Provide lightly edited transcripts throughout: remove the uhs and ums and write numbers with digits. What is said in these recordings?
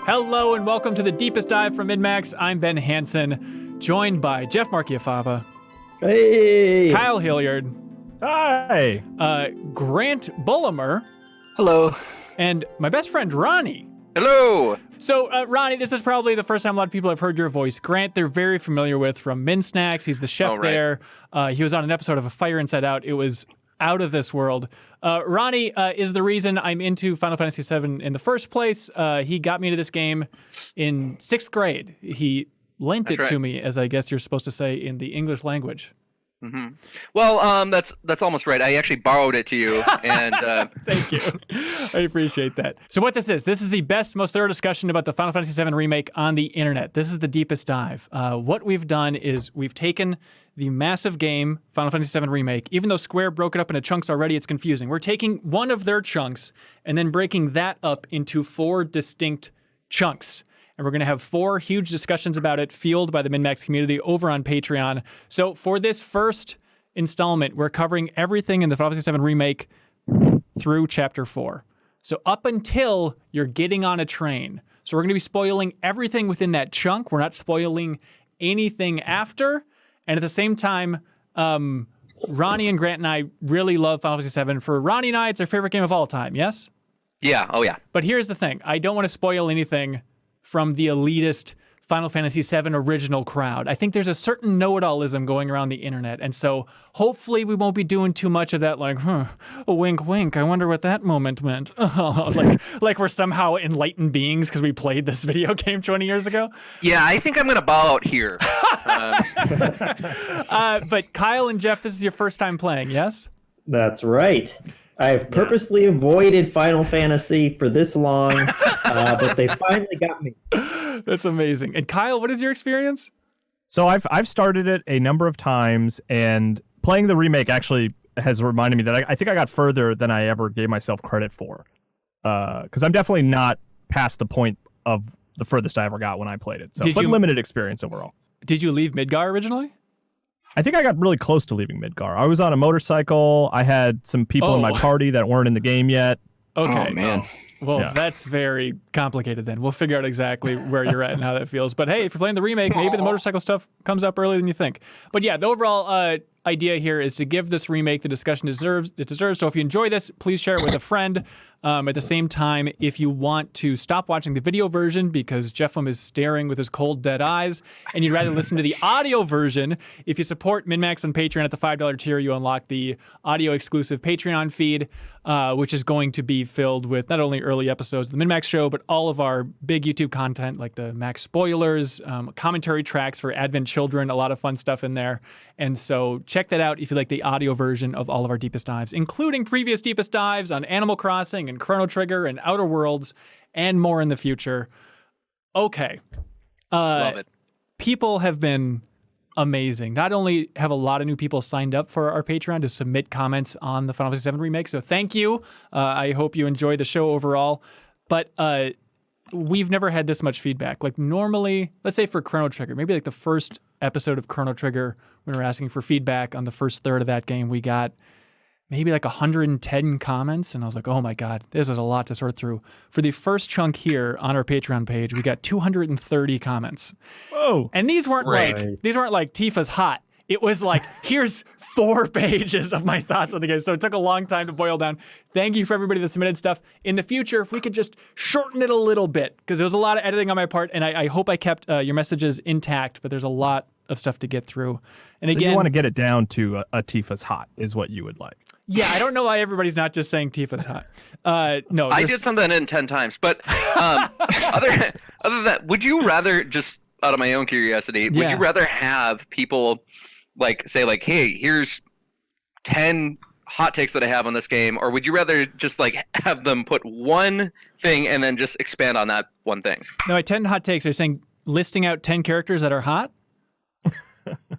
Hello and welcome to the Deepest Dive from MinnMax. I'm Ben Hansen, joined by Jeff Marchiafava. Hey! Kyle Hilliard. Hi! Grant Bullimer. Hello. And my best friend, Ronnie. Hello. So, Ronnie, this is probably the first time a lot of people have heard your voice. Grant, they're very familiar with from Min Snacks. He's the chef there. He was on an episode of A Fire Inside Out. It was out of this world. Ronnie is the reason I'm into Final Fantasy VII in the first place. He got me into this game in 6th grade. He lent it to me, as I guess you're supposed to say in the English language. Mm-hmm. Well, that's almost right. I actually borrowed it to you, and thank you. I appreciate that. So what this is the best, most thorough discussion about the Final Fantasy VII Remake on the internet. This is the deepest dive. What we've done is we've taken the massive game, Final Fantasy VII Remake. Even though Square broke it up into chunks already, it's confusing. We're taking one of their chunks and then breaking that up into 4 distinct chunks. And we're going to have 4 huge discussions about it, fueled by the MinnMax community over on Patreon. So for this first installment, we're covering everything in the Final Fantasy VII Remake through Chapter 4. So up until you're getting on a train. So we're going to be spoiling everything within that chunk. We're not spoiling anything after. And at the same time, Ronnie and Grant and I really love Final Fantasy VII. For Ronnie and I, it's our favorite game of all time, yes? Yeah, oh yeah. But here's the thing. I don't want to spoil anything from the elitist Final Fantasy VII original crowd. I think there's a certain know-it-allism going around the internet, and so hopefully we won't be doing too much of that, like, wink, wink, I wonder what that moment meant. like we're somehow enlightened beings because we played this video game 20 years ago. Yeah, I think I'm going to bow out here. But Kyle and Jeff, this is your first time playing, yes? That's right. I've purposely avoided Final Fantasy for this long, but they finally got me. That's amazing. And Kyle, what is your experience? So I've started it a number of times, and playing the remake actually has reminded me that I think I got further than I ever gave myself credit for. Because I'm definitely not past the point of the furthest I ever got when I played it. So, limited experience overall. Did you leave Midgar originally? I think I got really close to leaving Midgar. I was on a motorcycle. I had some people in my party that weren't in the game yet. Okay. Oh, man. Well, that's very complicated then. We'll figure out exactly where you're at and how that feels. But hey, if you're playing the remake, maybe the motorcycle stuff comes up earlier than you think. But yeah, the overall idea here is to give this remake the discussion it deserves. So if you enjoy this, please share it with a friend. At the same time, if you want to stop watching the video version because Jeffem is staring with his cold, dead eyes, and you'd rather listen to the audio version, if you support MinnMax on Patreon at the $5 tier, you unlock the audio-exclusive Patreon feed, which is going to be filled with not only early episodes of the MinnMax show, but all of our big YouTube content like the Max spoilers, commentary tracks for Advent children, a lot of fun stuff in there. And so check that out if you like the audio version of all of our Deepest Dives, including previous Deepest Dives on Animal Crossing and Chrono Trigger and Outer Worlds and more in the future. Okay. Love it. People have been amazing. Not only have a lot of new people signed up for our Patreon to submit comments on the Final Fantasy VII Remake, so thank you. I hope you enjoy the show overall. But we've never had this much feedback. Like normally, let's say for Chrono Trigger, maybe like the first episode of Chrono Trigger, when we were asking for feedback on the first third of that game, we got maybe like 110 comments, and I was like, oh my God, this is a lot to sort through. For the first chunk here on our Patreon page, we got 230 comments. Whoa. And these weren't like Tifa's hot. It was like, here's 4 pages of my thoughts on the game. So it took a long time to boil down. Thank you for everybody that submitted stuff. In the future, if we could just shorten it a little bit, because there was a lot of editing on my part, and I hope I kept your messages intact, but there's a lot of stuff to get through. And so again, you want to get it down to a Tifa's hot is what you would like. Yeah, I don't know why everybody's not just saying Tifa's hot. No, I did something in 10 times, but other than that, would you rather, just out of my own curiosity, would you rather have people say, hey, here's 10 hot takes that I have on this game, or would you rather just have them put one thing and then just expand on that one thing? No, 10 hot takes. Are you saying listing out 10 characters that are hot?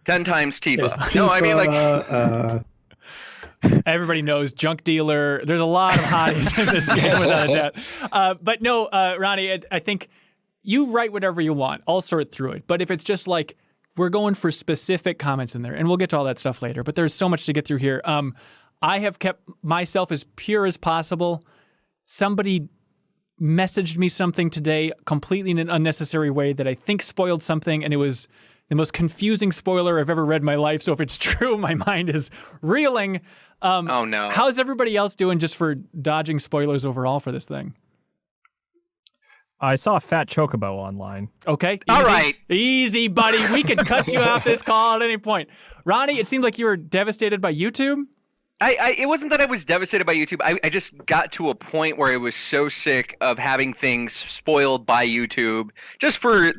10 times Tifa. No, I mean everybody knows junk dealer. There's a lot of hotties in this game without a doubt. But no, Ronnie, I think you write whatever you want. I'll sort through it. But if it's just we're going for specific comments in there, and we'll get to all that stuff later, but there's so much to get through here. I have kept myself as pure as possible. Somebody messaged me something today completely in an unnecessary way that I think spoiled something, and it was the most confusing spoiler I've ever read in my life. So if it's true, my mind is reeling. Oh no. How's everybody else doing just for dodging spoilers overall for this thing? I saw a fat chocobo online. Okay. All right. Easy, buddy. We can cut you off this call at any point. Ronnie, it seemed like you were devastated by YouTube. It wasn't that I was devastated by YouTube. I just got to a point where I was so sick of having things spoiled by YouTube just for,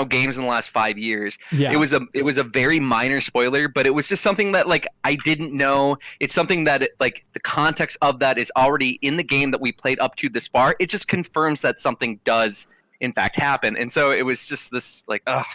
games in the last 5 years. Yeah. It was a very minor spoiler, but it was just something that I didn't know. It's something that the context of that is already in the game that we played up to this far. It just confirms that something does in fact happen. And so it was just this ugh.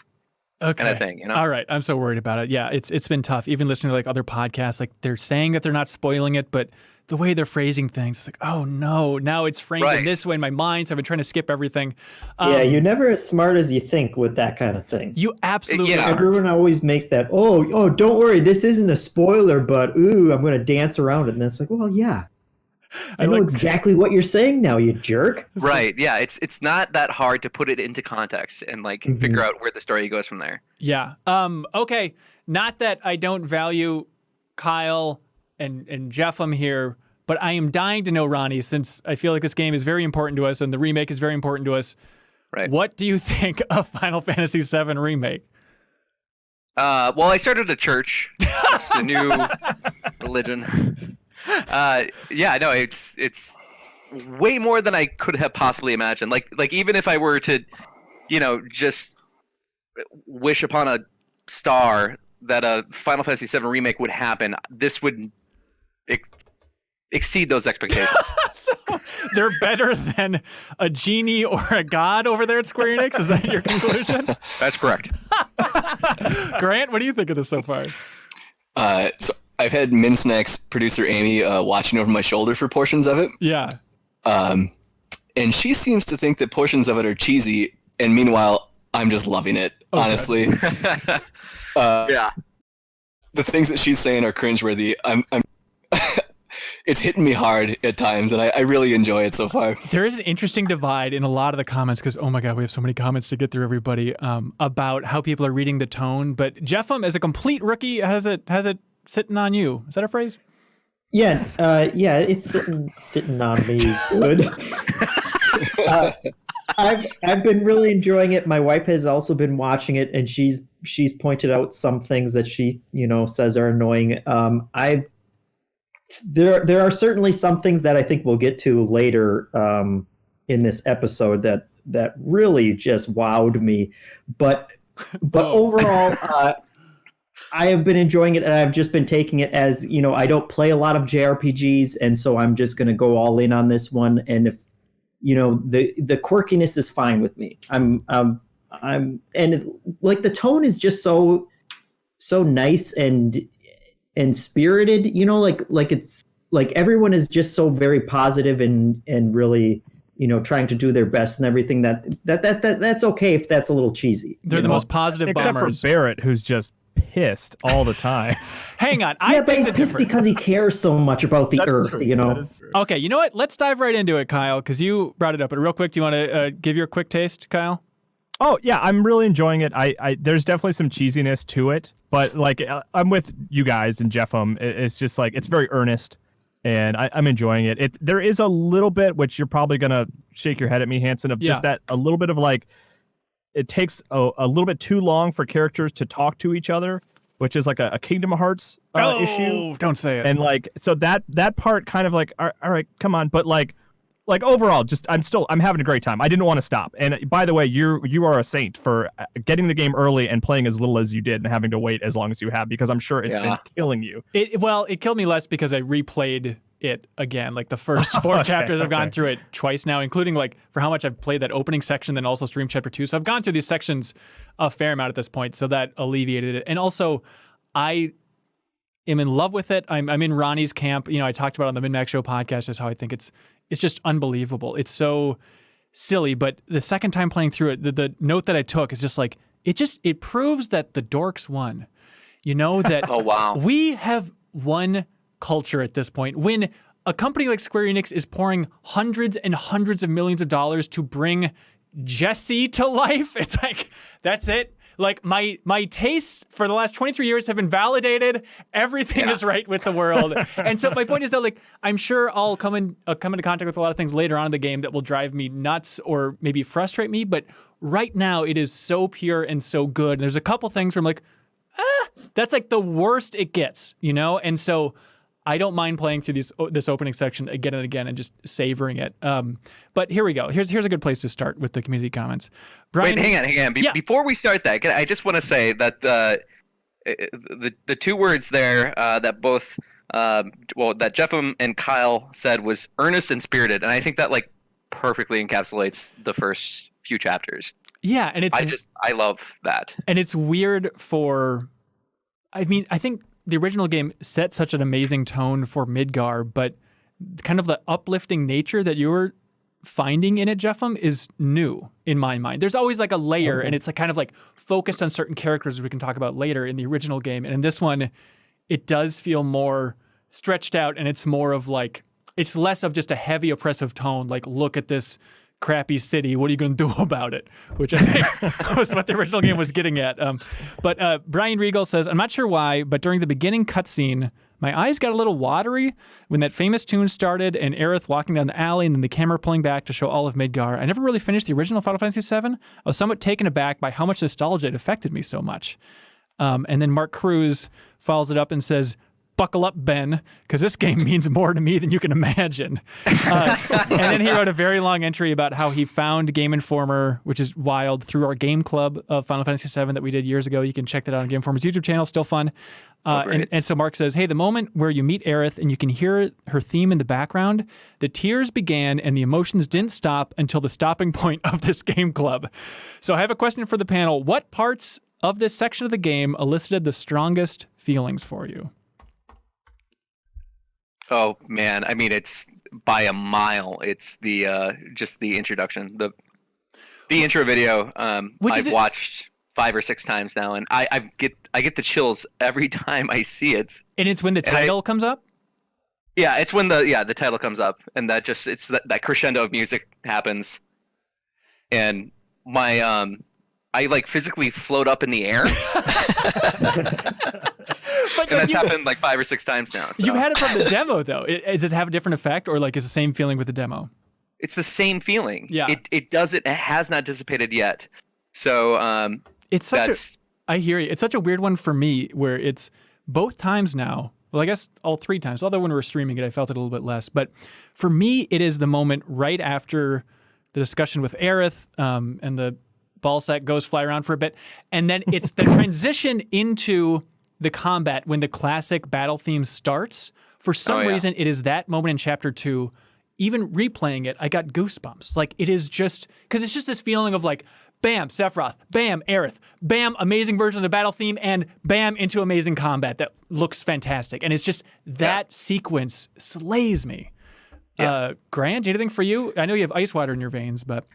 Okay. Kind of thing, All right. I'm so worried about it. Yeah, it's been tough. Even listening to other podcasts, they're saying that they're not spoiling it, but the way they're phrasing things, it's oh no, now it's framed in this way in my mind, so I've been trying to skip everything. Yeah, you're never as smart as you think with that kind of thing. You absolutely Yeah. aren't. Everyone always makes that, oh, don't worry, this isn't a spoiler, but ooh, I'm going to dance around it. And it's well, yeah. I know exactly what you're saying now, you jerk. Right. Yeah. It's not that hard to put it into context and figure out where the story goes from there. Yeah. Okay. Not that I don't value Kyle and Jeffem here, but I am dying to know, Ronnie, since I feel like this game is very important to us and the remake is very important to us. Right. What do you think of Final Fantasy VII Remake? Well, I started a church. It's a new religion. Yeah, no, it's way more than I could have possibly imagined. Like even if I were to, just wish upon a star that a Final Fantasy VII remake would happen, this would exceed those expectations. So they're better than a genie or a god over there at Square Enix? Is that your conclusion? That's correct. Grant, what do you think of this so far? So I've had MinnMax producer Amy watching over my shoulder for portions of it. Yeah. And she seems to think that portions of it are cheesy, and meanwhile, I'm just loving it, honestly. Yeah. The things that she's saying are cringeworthy. I'm it's hitting me hard at times, and I really enjoy it so far. There is an interesting divide in a lot of the comments because, oh my God, we have so many comments to get through, everybody, about how people are reading the tone. But Jeffem, as a complete rookie, has it sitting on you? Is that a phrase? Yeah, it's sitting on me good. I've been really enjoying it. My wife has also been watching it, and she's pointed out some things that she says are annoying. There are certainly some things that I think we'll get to later in this episode that really just wowed me. But overall, I have been enjoying it, and I've just been taking it as I don't play a lot of JRPGs, and so I'm just going to go all in on this one. And if the quirkiness is fine with me. The tone is just so nice and spirited, it's like everyone is just so very positive and really, trying to do their best and everything. That's okay if that's a little cheesy. They're the most positive except bombers. for Barrett, who's just pissed all the time. Hang on, But he's pissed because he cares so much about the Earth. True. That is true. Okay, you know what? Let's dive right into it, Kyle, because you brought it up. But real quick, do you want to give your quick taste, Kyle? Oh yeah, I'm really enjoying it. I there's definitely some cheesiness to it, but I'm with you guys and Jeffem. It's just it's very earnest, and I'm enjoying it. There is a little bit, which you're probably gonna shake your head at me, Hanson, of just that a little bit of it takes a little bit too long for characters to talk to each other, which is a Kingdom Hearts issue. Don't say it. And so that part kind of all right, come on, but overall, just I'm having a great time. I didn't want to stop. And by the way, you are a saint for getting the game early and playing as little as you did and having to wait as long as you have, because I'm sure it's been killing you. It killed me less because I replayed it again. The first 4 chapters, I've gone through it twice now, including for how much I've played that opening section, then also stream chapter 2. So I've gone through these sections a fair amount at this point, so that alleviated it. And also, I am in love with it. I'm in Ronnie's camp. I talked about on the MinnMax Show podcast just how I think it's just unbelievable. It's so silly, but the second time playing through it, the note that I took is just it proves that the dorks won. That Oh wow. we have won culture at this point. When a company like Square Enix is pouring hundreds and hundreds of millions of dollars to bring Jesse to life. It's like, that's it. Like my tastes for the last 23 years have been validated. Everything is right with the world. And so my point is that, like, I'm sure I'll come into contact with a lot of things later on in the game that will drive me nuts or maybe frustrate me. But right now it is so pure and so good. And there's a couple things where I'm like, that's like the worst it gets, you know? And so I don't mind playing through this opening section again and again and just savoring it. But here we go. Here's a good place to start with the community comments. Brian, wait, hang on. Before we start that, I just want to say that the two words there that both that Jeff and Kyle said was earnest and spirited, and I think that like perfectly encapsulates the first few chapters. Yeah, and I love that. And it's weird I think the original game set such an amazing tone for Midgar, but kind of the uplifting nature that you're finding in it, Jeffem, is new in my mind. There's always like a layer, and it's like kind of like focused on certain characters we can talk about later in the original game. And in this one, it does feel more stretched out, and it's more of like, it's less of just a heavy oppressive tone, like, look at this crappy city, what are you going to do about it? Which I think was what the original game was getting at. But Brian Regal says, I'm not sure why, but during the beginning cutscene, my eyes got a little watery when that famous tune started and Aerith walking down the alley and then the camera pulling back to show all of Midgar. I never really finished the original Final Fantasy VII. I was somewhat taken aback by how much nostalgia it affected me so much. And then Mark Cruz follows it up and says, buckle up, Ben, because this game means more to me than you can imagine. And then he wrote a very long entry about how he found Game Informer, which is wild, through our game club of Final Fantasy VII that we did years ago. You can check that out on Game Informer's YouTube channel. Still fun. And so Mark says, hey, the moment where you meet Aerith and you can hear her theme in the background, the tears began and the emotions didn't stop until the stopping point of this game club. So I have a question for the panel. What parts of this section of the game elicited the strongest feelings for you? Oh man, I mean, it's by a mile. It's the just the introduction, the intro video. I've watched 5 or 6 times now, and I get the chills every time I see it. And it's when the title comes up. Yeah, it's when the title comes up, and it's that crescendo of music happens, and my I like physically float up in the air. But and that's happened like 5 or 6 times now. So. You've had it from the demo, though. Does it have a different effect, or like is the same feeling with the demo? It's the same feeling. Yeah. It doesn't. It has not dissipated yet. So it's such I hear you. It's such a weird one for me, where it's both times now. Well, I guess all 3 times. Although when we were streaming it, I felt it a little bit less. But for me, it is the moment right after the discussion with Aerith, and the ball sack goes fly around for a bit, and then it's the transition into the combat when the classic battle theme starts. For some reason, it is that moment in Chapter 2. Even replaying it, I got goosebumps. Like, it is just, because it's just this feeling of like, bam, Sephiroth, bam, Aerith, bam, amazing version of the battle theme, and bam, into amazing combat that looks fantastic. And it's just, that sequence slays me. Grant, anything for you? I know you have ice water in your veins, but...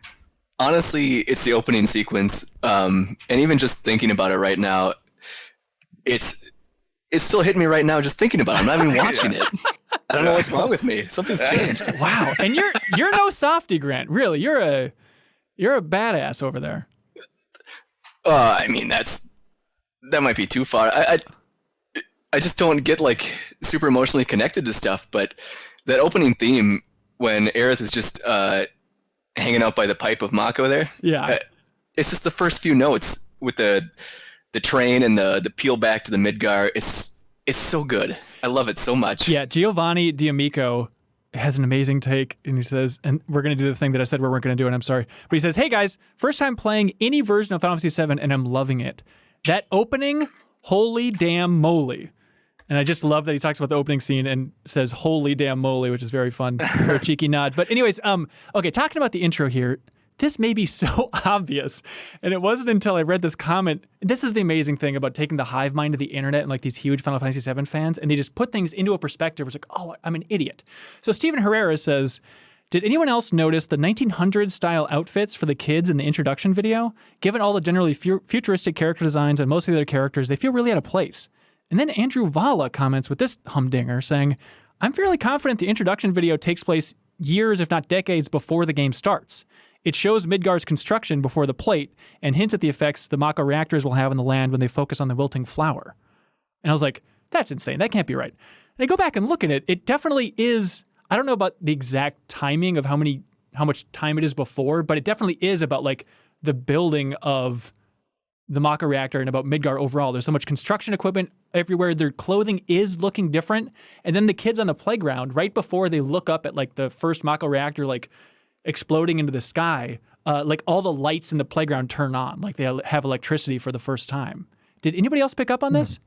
Honestly, it's the opening sequence. And even just thinking about it right now, it's still hitting me right now just thinking about it. I'm not even watching it. I don't know what's wrong with me. Something's changed. Wow. And you're no softy, Grant. Really, you're a badass over there. I mean, that might be too far. I just don't get like super emotionally connected to stuff, but that opening theme when Aerith is just hanging out by the pipe of Mako there. Yeah. It's just the first few notes with the train and the peel back to the Midgar. It's so good. I love it so much. Yeah, Giovanni D'Amico has an amazing take, and he says, and we're going to do the thing that I said we weren't going to do, and I'm sorry. But he says, hey guys, first time playing any version of Final Fantasy VII, and I'm loving it. That opening, holy damn moly. And I just love that he talks about the opening scene and says, holy damn moly, which is very fun for a cheeky nod. But anyways, okay, talking about the intro here, this may be so obvious, and it wasn't until I read this comment. This is the amazing thing about taking the hive mind of the internet and like these huge Final Fantasy VII fans, and they just put things into a perspective where it's like, oh, I'm an idiot. So Stephen Herrera says, did anyone else notice the 1900s style outfits for the kids in the introduction video? Given all the generally futuristic character designs and most of the other characters, they feel really out of place. And then Andrew Vala comments with this humdinger saying, I'm fairly confident the introduction video takes place years, if not decades, before the game starts. It shows Midgar's construction before the plate and hints at the effects the Mako reactors will have on the land when they focus on the wilting flower. And I was like, that's insane. That can't be right. And I go back and look at it. It definitely is. I don't know about the exact timing of how much time it is before, but it definitely is about like the building of the Mako reactor and about Midgar overall. There's so much construction equipment everywhere. Their clothing is looking different. And then the kids on the playground, right before they look up at like the first Mako reactor, like exploding into the sky, like all the lights in the playground turn on, like they have electricity for the first time. Did anybody else pick up on this?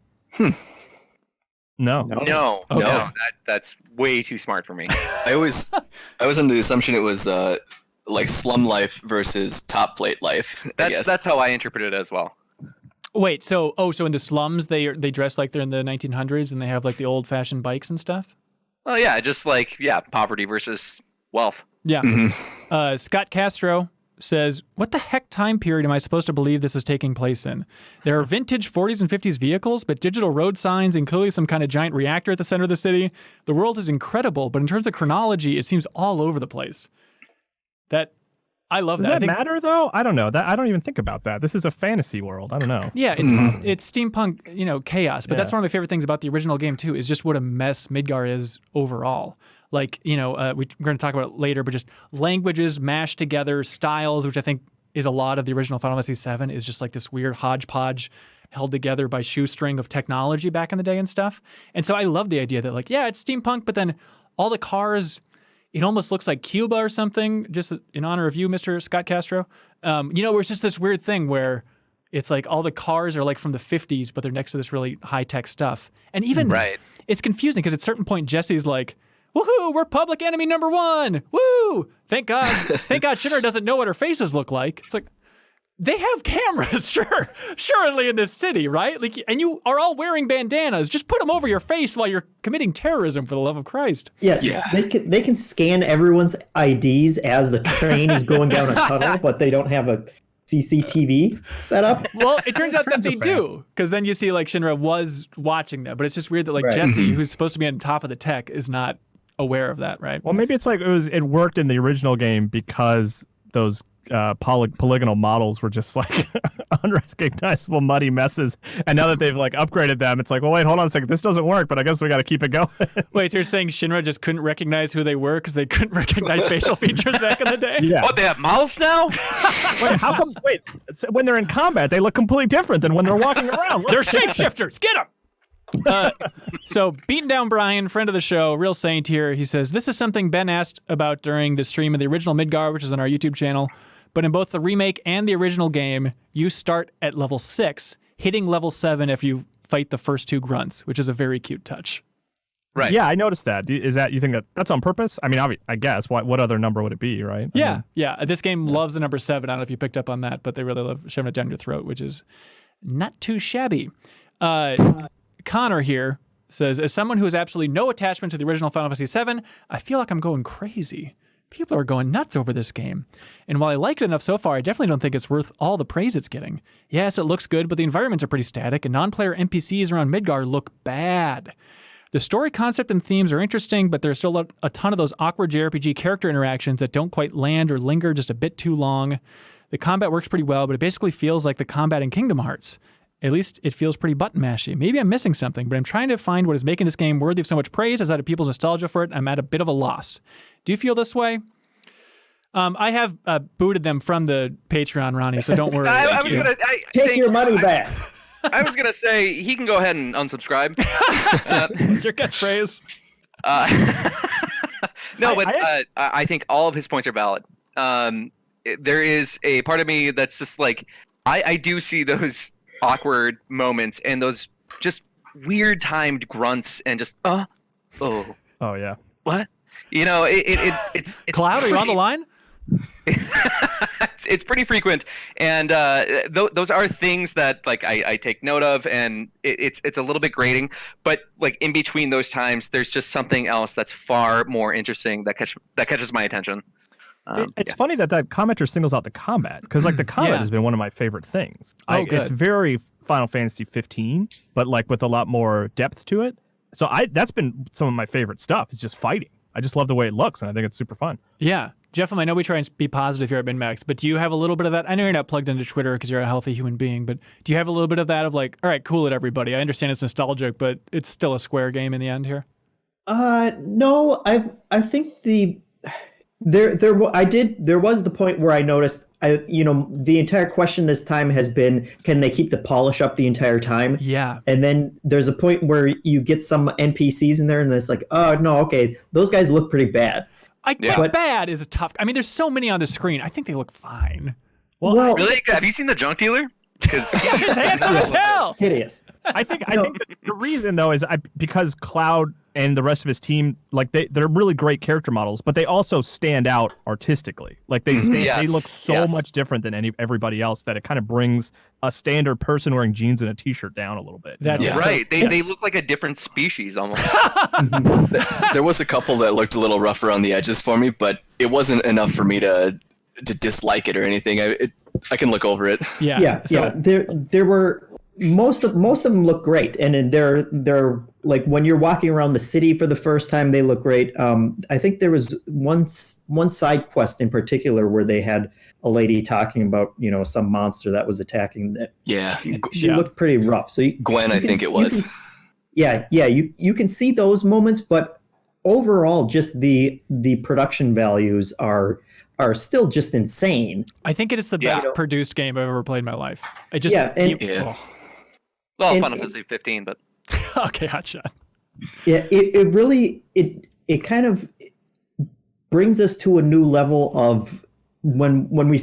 No. Okay. That's way too smart for me. I was under the assumption it was like slum life versus top plate life. That's how I interpret it as well. Wait, so in the slums they dress like they're in the 1900s and they have like the old fashioned bikes and stuff? Well, yeah, just like poverty versus wealth. Yeah. Scott Castro says, what the heck time period am I supposed to believe this is taking place in? There are vintage 40s and 50s vehicles, but digital road signs and clearly some kind of giant reactor at the center of the city. The world is incredible, but in terms of chronology, it seems all over the place. I love that. Does that matter though? I don't know. I don't even think about that. This is a fantasy world. I don't know. Yeah, it's steampunk, chaos. But that's one of my favorite things about the original game too, is just what a mess Midgar is overall. Like, we're going to talk about it later, but just languages mashed together, styles, which I think is a lot of the original Final Fantasy VII, is just like this weird hodgepodge held together by shoestring of technology back in the day and stuff. And so I love the idea that like, yeah, it's steampunk, but then all the cars, it almost looks like Cuba or something, just in honor of you, Mr. Scott Castro. Where it's just this weird thing where it's like all the cars are like from the 50s, but they're next to this really high-tech stuff. And even it's confusing because at a certain point, Jesse's like, woohoo, we're public enemy number 1. Woo! Thank God Shinra doesn't know what her faces look like. It's like, they have cameras, surely in this city, right? Like, and you are all wearing bandanas. Just put them over your face while you're committing terrorism, for the love of Christ. Yeah. They can scan everyone's IDs as the train is going down a tunnel, but they don't have a CCTV set up. Well, it turns out that they do, because then you see like Shinra was watching them, but it's just weird that like Jesse, who's supposed to be on top of the tech, is not aware of that, right? Well, maybe it's like it worked in the original game because those polygonal models were just like unrecognizable muddy messes, and now that they've like upgraded them, it's like, well, wait, hold on a second, this doesn't work, but I guess we got to keep it going. Wait, so you're saying Shinra just couldn't recognize who they were because they couldn't recognize facial features back in the day? Yeah. What, they have mouths now? Wait, how come? Wait, when they're in combat, they look completely different than when they're walking around. They're shapeshifters. Get them. So Beaten Down Brian, friend of the show, real saint here, he says, this is something Ben asked about during the stream of the original Midgar, which is on our YouTube channel. But in both the remake and the original game, you start at level 6, hitting level 7 if you fight the first 2 grunts, which is a very cute touch. Right. Yeah, I noticed that. Is that, you think that's on purpose? I mean, I guess. What other number would it be, right? Yeah. This game loves the number 7. I don't know if you picked up on that, but they really love shoving it down your throat, which is not too shabby. Connor here says, as someone who has absolutely no attachment to the original Final Fantasy VII, I feel like I'm going crazy. People are going nuts over this game. And while I like it enough so far, I definitely don't think it's worth all the praise it's getting. Yes, it looks good, but the environments are pretty static, and non-player NPCs around Midgar look bad. The story concept and themes are interesting, but there's still a ton of those awkward JRPG character interactions that don't quite land or linger just a bit too long. The combat works pretty well, but it basically feels like the combat in Kingdom Hearts. At least it feels pretty button-mashy. Maybe I'm missing something, but I'm trying to find what is making this game worthy of so much praise. As out of people's nostalgia for it, I'm at a bit of a loss. Do you feel this way? I have booted them from the Patreon, Ronnie, so don't worry. I was gonna Take your money back. I was gonna say he can go ahead and unsubscribe. It's your catchphrase. No, but I think all of his points are valid. There is a part of me that's just like, I do see those awkward moments and those just weird timed grunts and just oh yeah, what, it's Cloud, are you on the line? it's pretty frequent, and those are things that like I take note of, and it's a little bit grating, but like in between those times there's just something else that's far more interesting that catches my attention. It's funny that commenter singles out the combat, because like the combat has been one of my favorite things. Good. It's very Final Fantasy 15, but like with a lot more depth to it. So that's been some of my favorite stuff. Is just fighting. I just love the way it looks, and I think it's super fun. Yeah. Jeff, I know we try and be positive here at MinnMax, but do you have a little bit of that? I know you're not plugged into Twitter because you're a healthy human being, but do you have a little bit of that of like, all right, cool it, everybody. I understand it's nostalgic, but it's still a Square game in the end here? No, I think there was the point where I noticed the entire question this time has been, can they keep the polish up the entire time? Yeah. And then there's a point where you get some NPCs in there and it's like, oh no, okay, those guys look pretty bad. Bad is a tough. I mean, there's so many on the screen. I think they look fine. Well, really? Have you seen the junk dealer? Because he's handsome as hell. Hideous. I think the reason though is because Cloud and the rest of his team, like they're really great character models, but they also stand out artistically. Like they look so much different than everybody else that it kind of brings a standard person wearing jeans and a t-shirt down a little bit. That's right. They look like a different species almost. There was a couple that looked a little rough around the edges for me, but it wasn't enough for me to dislike it or anything. I can look over it. Yeah. There were most of them look great, and they're like when you're walking around the city for the first time, they look great. I think there was one side quest in particular where they had a lady talking about some monster that was attacking that. Yeah, she looked pretty rough. So Gwen, I think it was. You can see those moments, but overall, just the production values are still just insane. I think it is the best produced game I've ever played in my life. Well, Final Fantasy 15, but okay, hotshot. Yeah, it really kind of brings us to a new level of when we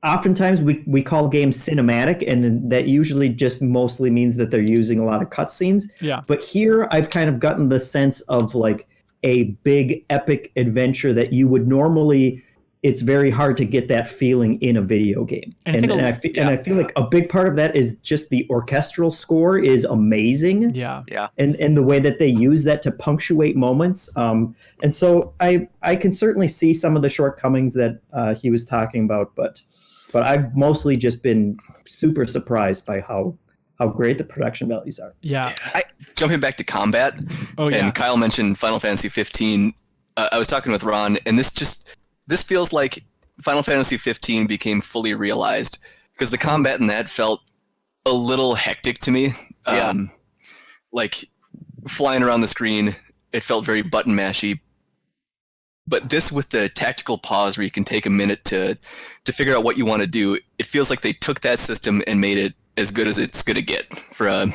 oftentimes we call games cinematic, and that usually just mostly means that they're using a lot of cutscenes. Yeah. But here I've kind of gotten the sense of like a big epic adventure that you would normally. It's very hard to get that feeling in a video game. And I feel like a big part of that is just the orchestral score is amazing. Yeah. And the way that they use that to punctuate moments. And so I can certainly see some of the shortcomings that he was talking about, but I've mostly just been super surprised by how great the production values are. Yeah. Jumping back to combat, and Kyle mentioned Final Fantasy 15. I was talking with Ron, and this feels like Final Fantasy 15 became fully realized because the combat in that felt a little hectic to me. Like flying around the screen, it felt very button mashy. But this with the tactical pause where you can take a minute to figure out what you want to do, it feels like they took that system and made it as good as it's going to get for an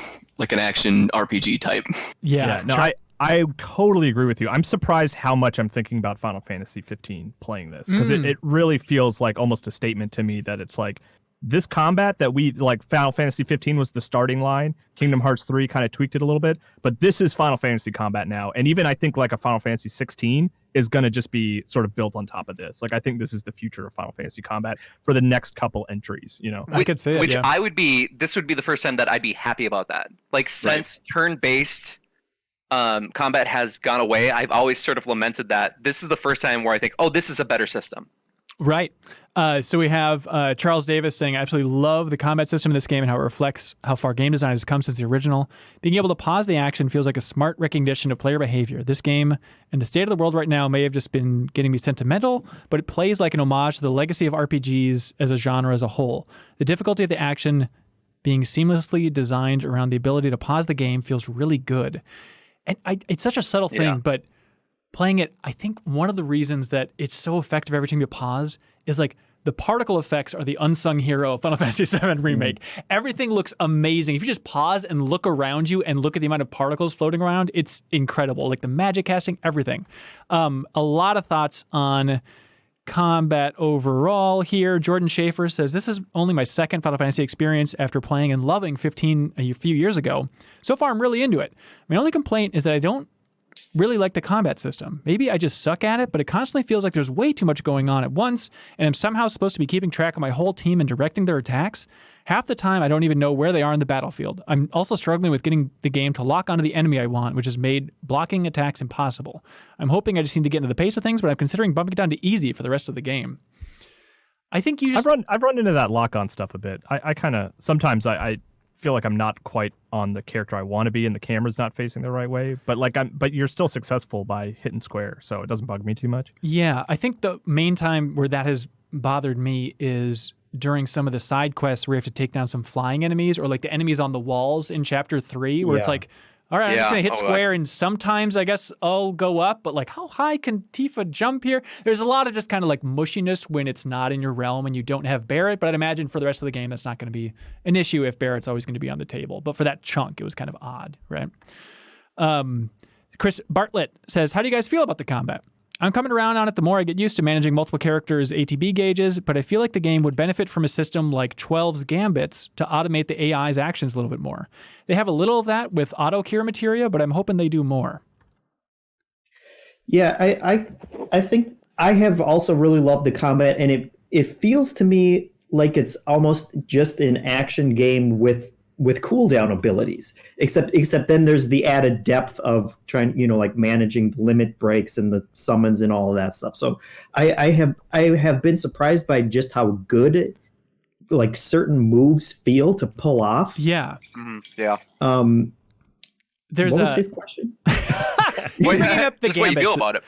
action RPG type. Yeah. No, I totally agree with you. I'm surprised how much I'm thinking about Final Fantasy 15 playing this because it really feels like almost a statement to me that it's like this combat that we like Final Fantasy 15 was the starting line. Kingdom Hearts 3 kind of tweaked it a little bit, but this is Final Fantasy combat now. And even I think like a Final Fantasy 16 is going to just be sort of built on top of this. Like I think this is the future of Final Fantasy combat for the next couple entries, I could say which I would be, this would be the first time that I'd be happy about that. Like since turn-based combat has gone away, I've always sort of lamented that. This is the first time where I think, this is a better system. Right. So we have Charles Davis saying, I absolutely love the combat system in this game and how it reflects how far game design has come since the original. Being able to pause the action feels like a smart recognition of player behavior. This game and the state of the world right now may have just been getting me sentimental, but it plays like an homage to the legacy of RPGs as a genre as a whole. The difficulty of the action being seamlessly designed around the ability to pause the game feels really good. And it's such a subtle thing, but playing it, I think one of the reasons that it's so effective every time you pause is like the particle effects are the unsung hero of Final Fantasy VII Remake. Everything looks amazing. If you just pause and look around you and look at the amount of particles floating around, it's incredible. Like the magic casting, everything. A lot of thoughts on combat overall here. Jordan Schaefer says, this is only my second Final Fantasy experience after playing and loving 15 a few years ago. So far, I'm really into it. My only complaint is that I don't really like the combat system. Maybe I just suck at it, but it constantly feels like there's way too much going on at once, and I'm somehow supposed to be keeping track of my whole team and directing their attacks. Half the time, I don't even know where they are in the battlefield. I'm also struggling with getting the game to lock onto the enemy I want, which has made blocking attacks impossible. I'm hoping I just need to get into the pace of things, but I'm considering bumping it down to easy for the rest of the game. I think you just... I've run into that lock-on stuff a bit. I kind of... Sometimes I feel like I'm not quite on the character I want to be, and the camera's not facing the right way. But but you're still successful by hitting square, so it doesn't bug me too much. Yeah, I think the main time where that has bothered me is during some of the side quests where you have to take down some flying enemies, or like the enemies on the walls in Chapter 3, where it's like, all right, I'm just going to hit square, and sometimes I guess I'll go up, but like, how high can Tifa jump here? There's a lot of just kind of like mushiness when it's not in your realm and you don't have Barret, but I'd imagine for the rest of the game that's not going to be an issue if Barret's always going to be on the table. But for that chunk, it was kind of odd, right? Chris Bartlett says, how do you guys feel about the combat? I'm coming around on it the more I get used to managing multiple characters' ATB gauges, but I feel like the game would benefit from a system like 12's Gambits to automate the AI's actions a little bit more. They have a little of that with auto-cure materia, but I'm hoping they do more. Yeah, I think I have also really loved the combat, and it feels to me like it's almost just an action game with cooldown abilities, except then there's the added depth of trying, like managing the limit breaks and the summons and all of that stuff. So I have been surprised by just how good like certain moves feel to pull off. Yeah. Mm-hmm. Yeah. There's what was his question? Bringing up the just what you feel Gambits. about it.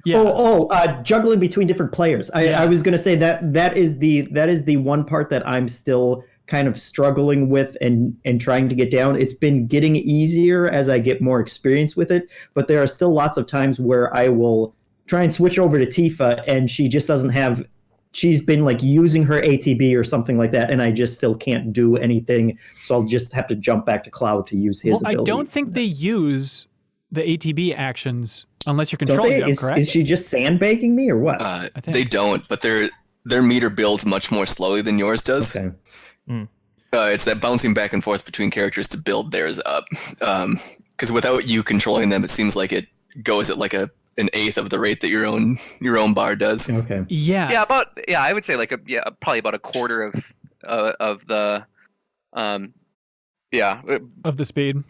Yeah. Juggling between different players. I was going to say that is the one part that I'm still kind of struggling with and trying to get down. It's been getting easier as I get more experience with it, but there are still lots of times where I will try and switch over to Tifa and she just doesn't have, she's been like using her ATB or something like that, and I just still can't do anything. So I'll just have to jump back to Cloud to use his ability. I don't think they use the ATB actions unless you're controlling them, correct? Is she just sandbagging me or what? They don't, but their meter builds much more slowly than yours does. Okay. It's that bouncing back and forth between characters to build theirs up. Because without you controlling them, it seems like it goes at like an eighth of the rate that your own bar does. Okay. Yeah. I would say like probably about a quarter of the Of the speed.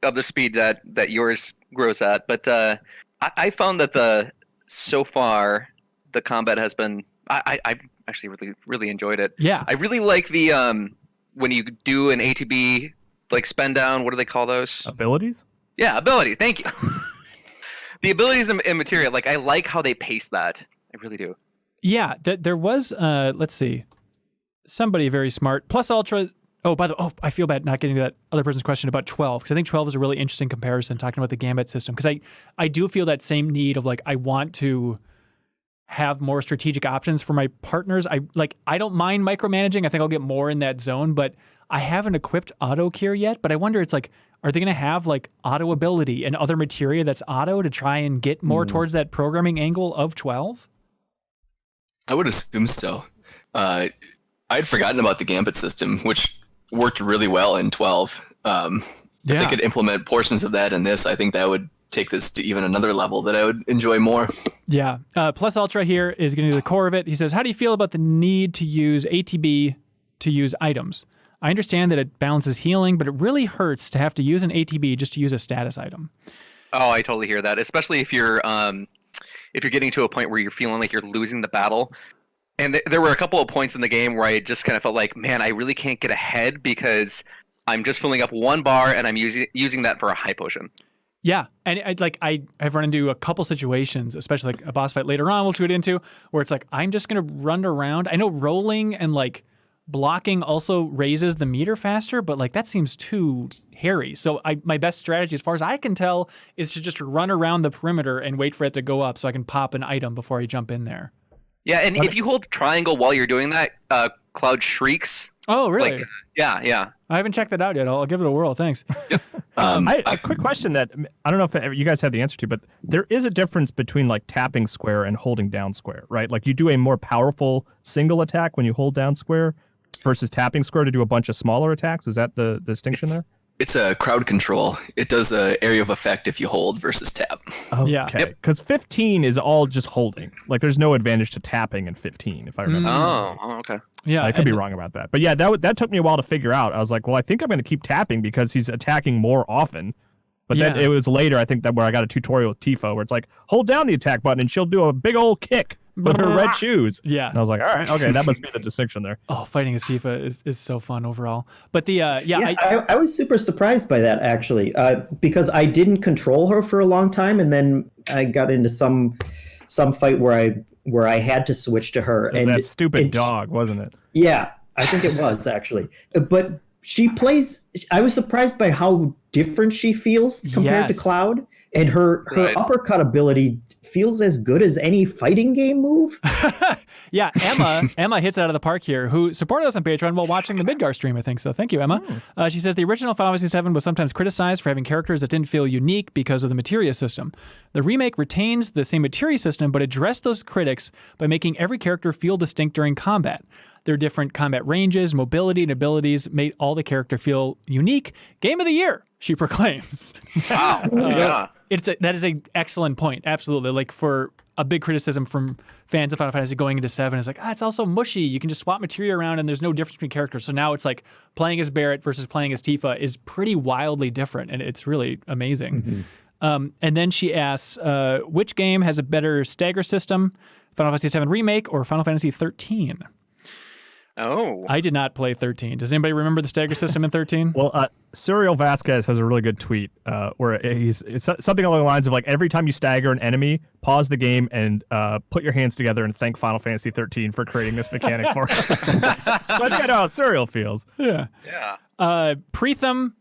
Of the speed that yours grows at. But I found that so far the combat has been I've actually really, really enjoyed it. Yeah. I really like the when you do an ATB like spend down, what do they call those? Abilities? Yeah, abilities. Thank you. The abilities in materia, like I like how they pace that. I really do. Yeah, there was let's see. Somebody very smart. Plus Ultra. Oh, by the way, I feel bad not getting to that other person's question about 12, because I think 12 is a really interesting comparison talking about the Gambit system, because I do feel that same need of like I want to have more strategic options for my partners. I don't mind micromanaging. I think I'll get more in that zone, but I haven't equipped auto cure yet. But I wonder, it's like, are they going to have like auto ability and other materia that's auto to try and get more towards that programming angle of 12? I would assume so. I'd forgotten about the Gambit system, which worked really well in 12. If they could implement portions of that in this, I think that would take this to even another level that I would enjoy more. Yeah. Plus Ultra here is getting to the core of it. He says, how do you feel about the need to use ATB to use items? I understand that it balances healing, but it really hurts to have to use an ATB just to use a status item. Oh, I totally hear that, especially if you're getting to a point where you're feeling like you're losing the battle. And there were a couple of points in the game where I just kind of felt like, man, I really can't get ahead because I'm just filling up one bar and I'm using that for a high potion. Yeah, and I've run into a couple situations, especially like a boss fight later on, which we'll get into, where it's like I'm just gonna run around. I know rolling and like blocking also raises the meter faster, but like that seems too hairy. So my best strategy, as far as I can tell, is to just run around the perimeter and wait for it to go up so I can pop an item before I jump in there. Yeah, and if you hold triangle while you're doing that, Cloud shrieks. Oh, really? Like, yeah. I haven't checked that out yet. I'll give it a whirl. Thanks. Yep. A quick question that I don't know if you guys have the answer to, but there is a difference between like tapping square and holding down square, right? Like you do a more powerful single attack when you hold down square versus tapping square to do a bunch of smaller attacks. Is that the distinction there? It's a crowd control. It does an area of effect if you hold versus tap. Okay. Yeah. Because 15 is all just holding. Like there's no advantage to tapping in 15, if I remember. Oh, okay. Yeah, I could be wrong about that. But yeah, that took me a while to figure out. I was like, well, I think I'm going to keep tapping because he's attacking more often. But then it was later, I think, that where I got a tutorial with Tifa where it's like, hold down the attack button and she'll do a big old kick. with her red shoes. Yeah. And I was like, all right, okay, that must be the distinction there. Oh, fighting as Tifa is so fun overall. But the I was super surprised by that actually, because I didn't control her for a long time, and then I got into some fight where I had to switch to her. And that stupid dog, wasn't it? Yeah, I think it was actually. But she plays. I was surprised by how different she feels compared to Cloud, and her uppercut ability feels as good as any fighting game move. Yeah, Emma hits it out of the park here, who supported us on Patreon while watching the Midgar stream, I think. So thank you, Emma. She says the original Final Fantasy VII was sometimes criticized for having characters that didn't feel unique because of the materia system. The remake retains the same materia system, but addressed those critics by making every character feel distinct during combat. Their different combat ranges, mobility, and abilities made all the character feel unique. Game of the year, she proclaims. Wow. Yeah. That is an excellent point. Absolutely. Like, for a big criticism from fans of Final Fantasy going into 7 is like, it's also mushy. You can just swap materia around and there's no difference between characters. So now it's like playing as Barrett versus playing as Tifa is pretty wildly different, and it's really amazing. And then she asks, which game has a better stagger system, Final Fantasy 7 Remake or Final Fantasy 13? Oh. I did not play 13. Does anybody remember the stagger system in 13? Well, Cyril Vasquez has a really good tweet where it's something along the lines of like, every time you stagger an enemy, pause the game and put your hands together and thank Final Fantasy 13 for creating this mechanic for us. Let's get how Cyril feels. Yeah. Yeah. Pritham,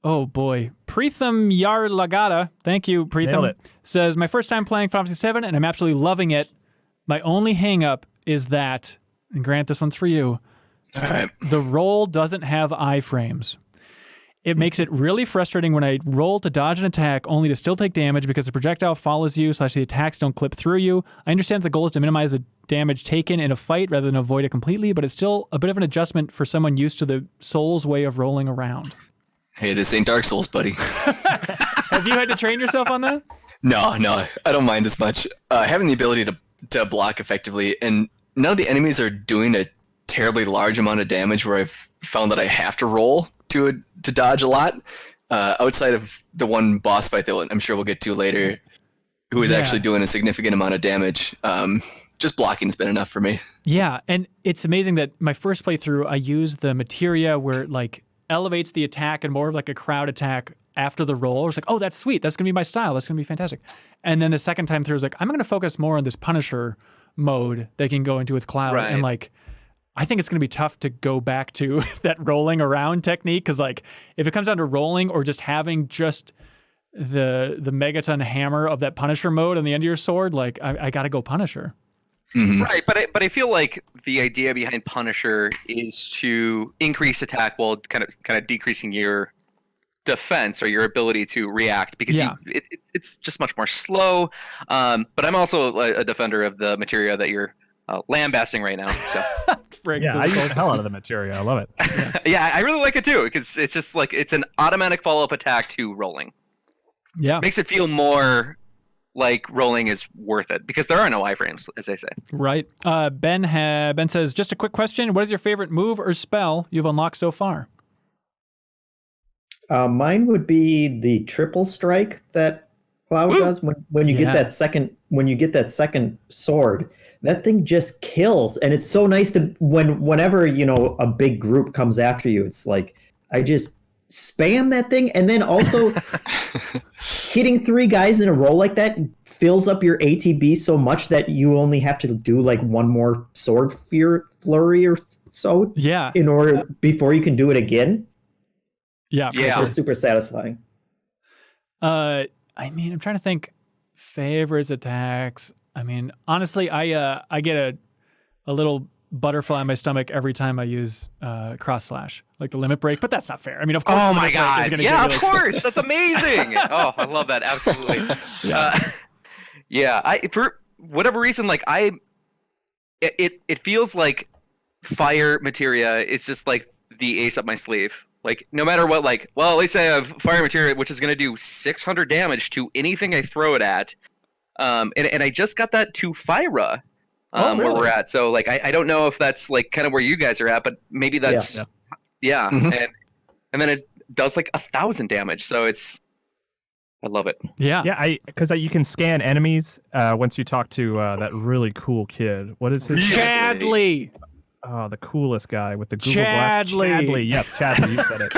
oh boy, Pritham Yarlagada, thank you, Pritham, says, my first time playing Final Fantasy 7 and I'm absolutely loving it. My only hang up is that, and Grant, this one's for you. All right. The roll doesn't have iframes. It makes it really frustrating when I roll to dodge an attack only to still take damage because the projectile follows you / the attacks don't clip through you. I understand that the goal is to minimize the damage taken in a fight rather than avoid it completely, but it's still a bit of an adjustment for someone used to the Souls way of rolling around. Hey, this ain't Dark Souls, buddy. Have you had to train yourself on that? No, I don't mind as much. Having the ability to block effectively, and none of the enemies are doing a terribly large amount of damage where I've found that I have to roll to dodge a lot. Outside of the one boss fight that I'm sure we'll get to later, who is actually doing a significant amount of damage, just blocking's been enough for me. Yeah, and it's amazing that my first playthrough, I used the materia where it like elevates the attack and more of like a crowd attack after the roll. It's like, oh, that's sweet. That's going to be my style. That's going to be fantastic. And then the second time through, I was like, I'm going to focus more on this Punisher mode they can go into with Cloud. Right. And like, I think it's going to be tough to go back to that rolling around technique, because like if it comes down to rolling or just having just the megaton hammer of that Punisher mode on the end of your sword, like I got to go Punisher. Mm-hmm. Right, but I feel like the idea behind Punisher is to increase attack while kind of decreasing your defense or your ability to react, because it's just much more slow. But I'm also a defender of the materia that you're lambasting right now. So I use the hell out of the materia. I love it. Yeah, I really like it too, because it's just like it's an automatic follow-up attack to rolling. Yeah, Makes it feel more like rolling is worth it, because there are no iframes, as they say. right. Ben says, just a quick question: what is your favorite move or spell you've unlocked so far? Mine would be the triple strike that Cloud does when you get that second sword. That thing just kills, and it's so nice to whenever a big group comes after you. It's like I just spam that thing, and then also hitting 3 guys in a row like that fills up your ATB so much that you only have to do like one more sword flurry or so. Yeah. In order before you can do it again. Yeah. It's just super satisfying. I mean, I'm trying to think favorites attacks. I mean, honestly, I get a little butterfly in my stomach every time I use cross slash, like the limit break, but that's not fair. I mean, of course. Oh my god! Yeah, of course. That's amazing. Oh, I love that. Absolutely. I for whatever reason, like it feels like fire materia is just like the ace up my sleeve. Like no matter what, like at least I have fire materia, which is going to do 600 damage to anything I throw it at. And I just got that to Fyra. Really? Where we're at. So like I don't know if that's like kind of where you guys are at, but maybe that's Mm-hmm. and then it does like 1,000 damage. So it's I love it. Yeah. Yeah, because you can scan enemies once you talk to that really cool kid. What is his Chadley. Oh, the coolest guy with the Google Glass. Chadley. Chadley. Yes, Chadley. You said it.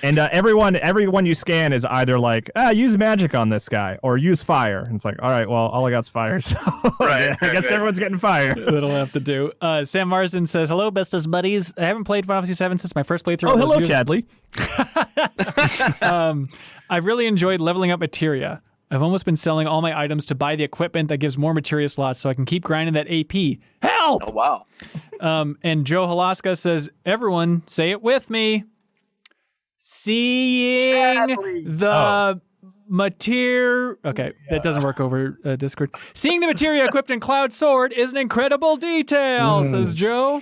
And everyone you scan is either like, use magic on this guy or use fire. And it's like, all right, well, all I got's fire. So I guess everyone's getting fire. That'll have to do. Sam Marsden says, hello, bestest buddies. I haven't played Final Fantasy VII since my first playthrough. Oh, hello, Chadley. I've really enjoyed leveling up materia. I've almost been selling all my items to buy the equipment that gives more materia slots so I can keep grinding that AP. Help! Oh, wow. And Joe Halaska says, everyone, say it with me. Seeing the materia... Okay, that doesn't work over Discord. Seeing the materia equipped in Cloud Sword is an incredible detail, says Joe.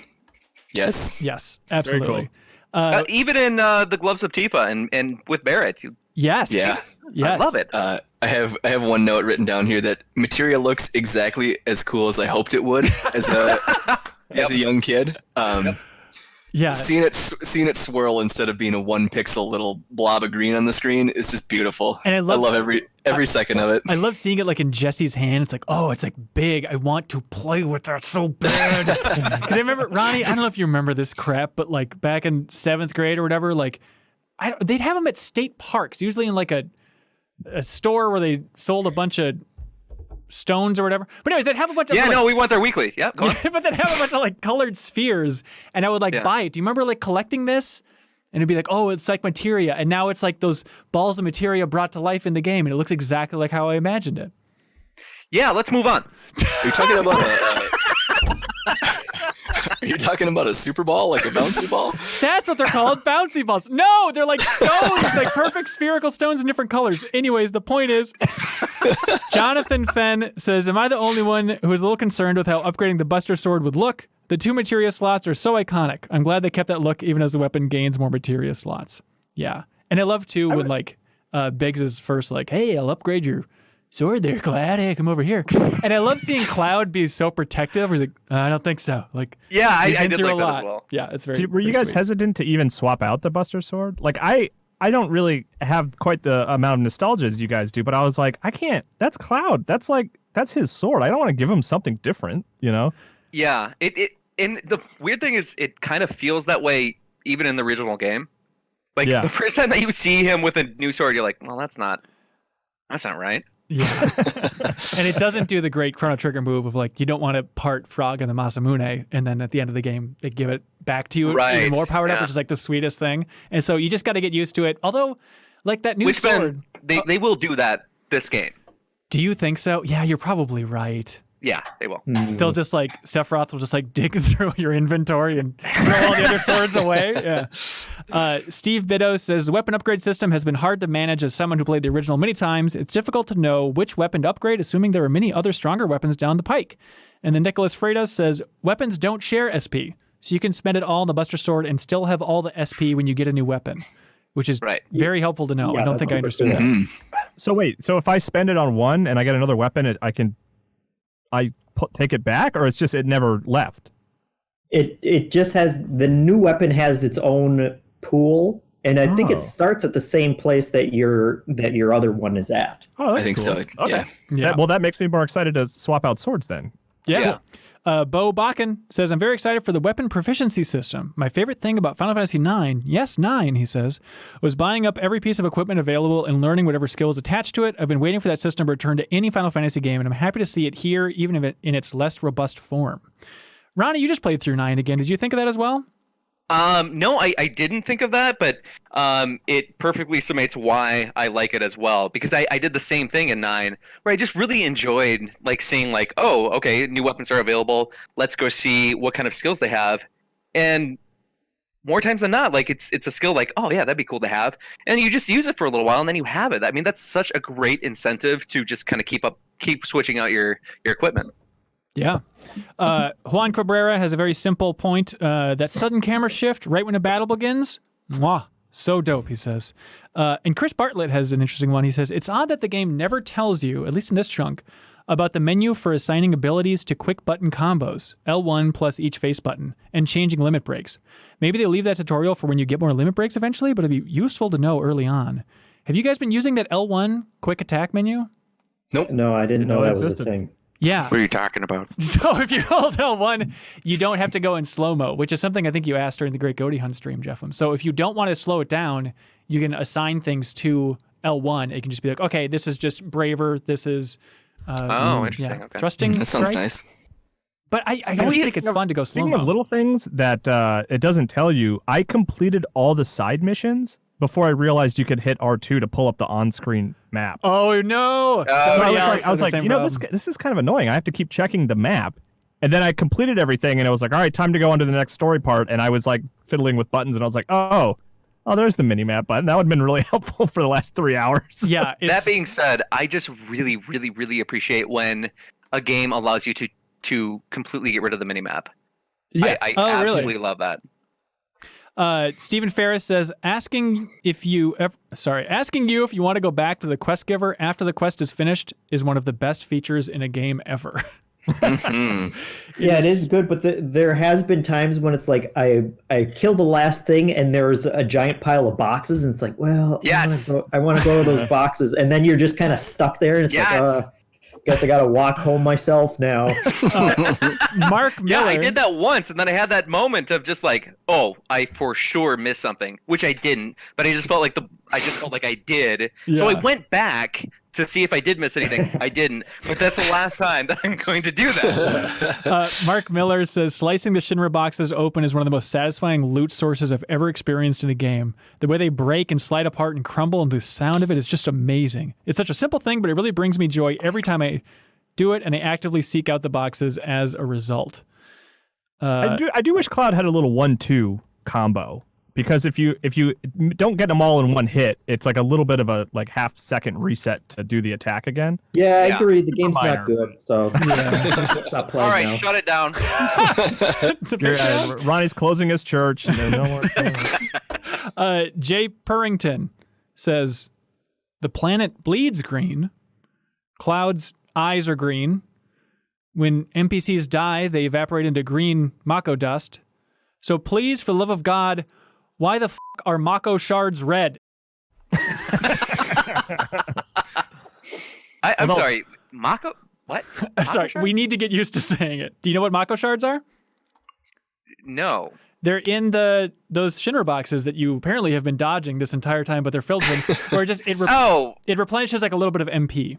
Yes. Yes, absolutely. Very Even in the Gloves of Tifa and with Barrett. Yes. Yeah. Yes. I love it. I have one note written down here that materia looks exactly as cool as I hoped it would as a young kid. Yeah. Seeing it swirl instead of being a 1 pixel little blob of green on the screen is just beautiful. And I love every second of it. I love seeing it like in Jesse's hand. It's like, oh, it's like big. I want to play with that so bad. Because I remember, Ronnie, I don't know if you remember this crap, but like back in 7th grade or whatever, like they'd have them at state parks, usually in like a store where they sold a bunch of stones or whatever. But anyways, they'd have a bunch of we went there weekly. Yeah, go on. but they'd have a bunch of like colored spheres, and I would like buy it. Do you remember like collecting this? And it'd be like, oh, it's like materia, and now it's like those balls of materia brought to life in the game, and it looks exactly like how I imagined it. Yeah, let's move on. Are you talking about Are you talking about a super ball, like a bouncy ball? That's what they're called, bouncy balls. No, they're like stones, like perfect spherical stones in different colors. Anyways, the point is, Jonathan Fenn says, am I the only one who is a little concerned with how upgrading the Buster Sword would look? The 2 materia slots are so iconic. I'm glad they kept that look even as the weapon gains more materia slots. Yeah. And I love, too, when like Biggs is first like, hey, I'll upgrade your sword there, Cloud. Hey, come over here. And I love seeing Cloud be so protective. He's like, I don't think so. Like, yeah, I been did through like a that lot. as well. Yeah, it's very. Were you very guys sweet. hesitant to even swap out the Buster Sword? Like, I don't really have quite the amount of nostalgia as you guys do, but I was like, I can't. That's Cloud. That's his sword. I don't want to give him something different, you know? Yeah, and the weird thing is, it kind of feels that way even in the original game. Like the first time that you see him with a new sword, you're like, well, that's not right. Yeah. And it doesn't do the great Chrono Trigger move of like, you don't want to part Frog and the Masamune, and then at the end of the game, they give it back to you even more powered up, which is like the sweetest thing. And so you just got to get used to it. Although, like that new sword. They will do that this game. Do you think so? Yeah, you're probably right. Yeah, they will. They'll just like, Sephiroth will just like dig through your inventory and throw all the other swords away. Yeah. Steve Biddo says, the weapon upgrade system has been hard to manage as someone who played the original many times. It's difficult to know which weapon to upgrade, assuming there are many other stronger weapons down the pike. And then Nicholas Freitas says, weapons don't share SP, so you can spend it all on the Buster Sword and still have all the SP when you get a new weapon, which is very helpful to know. Yeah, I don't think I understood that. So wait, so if I spend it on one and I get another weapon, take it back, or it's just it never left? It just has, the new weapon has its own pool, and I think it starts at the same place that your other one is at. Oh, that's I think cool. so. Okay. Yeah. That makes me more excited to swap out swords then. Yeah. Bo Bakken says, I'm very excited for the weapon proficiency system. My favorite thing about Final Fantasy IX, yes, 9, he says, was buying up every piece of equipment available and learning whatever skills attached to it. I've been waiting for that system to return to any Final Fantasy game, and I'm happy to see it here, even if in its less robust form. Ronnie, you just played through 9 again. Did you think of that as well? No, I didn't think of that, but it perfectly summates why I like it as well. Because I did the same thing in 9, where I just really enjoyed like seeing like, oh, okay, new weapons are available. Let's go see what kind of skills they have. And more times than not, like it's a skill like, oh yeah, that'd be cool to have. And you just use it for a little while and then you have it. I mean, that's such a great incentive to just kind of keep switching out your equipment. Yeah. Juan Cabrera has a very simple point. That sudden camera shift right when a battle begins, mwah, so dope, he says. And Chris Bartlett has an interesting one. He says, it's odd that the game never tells you, at least in this chunk, about the menu for assigning abilities to quick button combos, L1 plus each face button, and changing limit breaks. Maybe they leave that tutorial for when you get more limit breaks eventually, but it'd be useful to know early on. Have you guys been using that L1 quick attack menu? Nope. No, I didn't know that was a existed. thing. Yeah. What are you talking about? So if you hold L1, you don't have to go in slow-mo, which is something I think you asked during the Great Goaty Hunt stream, Jeffem. So if you don't want to slow it down, you can assign things to L1. It can just be like, okay, this is just braver. This is interesting. Okay. thrusting. That sounds strike. nice. But I always think it's fun to go Speaking slow-mo. of little things that it doesn't tell you, I completed all the side missions before I realized you could hit R2 to pull up the on-screen map. Oh no! So I Somebody was else like, had the same you know, this is kind of annoying. I have to keep checking the map. And then I completed everything, and it was like, all right, time to go on to the next story part. And I was like fiddling with buttons, and I was like, oh, there's the mini-map button. That would have been really helpful for the last 3 hours. Yeah. That being said, I just really, really, really appreciate when a game allows you to completely get rid of the minimap. Yes. I Oh, really? absolutely love that. Stephen Ferris says, asking you if you want to go back to the quest giver after the quest is finished is one of the best features in a game ever. Yeah, it is good, but there has been times when it's like I kill the last thing and there's a giant pile of boxes and it's like, well, Yes. I want to go to those boxes, and then you're just kind of stuck there and it's Yes. like, guess I gotta walk home myself now. Mark Miller. Yeah, I did that once, and then I had that moment of just like, oh, I for sure missed something, which I didn't, but I just felt like I did. So I Yeah. went back to see if I did miss anything. I didn't, but that's the last time that I'm going to do that. Mark Miller says, slicing the Shinra boxes open is one of the most satisfying loot sources I've ever experienced in a game. The way they break and slide apart and crumble and the sound of it is just amazing. It's such a simple thing, but it really brings me joy every time I do it, and I actively seek out the boxes as a result. I do wish Cloud had a little 1-2 combo, because if you don't get them all in one hit, it's like a little bit of a like half-second reset to do the attack again. Yeah, I Yeah. agree. The game's Minor. not good, so stop playing All right, now. shut it down. Ronnie's closing his church. And then no more. Jay Purrington says, the planet bleeds green. Cloud's eyes are green. When NPCs die, they evaporate into green Mako dust. So please, for the love of God, why the f*** are Mako shards red? I'm sorry, Mako? What? Sorry, shards? we need to get used to saying it. Do you know what Mako shards are? No. They're in those Shinra boxes that you apparently have been dodging this entire time, but they're filled with, where it replenishes like a little bit of MP.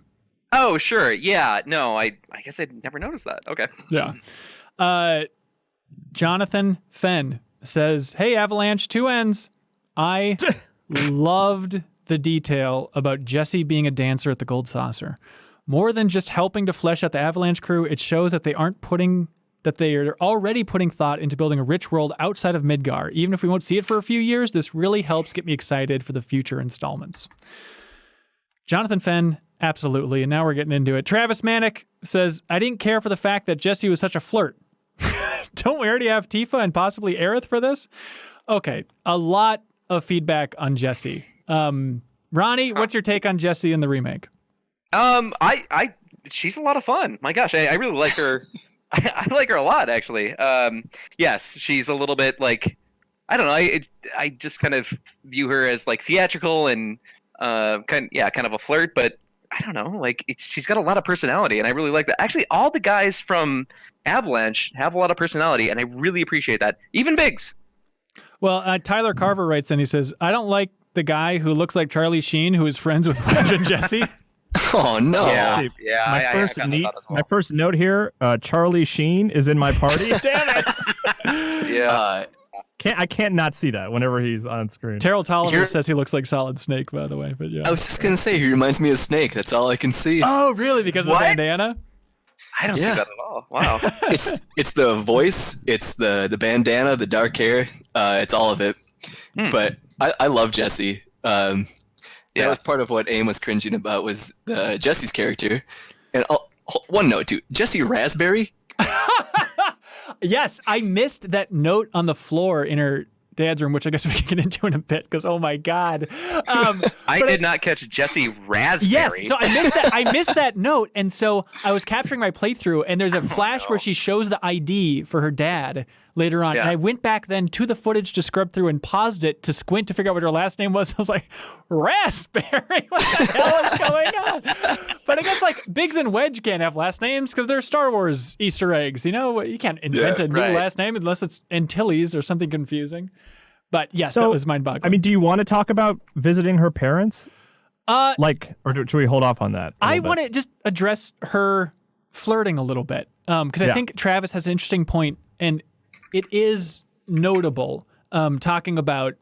Oh, sure. Yeah. No, I guess I'd never noticed that. Okay. Yeah. Jonathan Fenn says, hey, Avalanche, 2 ends. I loved the detail about Jesse being a dancer at the Gold Saucer. More than just helping to flesh out the Avalanche crew, it shows that they are already putting thought into building a rich world outside of Midgar. Even if we won't see it for a few years, this really helps get me excited for the future installments. Jonathan Fenn, absolutely. And now we're getting into it. Travis Manick says, I didn't care for the fact that Jesse was such a flirt. Don't we already have Tifa and possibly Aerith for this? Okay, a lot of feedback on Jesse. Ronnie, what's your take on Jesse in the remake? She's a lot of fun. My gosh, I really like her. I like her a lot, actually. Yes, she's a little bit like, I don't know. I just kind of view her as like theatrical and kind of a flirt, but I don't know. Like she's got a lot of personality, and I really like that. Actually, all the guys from Avalanche have a lot of personality, and I really appreciate that. Even Biggs. Well, Tyler Carver writes in, he says, I don't like the guy who looks like Charlie Sheen, who is friends with Wedge and Jesse. Oh no! Yeah. My first note here: Charlie Sheen is in my party. Damn it! Yeah. I can't not see that whenever he's on screen. Terrell Tolliver says he looks like Solid Snake, by the way. But yeah. I was just gonna say he reminds me of Snake. That's all I can see. Oh, really? Because of the What? bandana? I don't see that at all. Wow. It's the voice, it's the bandana, the dark hair. It's all of it. But I love Jesse. That was part of what AIM was cringing about, was Jesse's character. And one note too, Jesse Raspberry. Yes, I missed that note on the floor in her dad's room, which I guess we can get into in a bit because oh my god, I did not catch Jesse Raspberry. Yes, so I missed that note, and so I was capturing my playthrough, and there's a flash where she shows the ID for her dad later on, and I went back then to the footage to scrub through and paused it to squint to figure out what her last name was. I was like, Raspberry? What the hell is going on? But I guess like Biggs and Wedge can't have last names because they're Star Wars Easter eggs. You know, you can't invent a new last name unless it's Antilles or something confusing. But yes, that was mind-boggling. I mean, do you want to talk about visiting her parents? Or should we hold off on that? I want to just address her flirting a little bit because I think Travis has an interesting point, and it is notable talking about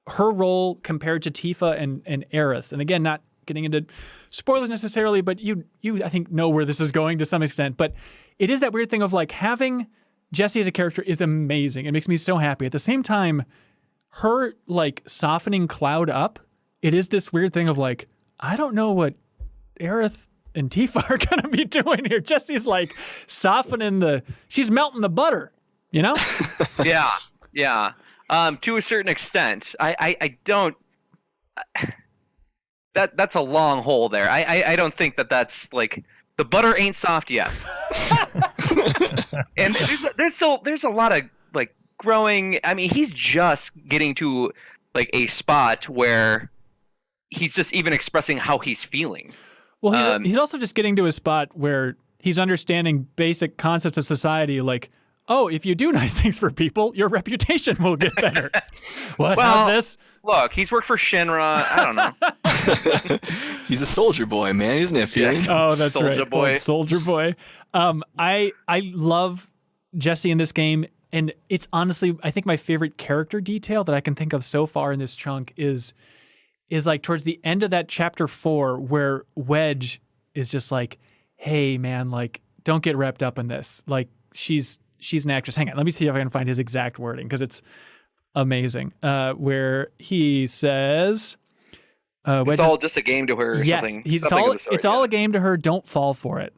her role compared to Tifa and Aerith. And again, not getting into spoilers necessarily, but you I think know where this is going to some extent. But it is that weird thing of like having Jessie as a character is amazing. It makes me so happy. At the same time, her like softening Cloud up, it is this weird thing of like, I don't know what Aerith and Tifa are going to be doing here. Jessie's like softening she's melting the butter, you know? Yeah. To a certain extent, I don't. That's a long hole there. I don't think that's like the butter ain't soft yet. And there's a lot of like growing. I mean, he's just getting to like a spot where he's just even expressing how he's feeling. Well, he's also just getting to a spot where he's understanding basic concepts of society, like, oh, if you do nice things for people, your reputation will get better. What? Well, how's this? Look, he's worked for Shinra. I don't know. He's a soldier boy, man. He doesn't have feelings. Yes. Oh, that's Soldier right. boy. Oh, soldier boy. I love Jessie in this game, and it's honestly, I think my favorite character detail that I can think of so far in this chunk is like towards the end of that chapter 4 where Wedge is just like, hey man, like don't get wrapped up in this. Like she's an actress. Hang on, let me see if I can find his exact wording because it's amazing. Where he says, it's all just a game to her. Or something. It's all a game to her. Don't fall for it.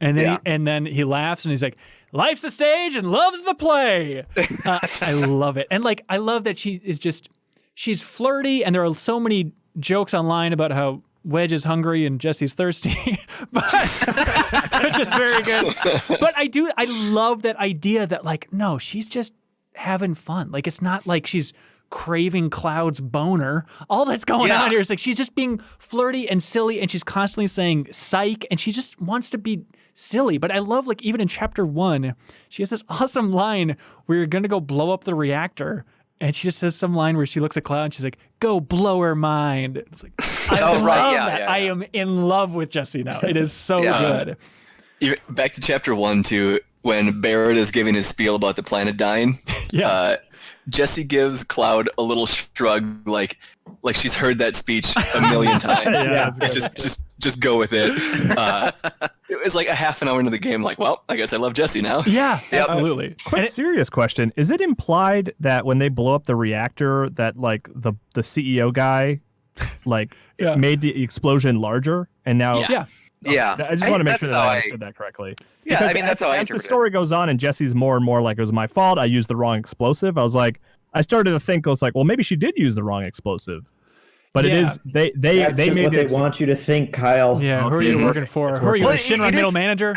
And then then he laughs and he's like, life's the stage and love's the play. I love it. And like I love that she's flirty, and there are so many jokes online about how Wedge is hungry and Jessie's thirsty, but which is very good. But I love that idea that like, no, she's just having fun. Like it's not like she's craving Cloud's boner. All that's going on here is like she's just being flirty and silly, and she's constantly saying psych, and she just wants to be silly. But I love like even in chapter 1, she has this awesome line where you're gonna go blow up the reactor. And she just says some line where she looks at Cloud and she's like, go blow her mind. It's like, I love that. I am in love with Jessie now. It is so good. Back to chapter 1 too, when Barrett is giving his spiel about the planet dying. Jessie gives Cloud a little shrug, like she's heard that speech a million times. Just go with it. It was like a half an hour into the game, like, well, I guess I love Jessie now. Yeah, absolutely. Quick serious question. Is it implied that when they blow up the reactor that like the CEO guy like made the explosion larger and now I just want to make sure that I understood that correctly. Yeah, because I mean that's how I as interpret the story goes on and Jessie's more and more like it was my fault, I used the wrong explosive. I was like, I started to think, I was like, well, maybe she did use the wrong explosive. But it is they That's made what they want you to think, Kyle. Yeah, who are you working for? Who are you, Shinra middle manager?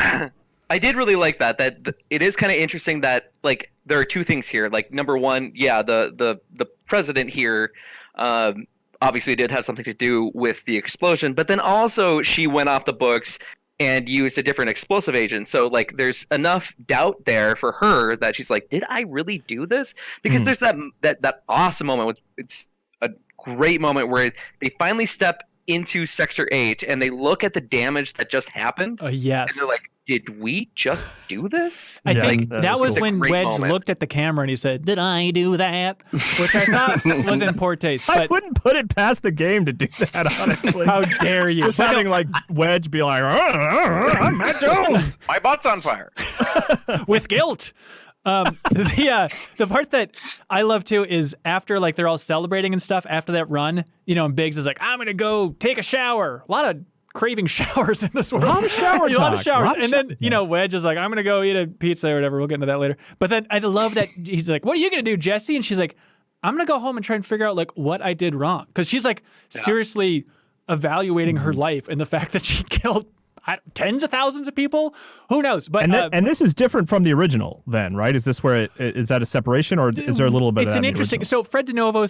I did really like that it is kind of interesting that like there are two things here. Like number one, the president here obviously did have something to do with the explosion, but then also she went off the books and used a different explosive agent. So like there's enough doubt there for her that she's like, did I really do this? Because there's that awesome moment. It's a great moment where they finally step into Sector 8 and they look at the damage that just happened. Yes. And they're like, did we just do this? I think that was when Wedge moment. looked at the camera and he said, did I do that? Which I thought was in poor taste. I But wouldn't put it past the game to do that, honestly. how dare you? Just having like Wedge be like, I'm Matt Jones. My butt's on fire. With guilt. The part that I love too is after like they're all celebrating and stuff after that run, you know, and Biggs is like, I'm gonna go take a shower. A lot of craving showers in this world. A lot of shower A lot of talk. showers. A lot of And then, you know, Wedge is like, I'm gonna go eat a pizza or whatever. We'll get into that later. But then I love that he's like, what are you gonna do, Jessie? And she's like, I'm going to go home and try and figure out like what I did wrong. Because she's like seriously evaluating her life and the fact that she killed tens of thousands of people. Who knows? But and this is different from the original then, right? Is this where is that a separation, or is there a little bit of it's that an in the interesting. original? So Fred DeNovo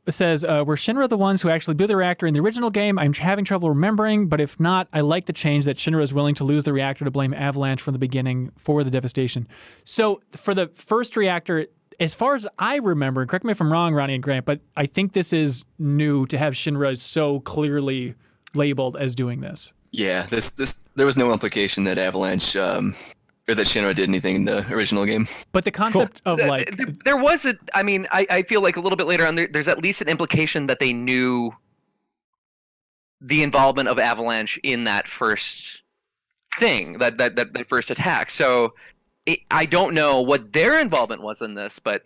says, were Shinra the ones who actually blew the reactor in the original game? I'm having trouble remembering, but if not, I like the change that Shinra is willing to lose the reactor to blame Avalanche from the beginning for the devastation. So for the first reactor, as far as I remember, correct me if I'm wrong, Ronnie and Grant, but I think this is new to have Shinra so clearly labeled as doing this. Yeah, there was no implication that Avalanche or that Shinra did anything in the original game. But the concept of like... There was a... I mean, I feel like a little bit later on, there's at least an implication that they knew the involvement of Avalanche in that first thing, that first attack. So I don't know what their involvement was in this, but...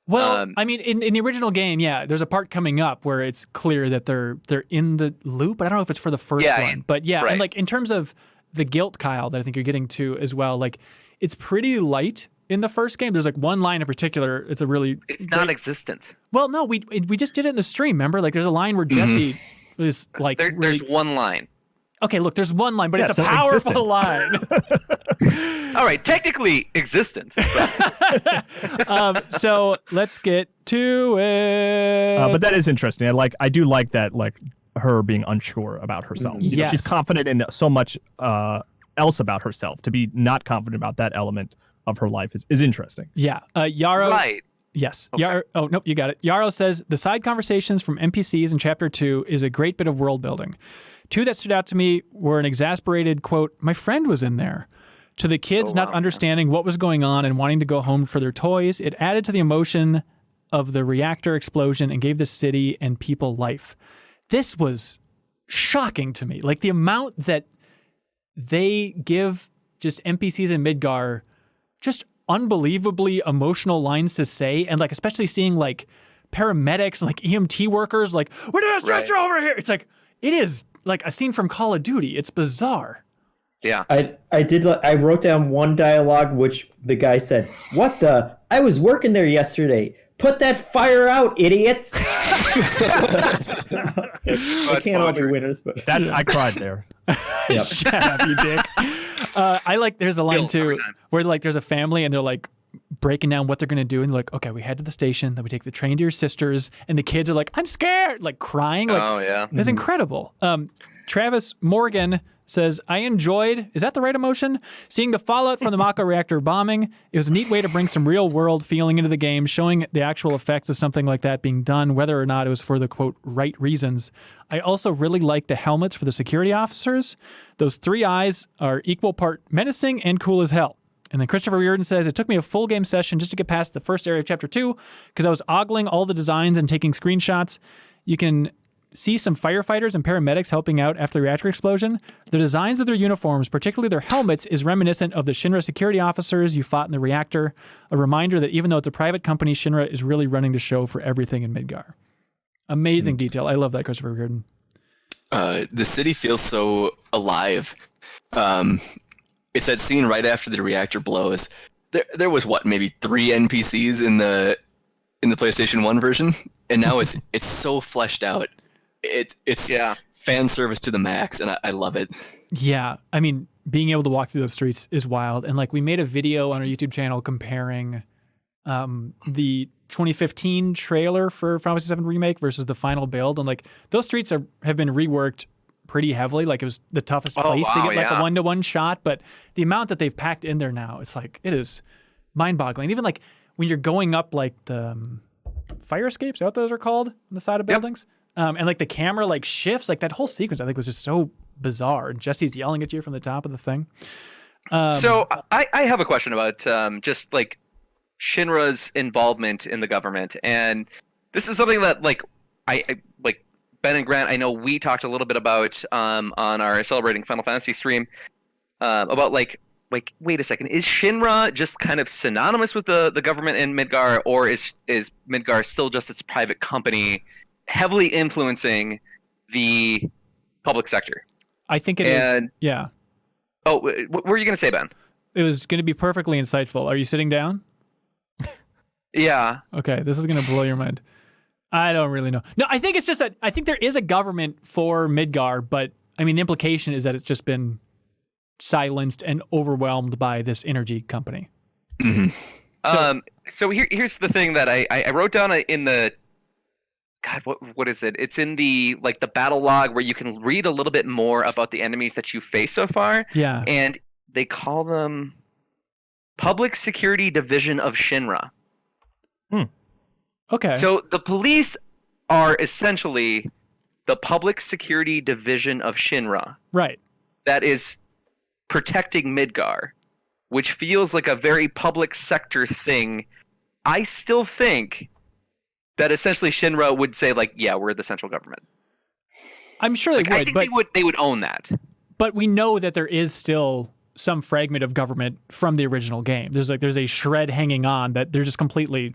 Well, I mean, in the original game, yeah, there's a part coming up where it's clear that they're in the loop. But I don't know if it's for the first one. But yeah, right. And like in terms of the guilt, Kyle, that I think you're getting to as well, like it's pretty light in the first game. There's like one line in particular. It's non-existent. Well, no, we just did it in the stream. Remember, like there's a line where Jesse was like, there's one line. Okay, look, there's one line, but it's a powerful line. All right, technically existent. So let's get to it. But that is interesting. I do like that, like her being unsure about herself. You know, she's confident in so much else about herself. To be not confident about that element of her life is interesting. Yeah, Yarrow. Right. Yes. Okay. Yarrow, oh, nope, you got it. Yarrow says, the side conversations from NPCs in Chapter 2 is a great bit of world building. Two that stood out to me were an exasperated, quote, my friend was in there, to the kids not understanding what was going on and wanting to go home for their toys. It added to the emotion of the reactor explosion and gave the city and people life. This was shocking to me. Like the amount that they give just NPCs in Midgar just unbelievably emotional lines to say, and like especially seeing like paramedics and like EMT workers like, we need a stretcher over here. It's like, it is like a scene from Call of Duty. It's bizarre. Yeah. I wrote down one dialogue which the guy said, what the? I was working there yesterday. Put that fire out, idiots. I can't all be winners, but I cried there. Yep. Shut up, you dick. There's a line too where like there's a family and they're like breaking down what they're going to do. And they're like, okay, we head to the station, then we take the train to your sister's, and the kids are like, I'm scared, like crying. Like, oh, yeah. That's incredible. Travis Morgan says, I enjoyed, is that the right emotion? Seeing the fallout from the Mako reactor bombing. It was a neat way to bring some real world feeling into the game, showing the actual effects of something like that being done, whether or not it was for the, quote, right reasons. I also really liked the helmets for the security officers. Those three eyes are equal part menacing and cool as hell. And then Christopher Reardon says, it took me a full game session just to get past the first area of Chapter 2 because I was ogling all the designs and taking screenshots. You can see some firefighters and paramedics helping out after the reactor explosion. The designs of their uniforms, particularly their helmets, is reminiscent of the Shinra security officers you fought in the reactor. A reminder that even though it's a private company, Shinra is really running the show for everything in Midgar. Amazing detail. I love that, Christopher Reardon. The city feels so alive. It's that scene right after the reactor blows. There was maybe 3 NPCs in the PlayStation 1 version, and now it's so fleshed out. It's fan service to the max, and I love it. Yeah, I mean, being able to walk through those streets is wild. And like we made a video on our YouTube channel comparing the 2015 trailer for Final Fantasy VII Remake versus the final build, and like those streets have been reworked pretty heavily. Like it was the toughest place to get like a 1-to-1 shot, but the amount that they've packed in there now, it's like it is mind-boggling. Even like when you're going up like the fire escapes, is that what those are called on the side of buildings? And like the camera like shifts, like that whole sequence I think was just so bizarre. And Jesse's yelling at you from the top of the thing. So I have a question about just like Shinra's involvement in the government, and this is something that like I like Ben and Grant, I know we talked a little bit about on our Celebrating Final Fantasy stream about like wait a second, is Shinra just kind of synonymous with the government in Midgar, or is Midgar still just its private company heavily influencing the public sector? I think it is. Yeah. Oh, what were you going to say, Ben? It was going to be perfectly insightful. Are you sitting down? Yeah. Okay, this is going to blow your mind. I don't really know. No, I think it's just that I think there is a government for Midgar, but I mean, the implication is that it's just been silenced and overwhelmed by this energy company. Mm-hmm. So here's the thing that I wrote down in the God, what is it? It's in the battle log where you can read a little bit more about the enemies that you face so far. Yeah. And they call them Public Security Division of Shinra. Okay. So the police are essentially the Public Security Division of Shinra. Right. That is protecting Midgar, which feels like a very public sector thing. I still think that essentially Shinra would say yeah, we're the central government. I'm sure they would. I think they would own that. But we know that there is still some fragment of government from the original game. There's a shred hanging on that they're just completely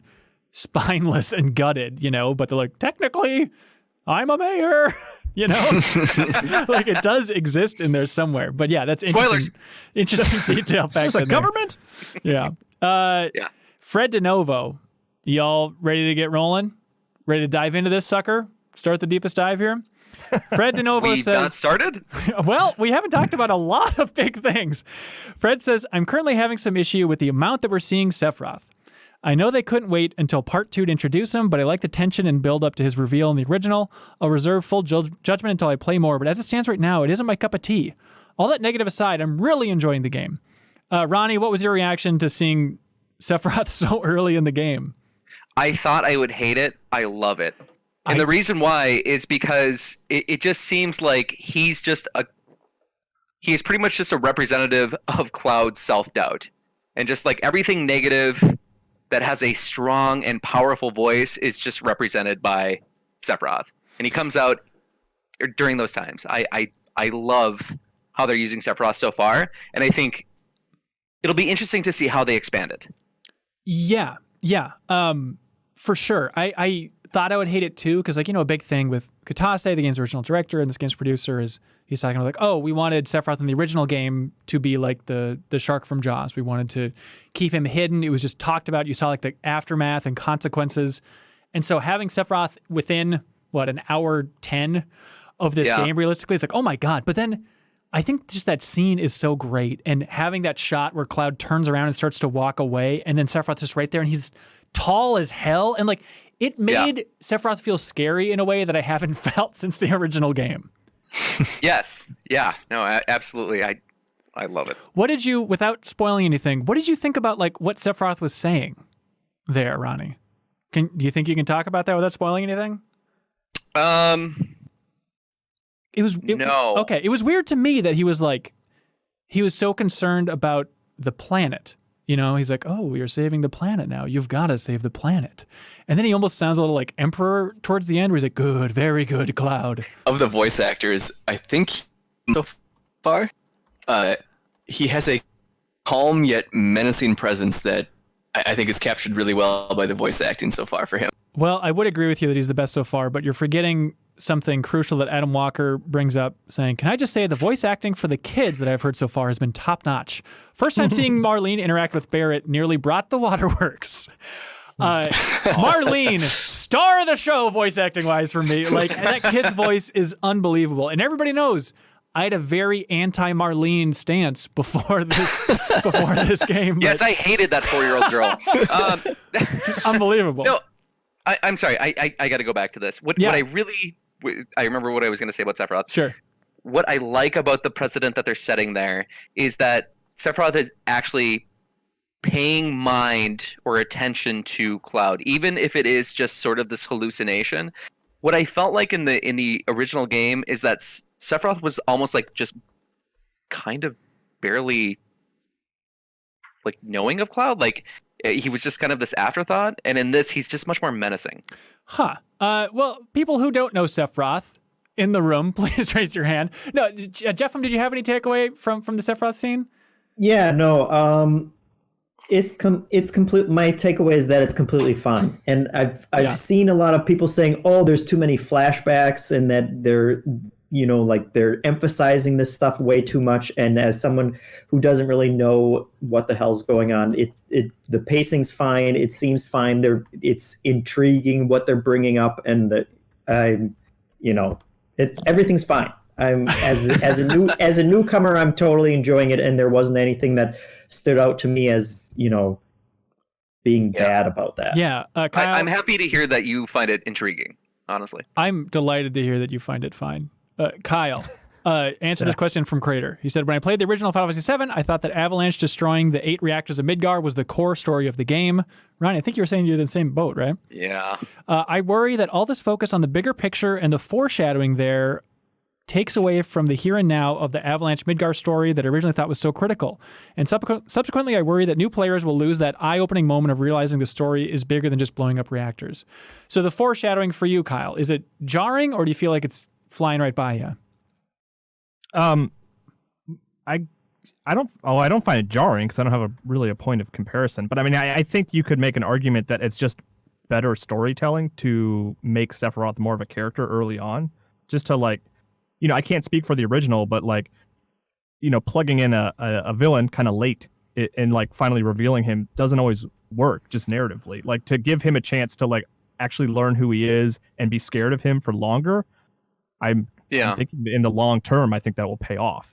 spineless and gutted, but they're like, technically, I'm a mayor, it does exist in there somewhere. But yeah, that's interesting detail back the government. Yeah. Yeah. Fred DeNovo, y'all ready to get rolling? Ready to dive into this sucker? Start the deepest dive here? Fred DeNovo says... not started? Well, we haven't talked about a lot of big things. Fred says, I'm currently having some issue with the amount that we're seeing Sephiroth. I know they couldn't wait until part 2 to introduce him, but I like the tension and build up to his reveal in the original. I'll reserve full judgment until I play more, but as it stands right now, it isn't my cup of tea. All that negative aside, I'm really enjoying the game. Ronnie, what was your reaction to seeing Sephiroth so early in the game? I thought I would hate it. I love it. And the reason why is because it just seems like he's pretty much just a representative of Cloud's self-doubt. And just everything negative that has a strong and powerful voice is just represented by Sephiroth. And he comes out during those times. I love how they're using Sephiroth so far. And I think it'll be interesting to see how they expand it. Yeah. For sure. I thought I would hate it too, because a big thing with Katase, the game's original director and this game's producer, is he's talking about oh, we wanted Sephiroth in the original game to be like the shark from Jaws. We wanted to keep him hidden. It was just talked about. You saw the aftermath and consequences. And so having Sephiroth within an hour 10 of this game, realistically, it's oh my God. But then I think just that scene is so great. And having that shot where Cloud turns around and starts to walk away, and then Sephiroth's just right there, and he's tall as hell. And it made Sephiroth feel scary in a way that I haven't felt since the original game. Yes. Yeah. No, absolutely. I love it. What did you, without spoiling anything, what did you think about what Sephiroth was saying there, Ronnie? Do you think you can talk about that without spoiling anything? No. Okay. It was weird to me that he was so concerned about the planet. He's oh, you're saving the planet now. You've got to save the planet. And then he almost sounds a little like Emperor towards the end, where he's good, very good, Cloud. Of the voice actors, I think so far, he has a calm yet menacing presence that I think is captured really well by the voice acting so far for him. Well, I would agree with you that he's the best so far, but you're forgetting something crucial that Adam Walker brings up, saying, can I just say the voice acting for the kids that I've heard so far has been top-notch. First time seeing Marlene interact with Barrett nearly brought the waterworks. Marlene, star of the show voice acting-wise for me. That kid's voice is unbelievable. And everybody knows I had a very anti-Marlene stance before this game. Yes, I hated that 4-year-old girl. Just unbelievable. No, I'm sorry. I got to go back to this. What I remember what I was going to say about Sephiroth. Sure. What I like about the precedent that they're setting there is that Sephiroth is actually paying mind or attention to Cloud, even if it is just sort of this hallucination. What I felt like in the original game is that Sephiroth was almost just kind of barely knowing of Cloud. He was just kind of this afterthought, and in this, he's just much more menacing. Huh. Well, people who don't know Sephiroth in the room, please raise your hand. No, Jeff, did you have any takeaway from the Sephiroth scene? Yeah, no. It's complete. My takeaway is that it's completely fine, and I've seen a lot of people saying, "Oh, there's too many flashbacks," and that like they're emphasizing this stuff way too much. And as someone who doesn't really know what the hell's going on, the pacing's fine. It seems fine. It's intriguing what they're bringing up, and everything's fine. I'm as a newcomer, I'm totally enjoying it, and there wasn't anything that stood out to me as being bad about that. Yeah, Kyle, I'm happy to hear that you find it intriguing. Honestly, I'm delighted to hear that you find it fine. Kyle, answer this question from Crater. He said, when I played the original Final Fantasy VII, I thought that Avalanche destroying the 8 reactors of Midgar was the core story of the game. Ryan, I think you were saying you're in the same boat, right? Yeah. I worry that all this focus on the bigger picture and the foreshadowing there takes away from the here and now of the Avalanche Midgar story that I originally thought was so critical. And subsequently, I worry that new players will lose that eye-opening moment of realizing the story is bigger than just blowing up reactors. So the foreshadowing for you, Kyle, is it jarring, or do you feel like it's flying right by you? I don't find it jarring because I don't have really a point of comparison. But I mean, I think you could make an argument that it's just better storytelling to make Sephiroth more of a character early on, just to I can't speak for the original, but plugging in a villain kind of late and finally revealing him doesn't always work just narratively. Like, to give him a chance to actually learn who he is and be scared of him for longer. I'm thinking in the long term, I think that will pay off,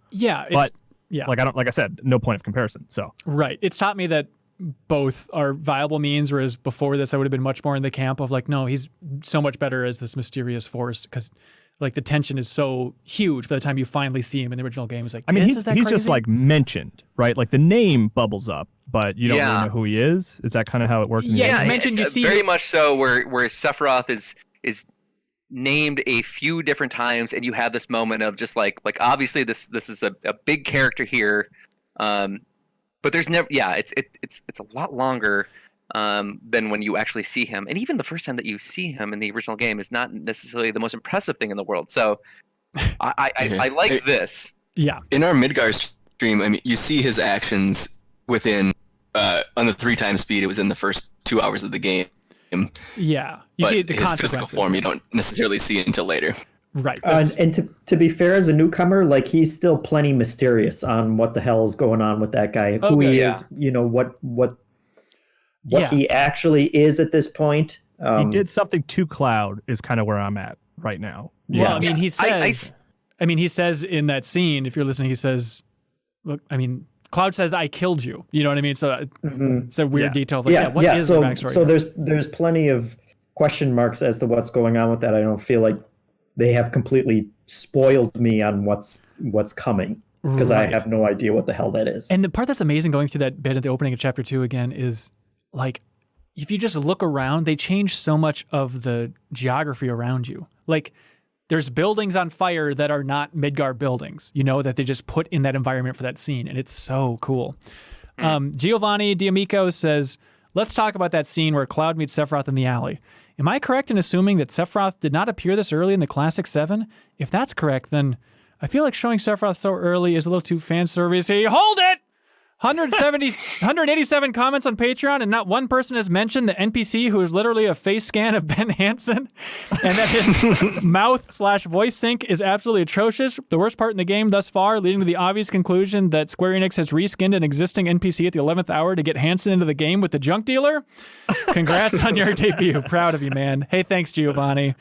Yeah. But like I said, no point of comparison. So right. It's taught me that both are viable means, whereas before this, I would have been much more in the camp of no, he's so much better as this mysterious force, because the tension is so huge by the time you finally see him in the original game. It's he's just mentioned, right? The name bubbles up, but you don't really know who he is. Is that kind of how it works? Yeah, he's mentioned. You see very much so, where Sephiroth is named a few different times, and you have this moment of just obviously this is a big character here, but there's never it's a lot longer than when you actually see him. And even the first time that you see him in the original game is not necessarily the most impressive thing in the world. So I like this. Yeah. In our Midgar stream, I mean, you see his actions within on the 3x speed. It was in the first 2 hours of the game. Yeah. You see the his physical form you don't necessarily see until later. Right. And to be fair, as a newcomer, he's still plenty mysterious on what the hell is going on with that guy, who he is, what he actually is at this point. He did something to Cloud is kind of where I'm at right now. Well, I mean, he says, he says in that scene, if you're listening, he says, look, Cloud says, I killed you. You know what I mean? So it's a weird detail. What is the backstory? So there's plenty of question marks as to what's going on with that. I don't feel like they have completely spoiled me on what's coming, because I have no idea what the hell that is. And the part that's amazing going through that bit at the opening of chapter 2 again is if you just look around, they change so much of the geography around you. There's buildings on fire that are not Midgar buildings, that they just put in that environment for that scene. And it's so cool. Giovanni D'Amico says, let's talk about that scene where Cloud meets Sephiroth in the alley. Am I correct in assuming that Sephiroth did not appear this early in the Classic 7? If that's correct, then I feel like showing Sephiroth so early is a little too fan servicey. Hold it! 187 comments on Patreon, and not one person has mentioned the NPC who is literally a face scan of Ben Hansen, and that his mouth/voice sync is absolutely atrocious. The worst part in the game thus far, leading to the obvious conclusion that Square Enix has reskinned an existing NPC at the 11th hour to get Hansen into the game with the junk dealer. Congrats on your debut. Proud of you, man. Hey, thanks, Giovanni.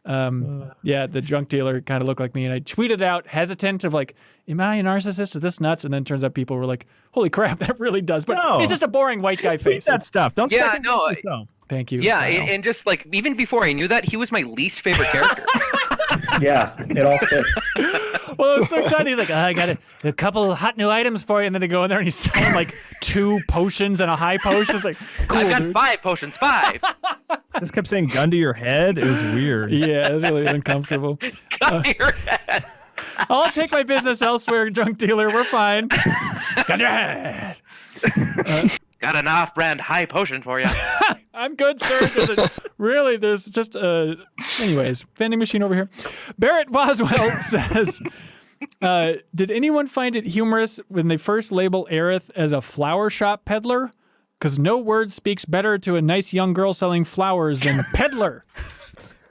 The junk dealer kind of looked like me, and I tweeted out hesitant of am I a narcissist? Is this nuts? And then turns out people were like, holy crap, that really does. But it's just a boring white guy face. That stuff. Don't second yourself. Thank you. Yeah, and just even before I knew that, he was my least favorite character. Yeah, it all fits. Well, I was so excited. He's like, I got a couple hot new items for you. And then they go in there and he's selling 2 potions and a high potion. It's cool, I've got dude. 5 potions, 5. Just kept saying gun to your head. It was weird. Yeah, it was really uncomfortable. Gun to your head. I'll take my business elsewhere, junk dealer. We're fine. Gun to your head. Got an off-brand high potion for you. I'm good, sir. There's just anyways, vending machine over here. Barrett Boswell says, did anyone find it humorous when they first label Aerith as a flower shop peddler? Because no word speaks better to a nice young girl selling flowers than peddler.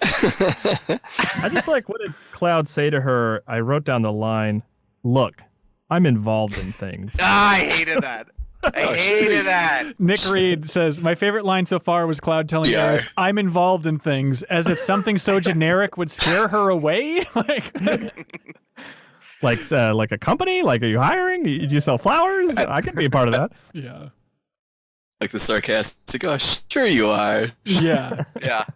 I just like, what did Cloud say to her? I wrote down the line, "Look, I'm involved in things." I hated that. I hated that. Nick Reed says, my favorite line so far was Cloud telling Aerith, I'm involved in things, as if something so generic would scare her away. like a company? Like, are you hiring? Do you sell flowers? I could be a part of that. Yeah. Like the sarcastic, oh, sure you are. Yeah. Yeah.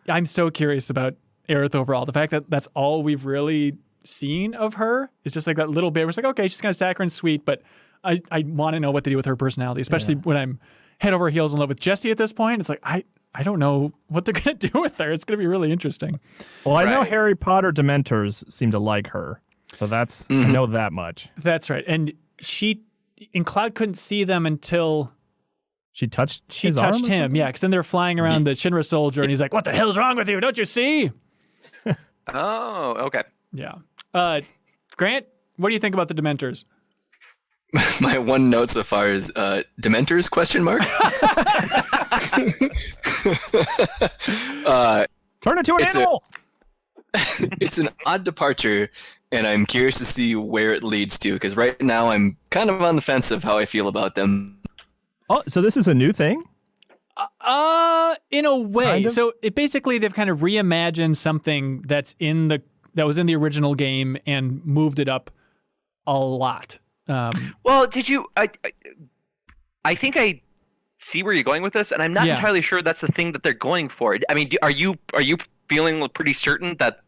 I'm so curious about Aerith overall. The fact that that's all we've really seen of her is just like that little bit where it's like, okay, she's kind of saccharine sweet, but I want to know what they do with her personality, especially when I'm head over heels in love with Jessie at this point. It's like, I don't know what they're going to do with her. It's going to be really interesting. Well, I know Harry Potter Dementors seem to like her. So that's, I know that much. That's right. And Cloud couldn't see them until she touched him. Yeah, because then they're flying around the Shinra soldier and he's like, what the hell's wrong with you? Don't you see? Oh, okay. Yeah. Grant, what do you think about the Dementors? My one note so far is Dementors ? Turn into an animal. It's an odd departure, and I'm curious to see where it leads to. Because right now I'm kind of on the fence of how I feel about them. Oh, so this is a new thing? In a way. Kind of? So basically they've kind of reimagined something that was in the original game and moved it up a lot. Well, did you? I think I see where you're going with this, and I'm not entirely sure that's the thing that they're going for. I mean, are you feeling pretty certain that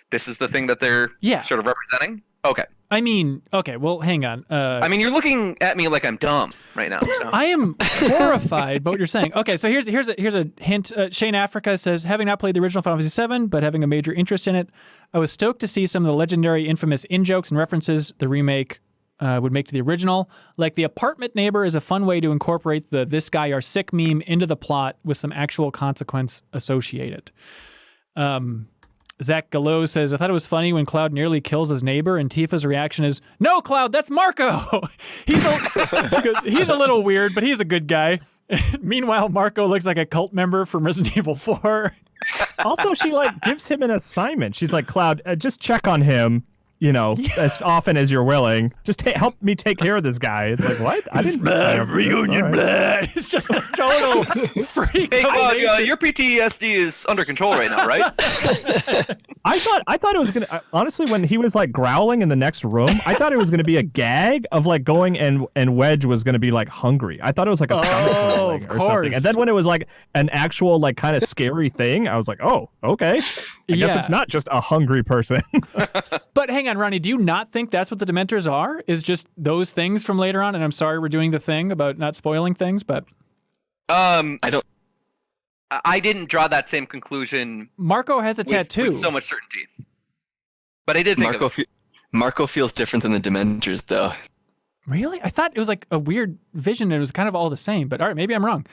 this is the thing that they're sort of representing? Okay. I mean, okay. Well, hang on. I mean, you're looking at me like I'm dumb right now. So. I am horrified by what you're saying. Okay, so here's a hint. Shane Africa says, having not played the original Final Fantasy VII, but having a major interest in it, I was stoked to see some of the legendary, infamous in-jokes and references the remake would make to the original. Like the apartment neighbor is a fun way to incorporate the "this guy are sick" meme into the plot with some actual consequence associated. Zach Gallo says, I thought it was funny when Cloud nearly kills his neighbor and Tifa's reaction is, no, Cloud, that's Marco. He's a little weird, but he's a good guy. Meanwhile, Marco looks like a cult member from Resident Evil 4. Also, she gives him an assignment. She's like, Cloud, just check on him, as often as you're willing. Just help me take care of this guy. It's like, what? I didn't reunion blood. It's just a total freak. Hey, Cloud, your PTSD is under control right now, right? I thought it was gonna. Honestly, when he was growling in the next room, I thought it was gonna be a gag of going and Wedge was gonna be hungry. I thought it was a stomach growling or something. And then when it was an actual kind of scary thing, I was like, oh, okay. I guess it's not just a hungry person. But hang on, Ronnie, do you not think that's what the Dementors are? Is just those things from later on? And I'm sorry we're doing the thing about not spoiling things, but I didn't draw that same conclusion. Marco has a tattoo with so much certainty. But I did think Marco feels different than the Dementors, though. Really? I thought it was a weird vision and it was kind of all the same, but all right, maybe I'm wrong.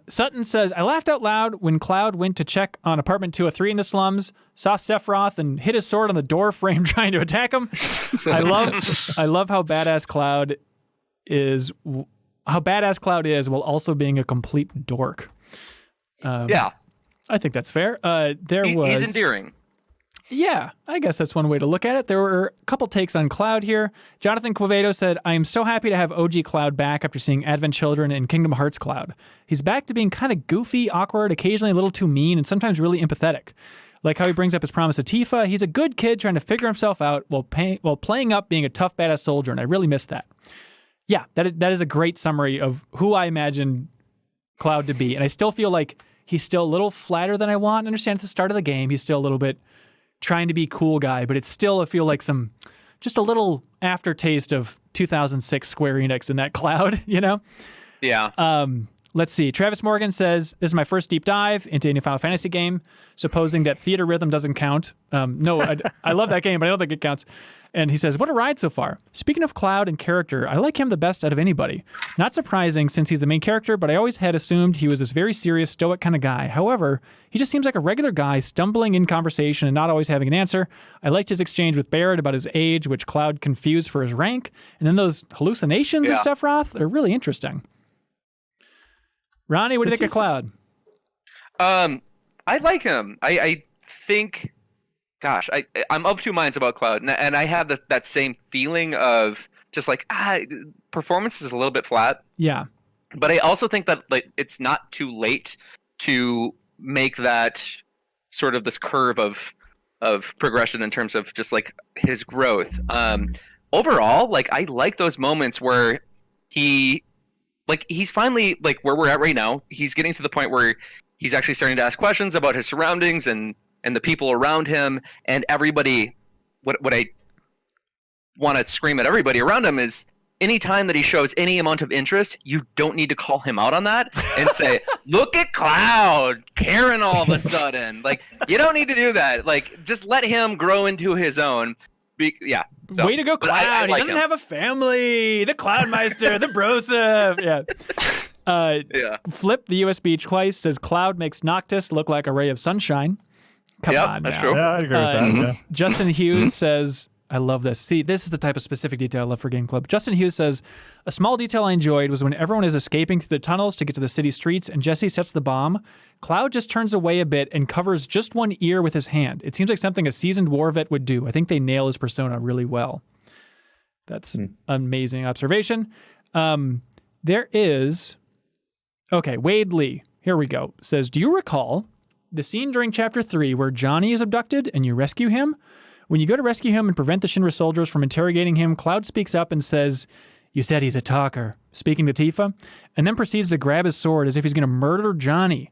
Sutton says, I laughed out loud when Cloud went to check on apartment 203 in the slums, saw Sephiroth and hit his sword on the door frame trying to attack him. I love how badass Cloud is while also being a complete dork. Yeah. I think that's fair. He's endearing. Yeah, I guess that's one way to look at it. There were a couple takes on Cloud here. Jonathan Quevedo said, I am so happy to have OG Cloud back after seeing Advent Children and Kingdom Hearts Cloud. He's back to being kind of goofy, awkward, occasionally a little too mean, and sometimes really empathetic. Like how he brings up his promise to Tifa. He's a good kid trying to figure himself out while playing up being a tough, badass soldier, and I really miss that. Yeah, that is a great summary of who I imagine Cloud to be. And I still feel like he's still a little flatter than I want. I understand at the start of the game, he's still a little bit trying to be cool guy, but it's still, I feel like just a little aftertaste of 2006 Square Enix in that Cloud, Yeah. Let's see. Travis Morgan says, this is my first deep dive into any Final Fantasy game, supposing that Theater Rhythm doesn't count. No, I love that game, but I don't think it counts. And he says, what a ride so far. Speaking of Cloud and character, I like him the best out of anybody. Not surprising since he's the main character, but I always had assumed he was this very serious, stoic kind of guy. However, he just seems like a regular guy stumbling in conversation and not always having an answer. I liked his exchange with Barrett about his age, which Cloud confused for his rank. And then those hallucinations of Sephiroth are really interesting. Ronnie, what do you think of Cloud? I like him. I think, gosh, I'm of two minds about Cloud, and I have that same feeling of just like performance is a little bit flat. Yeah. But I also think that like it's not too late to make that sort of this curve of progression in terms of just like his growth. Overall, like I like those moments where he's finally like where we're at right now. He's getting to the point where he's actually starting to ask questions about his surroundings and the people around him, and everybody. What I want to scream at everybody around him is, anytime that he shows any amount of interest, you don't need to call him out on that and say, look at Cloud caring all of a sudden. Like, you don't need to do that. Like, just let him grow into his own. So, way to go, Cloud. I he like doesn't him. have a family. The Cloudmeister, the Broseph. Yeah. Yeah. Flip the USB twice, says Cloud makes Noctis look like a ray of sunshine. Come Yep, on that's now. true. Yeah, I agree with that. Yeah. Justin Hughes says, I love this. See, this is the type of specific detail I love for Game Club. Justin Hughes says, a small detail I enjoyed was when everyone is escaping through the tunnels to get to the city streets and Jesse sets the bomb, Cloud just turns away a bit and covers just one ear with his hand. It seems like something a seasoned war vet would do. I think they nail his persona really well. That's an amazing observation. There is... Okay, Wade Lee, here we go, says, do you recall the scene during Chapter 3 where Johnny is abducted and you rescue him? When you go to rescue him and prevent the Shinra soldiers from interrogating him, Cloud speaks up and says, you said he's a talker, speaking to Tifa, and then proceeds to grab his sword as if he's going to murder Johnny.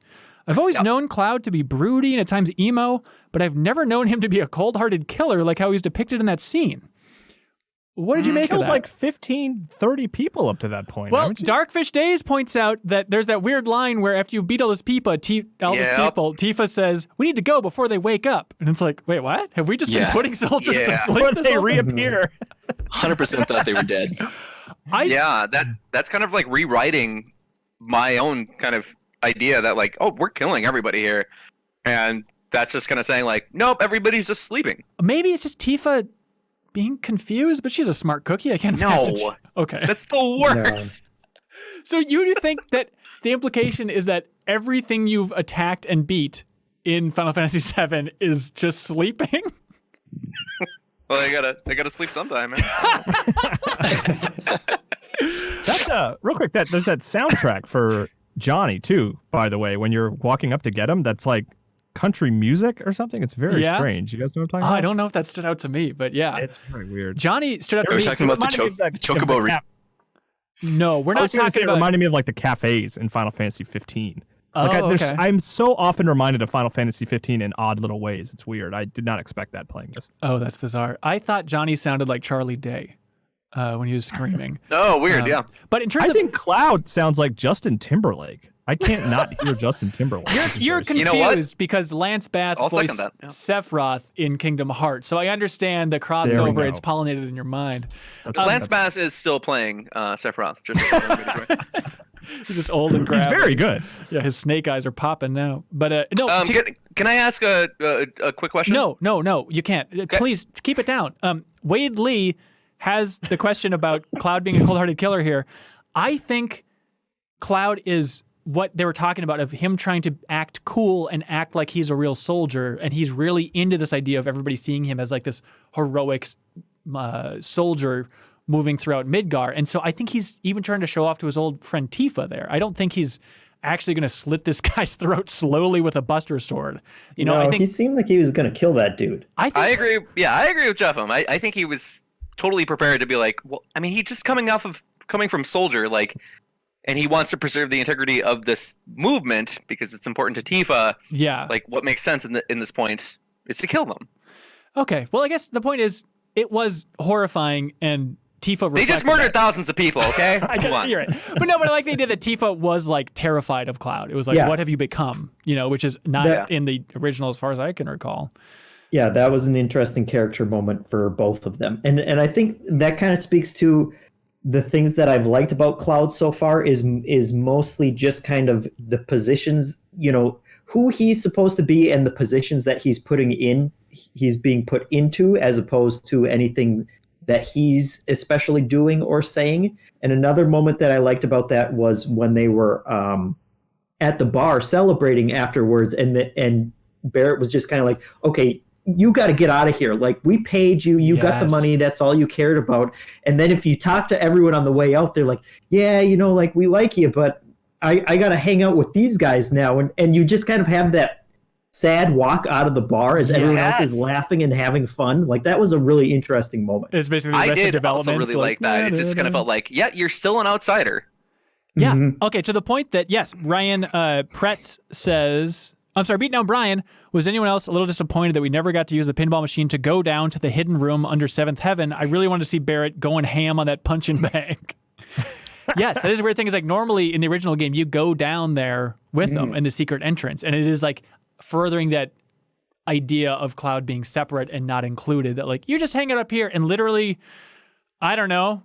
I've always known Cloud to be broody and at times emo, but I've never known him to be a cold-hearted killer like how he's depicted in that scene. What did you make of Killed that? like 15, 30 people up to that point. Well, haven't you? Darkfish Days points out that there's that weird line where after you beat all those people, Tifa says, we need to go before they wake up. And it's like, wait, what? Have we just been putting soldiers to sleep Before this they whole time? reappear. 100% thought they were dead. That's kind of like rewriting my own kind of idea that like, oh, we're killing everybody here. And that's just kind of saying like, nope, everybody's just sleeping. Maybe it's just Tifa being confused, but she's a smart cookie. I can't imagine. Okay. That's the worst. So you think that the implication is that everything you've attacked and beat in Final Fantasy VII is just sleeping? Well, they gotta sleep sometime, man. That's real quick. There's that soundtrack for Johnny too. By the way, when you're walking up to get him, that's like country music or something. It's very strange. You guys know what I'm talking about? I don't know if that stood out to me, but yeah, it's very weird. Johnny stood out to Are we me. talking about the Chocobo? No, we're not talking It about. reminded me of like the cafes in Final Fantasy 15. Oh, okay. I'm so often reminded of Final Fantasy 15 in odd little ways. It's weird. I did not expect that playing this. Oh, that's bizarre. I thought Johnny sounded like Charlie Day when he was screaming. Oh, weird. Yeah. But in terms I of, think Cloud sounds like Justin Timberlake. I can't not hear Justin Timberlake. you're confused You know what? because Lance Bath I'll second voiced that, yeah. Sephiroth in Kingdom Hearts, so I understand the There we crossover. go. It's pollinated in your mind. Lance Bass is still playing Sephiroth. Just so everybody's aware. He's just old and He's gravelly. very good. Yeah, his snake eyes are popping now. But no, Can I ask a quick question? no, you can't. Please keep it down. Wade Lee has the question about Cloud being a cold-hearted killer here. I think Cloud is what they were talking about, of him trying to act cool and act like he's a real soldier, and he's really into this idea of everybody seeing him as like this heroic soldier moving throughout Midgar. And so I think he's even trying to show off to his old friend Tifa there. I don't think he's actually going to slit this guy's throat slowly with a buster sword. You know, I think he seemed like he was going to kill that dude. I agree. Yeah, I agree with Jeff. I think he was totally prepared to be like, well, I mean, he's just coming from Soldier, like, and he wants to preserve the integrity of this movement because it's important to Tifa. Yeah. Like, what makes sense in this point is to kill them. Okay. Well, I guess the point is, it was horrifying, and Tifa. They just murdered thousands of people. Okay, come on. You're right. But no, but I like they did that. Tifa was like terrified of Cloud. It was like, what have you become? You know, which is not in the original as far as I can recall. Yeah, that was an interesting character moment for both of them. And I think that kind of speaks to the things that I've liked about Cloud so far is mostly just kind of the positions, you know, who he's supposed to be and the positions that he's being put into, as opposed to anything that he's especially doing or saying. And another moment that I liked about that was when they were at the bar celebrating afterwards, and Barrett was just kind of like, okay, you got to get out of here. Like, we paid you, you got the money, that's all you cared about. And then if you talk to everyone on the way out, they're like, yeah, like, we like you, but I got to hang out with these guys now. And you just kind of have that sad walk out of the bar as everyone else is laughing and having fun. Like, that was a really interesting moment. It's basically the I rest of did development. also really like that. It just kind of felt like, yeah, you're still an outsider. Yeah. Okay. To the point that, yes, Ryan Pretz says, I'm sorry, Beatdown Brian, was anyone else a little disappointed that we never got to use the pinball machine to go down to the hidden room under Seventh Heaven? I really wanted to see Barrett going ham on that punch-in bag. Yes, that is a weird thing. Is like normally in the original game, you go down there with them in the secret entrance, and it is like furthering that idea of Cloud being separate and not included, that like, you just hang it up here and literally, I don't know,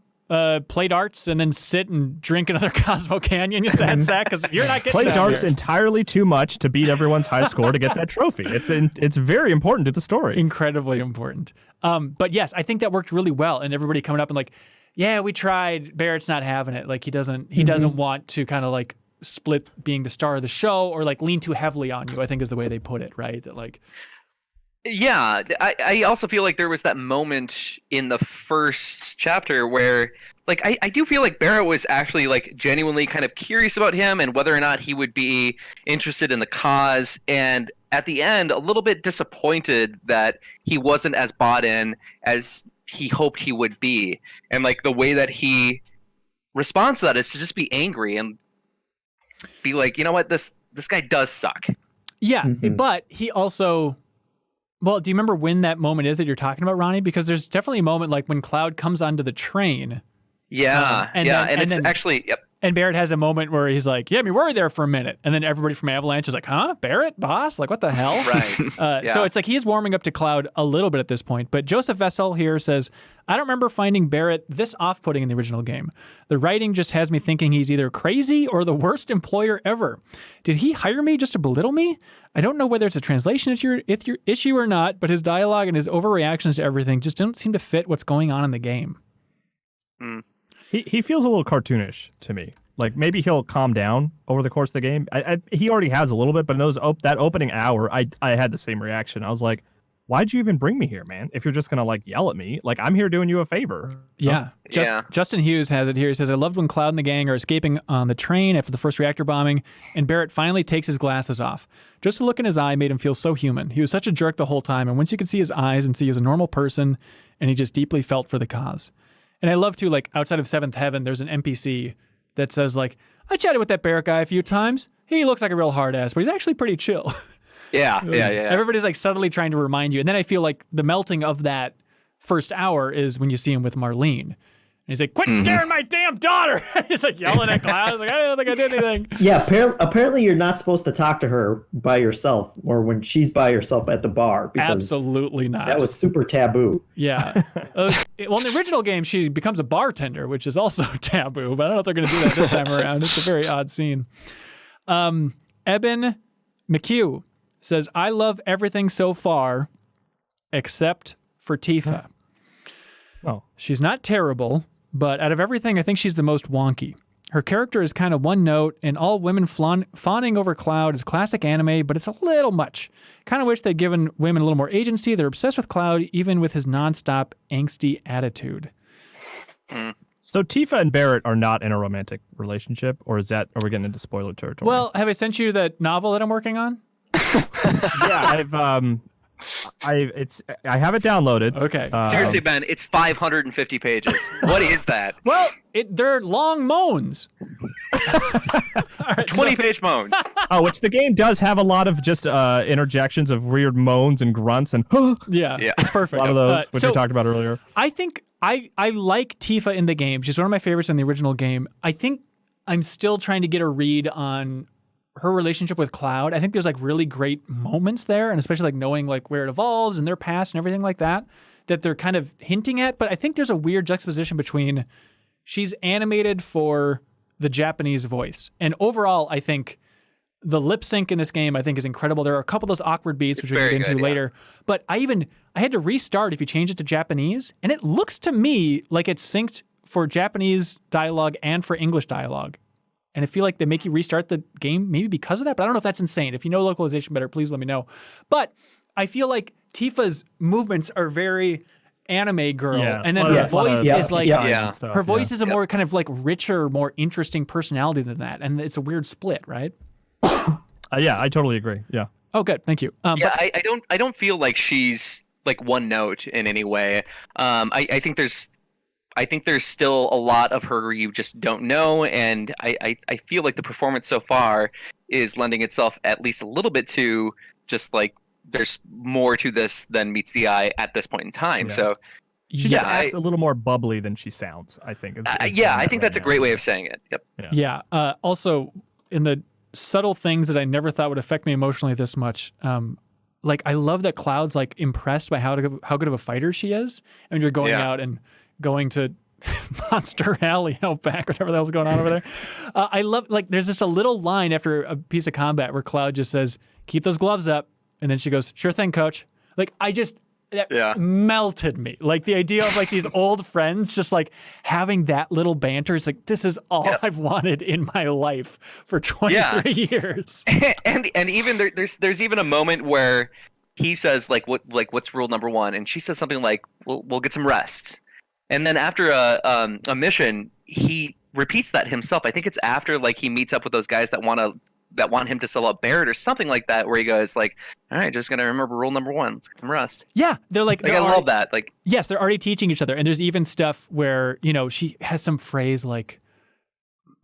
play darts and then sit and drink another Cosmo Canyon, you sad sack, because you're not getting play down darts there. Entirely too much to beat everyone's high score to get that trophy. It's very important to the story. Incredibly important. But yes, I think that worked really well, and everybody coming up and like, yeah, we tried. Barrett's not having it. Like, he doesn't want to kind of like split being the star of the show or like lean too heavily on you, I think is the way they put it, right? That like, yeah, I also feel like there was that moment in the first chapter where, like, I do feel like Barrett was actually, like, genuinely kind of curious about him and whether or not he would be interested in the cause, and at the end, a little bit disappointed that he wasn't as bought in as he hoped he would be. And, like, the way that he responds to that is to just be angry and be like, you know what, this guy does suck. yeah, but he also... Well, do you remember when that moment is that you're talking about, Ronnie? Because there's definitely a moment like when Cloud comes onto the train. Yeah, and it's actually, yep. And Barrett has a moment where he's like, yeah, we were there for a minute. And then everybody from Avalanche is like, huh? Barrett? Boss? Like, what the hell? Right. So it's like he's warming up to Cloud a little bit at this point. But Joseph Vessel here says, I don't remember finding Barrett this off-putting in the original game. The writing just has me thinking he's either crazy or the worst employer ever. Did he hire me just to belittle me? I don't know whether it's a translation issue or not, but his dialogue and his overreactions to everything just don't seem to fit what's going on in the game. He feels a little cartoonish to me. Like, maybe he'll calm down over the course of the game. He already has a little bit, but in that opening hour, I had the same reaction. I was like, why'd you even bring me here, man? If you're just going to, like, yell at me. Like, I'm here doing you a favor. Yeah. Justin Hughes has it here. He says, I loved when Cloud and the gang are escaping on the train after the first reactor bombing, and Barrett finally takes his glasses off. Just a look in his eye made him feel so human. He was such a jerk the whole time, and once you could see his eyes and see he was a normal person, and he just deeply felt for the cause. And I love, too, like, outside of Seventh Heaven, there's an NPC that says, like, I chatted with that Barrett guy a few times. He looks like a real hard ass, but he's actually pretty chill. Yeah. Everybody's like subtly trying to remind you. And then I feel like the melting of that first hour is when you see him with Marlene. And he's like, quit scaring my damn daughter. He's like yelling at Cloud. Like, I don't think I did anything. Yeah, apparently you're not supposed to talk to her by yourself or when she's by herself at the bar. Because absolutely not. That was super taboo. Yeah. Well, in the original game, she becomes a bartender, which is also taboo. But I don't know if they're going to do that this time around. It's a very odd scene. Eben McHugh says, I love everything so far except for Tifa. Oh. She's not terrible, but out of everything, I think she's the most wonky. Her character is kind of one note, and all women fawning over Cloud is classic anime, but it's a little much. Kind of wish they'd given women a little more agency. They're obsessed with Cloud, even with his nonstop angsty attitude. So Tifa and Barrett are not in a romantic relationship, or are we getting into spoiler territory? Well, have I sent you that novel that I'm working on? Yeah, I have it downloaded. Okay. Seriously, Ben, it's 550 pages. What is that? Well, they're long moans. 20-page moans. Oh, which the game does have a lot of just interjections of weird moans and grunts and yeah, it's perfect. A lot of those, which we talked about earlier. I think I like Tifa in the game. She's one of my favorites in the original game. I think I'm still trying to get a read on her relationship with Cloud. I think there's like really great moments there, and especially like knowing like where it evolves and their past and everything like that they're kind of hinting at. But I think there's a weird juxtaposition between she's animated for the Japanese voice, and overall I think the lip sync in this game I think is incredible. There are a couple of those awkward beats which we get into later, but I had to restart if you change it to Japanese, and it looks to me like it's synced for Japanese dialogue and for English dialogue. and I feel like they make you restart the game maybe because of that, but I don't know if that's insane. If you know localization better, please let me know. But I feel like Tifa's movements are very anime girl, and then her voice is like her voice is a more kind of like richer, more interesting personality than that, and it's a weird split, right? Yeah, I totally agree. Yeah. Oh, good, thank you. I don't feel like she's like one note in any way. I think there's still a lot of her you just don't know, and I feel like the performance so far is lending itself at least a little bit to just like there's more to this than meets the eye at this point in time. So she acts a little more bubbly than she sounds, I think. I think that's a great way of saying it. Yep. Yeah. Also, in the subtle things that I never thought would affect me emotionally this much, like I love that Cloud's like impressed by how good of a fighter she is, and you're going out and going to Monster Alley out back, whatever the hell's going on over there. I love like there's just a little line after a piece of combat where Cloud just says, "Keep those gloves up," and then she goes, "Sure thing, coach." Like that melted me. Like the idea of like these old friends just like having that little banter. It's like this is all I've wanted in my life for 23 years. and even there's even a moment where he says what's rule number 1, and she says something like we'll get some rest. And then after a mission, he repeats that himself. I think it's after like he meets up with those guys that want him to sell out Barrett or something like that, where he goes like, "All right, just gonna remember rule number 1. Let's get some rest." Yeah, they're like I love that. Like, yes, they're already teaching each other, and there's even stuff where she has some phrase like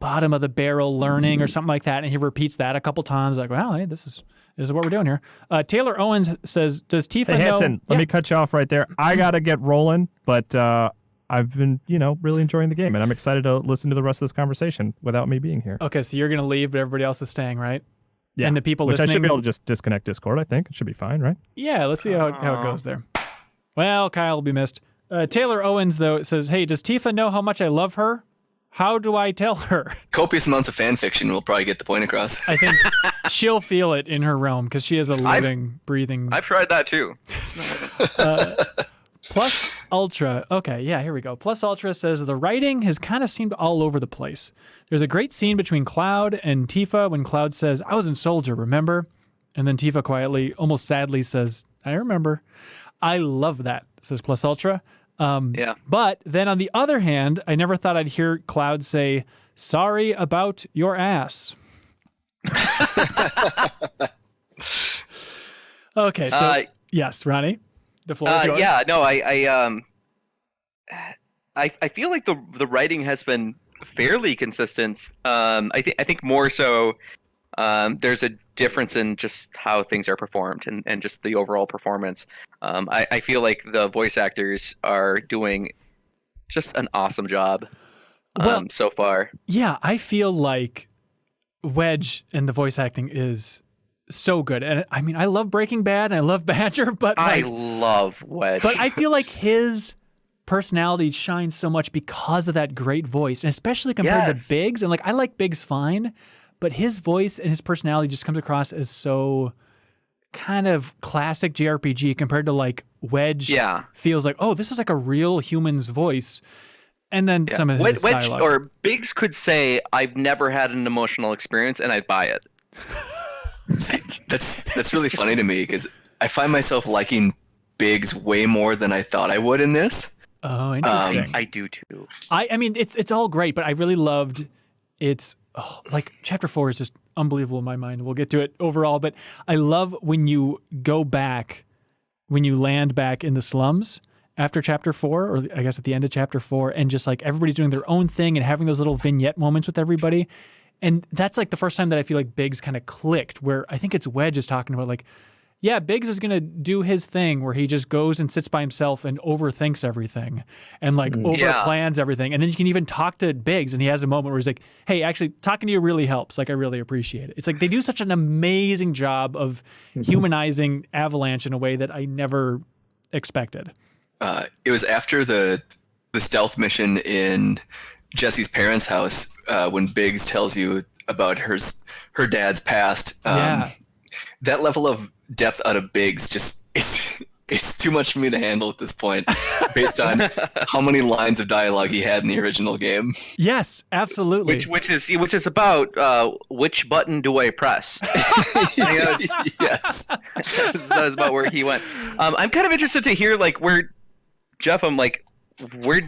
"bottom of the barrel learning" or something like that, and he repeats that a couple times. Like, well, hey, this is what we're doing here. Taylor Owens says, "Does Tifa know?" Hanson, let me cut you off right there. I gotta get rolling, but I've been, really enjoying the game, and I'm excited to listen to the rest of this conversation without me being here. Okay, so you're going to leave, but everybody else is staying, right? Yeah. And the people Which listening... I should be able to just disconnect Discord, I think. It should be fine, right? Yeah, let's see how it goes there. Well, Kyle will be missed. Taylor Owens, though, says, "Hey, does Tifa know how much I love her? How do I tell her?" Copious amounts of fan fiction will probably get the point across. I think she'll feel it in her realm, because she is a living, breathing... I've tried that, too. Plus Ultra. Okay, yeah, here we go. Plus Ultra says the writing has kind of seemed all over the place. There's a great scene between Cloud and Tifa when Cloud says, "I was in Soldier, remember?" And then Tifa quietly, almost sadly says, "I remember." I love that, says Plus Ultra. But then on the other hand, I never thought I'd hear Cloud say, "Sorry about your ass." Okay, so yes, Ronnie? The floor is yours. Yeah, no, I feel like the writing has been fairly consistent. I think more so there's a difference in just how things are performed and just the overall performance. I feel like the voice actors are doing just an awesome job so far. Yeah, I feel like Wedge and the voice acting is so good. And I mean, I love Breaking Bad and I love Badger, but I love Wedge. But I feel like his personality shines so much because of that great voice, and especially compared to Biggs. And like, I like Biggs fine, but his voice and his personality just comes across as so kind of classic JRPG compared to like Wedge. Feels like, oh, this is like a real human's voice. And then some of his Wedge dialogue. or Biggs could say, "I've never had an emotional experience," and I'd buy it. See, that's really funny to me because I find myself liking Biggs way more than I thought I would in this. Oh, interesting. I do too. I mean, it's all great, but I really loved like chapter 4 is just unbelievable in my mind. We'll get to it overall, but I love when you go back, when you land back in the slums after chapter 4, or I guess at the end of chapter 4, and just like everybody's doing their own thing and having those little vignette moments with everybody. And that's like the first time that I feel like Biggs kind of clicked, where I think it's Wedge is talking about like, yeah, Biggs is going to do his thing where he just goes and sits by himself and overthinks everything and like overplans everything. And then you can even talk to Biggs and he has a moment where he's like, "Hey, actually talking to you really helps. Like, I really appreciate it." It's like they do such an amazing job of humanizing Avalanche in a way that I never expected. It was after the stealth mission in Jesse's parents' house when Biggs tells you about her dad's past. That level of depth out of Biggs just it's too much for me to handle at this point, based on how many lines of dialogue he had in the original game. Yes, absolutely. Which is about which button do I press? Yes. That was about where he went. I'm kind of interested to hear like where Jeff. I'm like where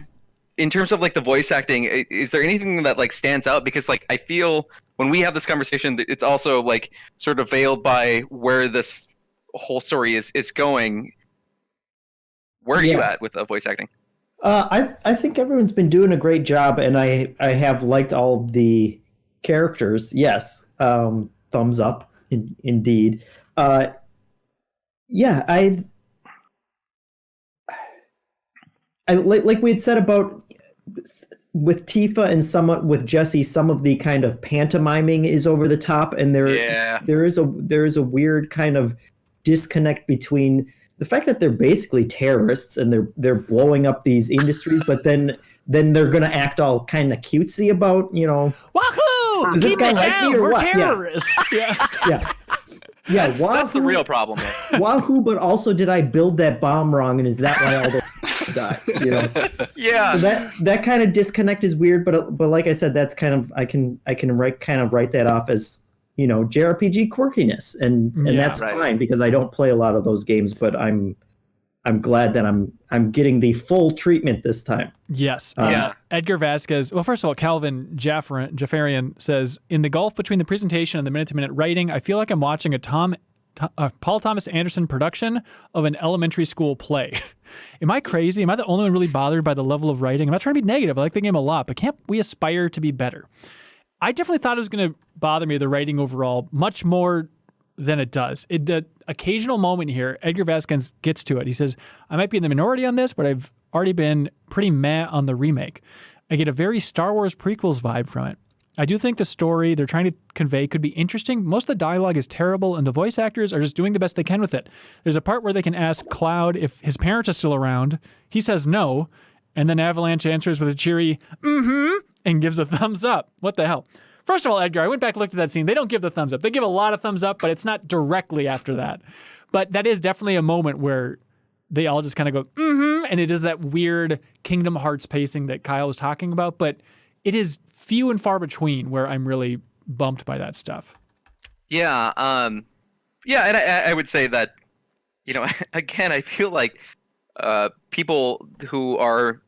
in terms of like the voice acting. Is there anything that like stands out? Because like I feel when we have this conversation, it's also like sort of veiled by where this whole story is going. Where are you at with voice acting? I think everyone's been doing a great job, and I have liked all of the characters. Yes, thumbs up, indeed. Yeah, I like we had said about with Tifa and somewhat with Jesse, some of the kind of pantomiming is over the top, and there is a weird kind of disconnect between the fact that they're basically terrorists and they're blowing up these industries, but then they're gonna act all kind of cutesy about, Wahoo! Does this Keep guy it like down. me or We're what? Yeah. terrorists. Yeah. Yeah, That's Wahoo, the real problem there. Wahoo, but also did I build that bomb wrong, and is that why all the died? Yeah. So that kind of disconnect is weird, but like I said, that's kind of I can write that off as JRPG quirkiness, and that's fine because I don't play a lot of those games, but I'm glad that I'm getting the full treatment this time. Yes. Edgar Vasquez. Well, first of all, Calvin Jaffarian says, in the gulf between the presentation and the minute-to-minute writing, I feel like I'm watching a Paul Thomas Anderson production of an elementary school play. Am I crazy? Am I the only one really bothered by the level of writing? I'm not trying to be negative. I like the game a lot, but can't we aspire to be better? I definitely thought it was going to bother me, the writing overall, much more than it does. The occasional moment here, Edgar Vasquez gets to it. He says, I might be in the minority on this, but I've already been pretty meh on the remake. I get a very Star Wars prequels vibe from it. I do think the story they're trying to convey could be interesting. Most of the dialogue is terrible, and the voice actors are just doing the best they can with it. There's a part where they can ask Cloud if his parents are still around. He says no, and then Avalanche answers with a cheery, and gives a thumbs up. What the hell? First of all, Edgar, I went back and looked at that scene. They don't give the thumbs up. They give a lot of thumbs up, but it's not directly after that. But that is definitely a moment where they all just kind of go, and it is that weird Kingdom Hearts pacing that Kyle was talking about, but it is few and far between where I'm really bumped by that stuff. Yeah, and I would say that, again, I feel like people who are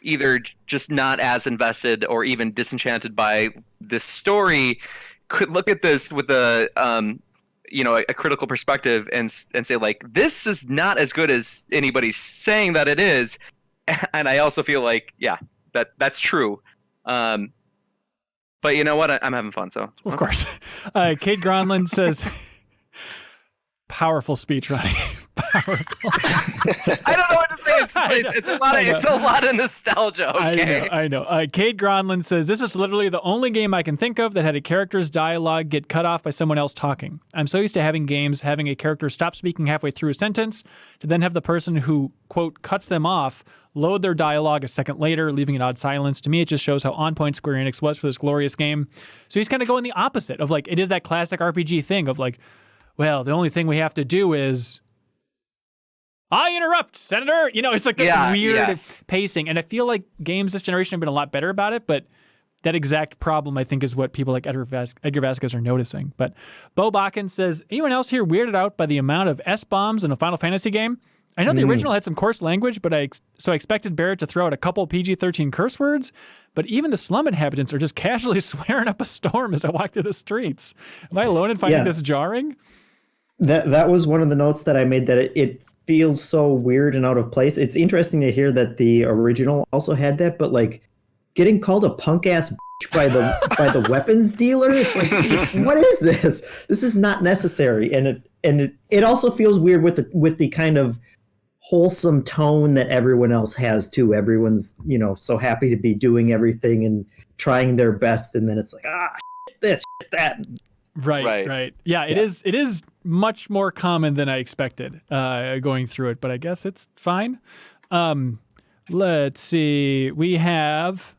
either just not as invested or even disenchanted by this story could look at this with a critical perspective and say like, this is not as good as anybody's saying that it is. And I also feel like, that's true. But you know what? I'm having fun, so. Of course. Kate Gronlund says, powerful speech writing. Powerful. I don't know what to say. It's a lot of nostalgia. Okay. I know. Kate Gronlund says, this is literally the only game I can think of that had a character's dialogue get cut off by someone else talking. I'm so used to having games having a character stop speaking halfway through a sentence to then have the person who, quote, cuts them off load their dialogue a second later, leaving an odd silence. To me, it just shows how on point Square Enix was for this glorious game. So he's kind of going the opposite of like, it is that classic RPG thing of like, well, the only thing we have to do is I interrupt, Senator. It's like that weird pacing. And I feel like games this generation have been a lot better about it, but that exact problem, I think, is what people like Edgar Vasquez are noticing. But Bo Bakken says, anyone else here weirded out by the amount of S-bombs in a Final Fantasy game? I know the original had some coarse language, but I expected Barrett to throw out a couple PG-13 curse words, but even the slum inhabitants are just casually swearing up a storm as I walk through the streets. Am I alone in finding this jarring? That was one of the notes that I made, that it feels so weird and out of place. It's interesting to hear that the original also had that, but like getting called a punk ass by the weapons dealer, it's like, what is this? This is not necessary, and it also feels weird with the kind of wholesome tone that everyone else has too. Everyone's so happy to be doing everything and trying their best, and then it's like shit this, shit that. Right. Yeah, it is much more common than I expected going through it, but I guess it's fine. Let's see. We have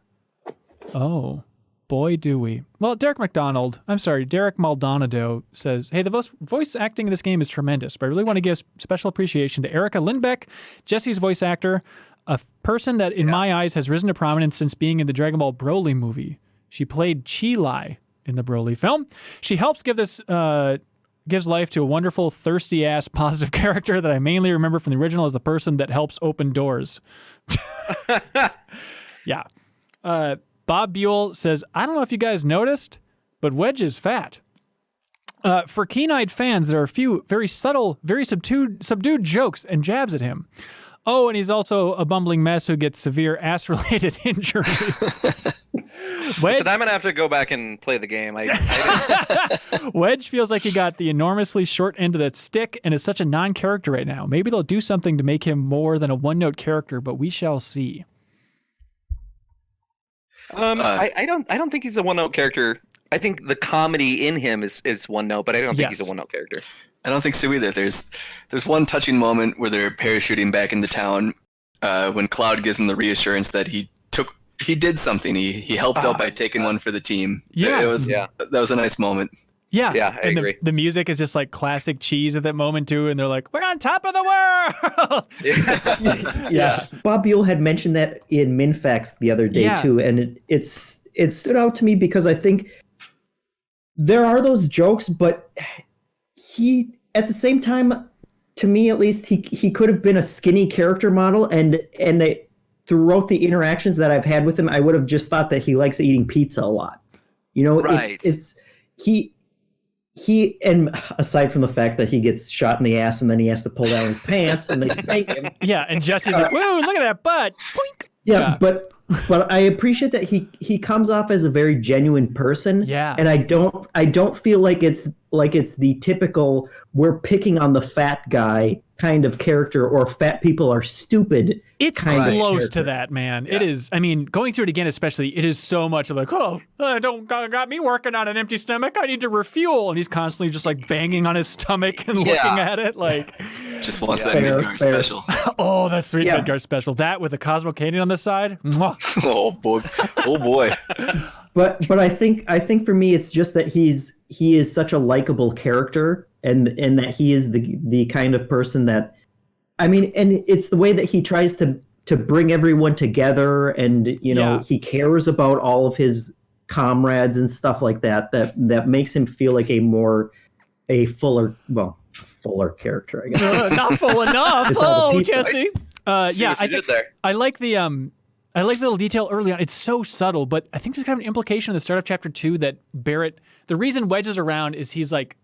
boy, do we. Well, Derek Maldonado says, hey, the voice acting in this game is tremendous, but I really want to give special appreciation to Erica Lindbeck, Jesse's voice actor, a person that in my eyes has risen to prominence since being in the Dragon Ball Broly movie. She played Chi-Lai in the Broly film. She helps gives life to a wonderful, thirsty-ass, positive character that I mainly remember from the original as the person that helps open doors. Yeah. Bob Buell says, I don't know if you guys noticed, but Wedge is fat. For keen-eyed fans, there are a few very subtle, very subdued jokes and jabs at him. Oh, and he's also a bumbling mess who gets severe ass-related injuries. Wedge, so I'm going to have to go back and play the game. Wedge feels like he got the enormously short end of that stick and is such a non-character right now. Maybe they'll do something to make him more than a one-note character, but we shall see. I don't think he's a one-note character. I think the comedy in him is one note, but I don't think he's a one-note character. I don't think so either. There's one touching moment where they're parachuting back into town when Cloud gives him the reassurance that he did something. He helped out by taking one for the team. Yeah. That was a nice moment. Yeah, I agree. The music is just like classic cheese at that moment too, and they're like, "We're on top of the world." Yeah. Bob Buell had mentioned that in MinnMax the other day too, and it stood out to me because I think there are those jokes, but he, at the same time, to me at least, he could have been a skinny character model, and throughout the interactions that I've had with him, I would have just thought that he likes eating pizza a lot. You know, right? He, and aside from the fact that he gets shot in the ass and then he has to pull down his pants and they spank him. Yeah, and Jesse's like, "Whoa, look at that butt!" Boink. Yeah, but I appreciate that he comes off as a very genuine person. Yeah, and I don't feel like it's the typical we're picking on the fat guy kind of character or fat people are stupid. It's close to that, man. Yeah. It is. I mean, going through it again, especially, it is so much of like, oh, don't got me working on an empty stomach. I need to refuel, and he's constantly just like banging on his stomach and looking at it like. Just wants that Midgar special. Oh, that sweet Midgar special. That with a Cosmo Canyon on the side. Oh boy, oh boy. But I think for me it's just that he is such a likable character and that he is the kind of person that, I mean, and it's the way that he tries to bring everyone together, and he cares about all of his comrades and stuff like that makes him feel like a fuller character, I guess. Not full enough. Oh, Jesse. I like the little detail early on. It's so subtle, but I think there's kind of an implication in the start of chapter 2 that Barrett, the reason Wedge is around is he's like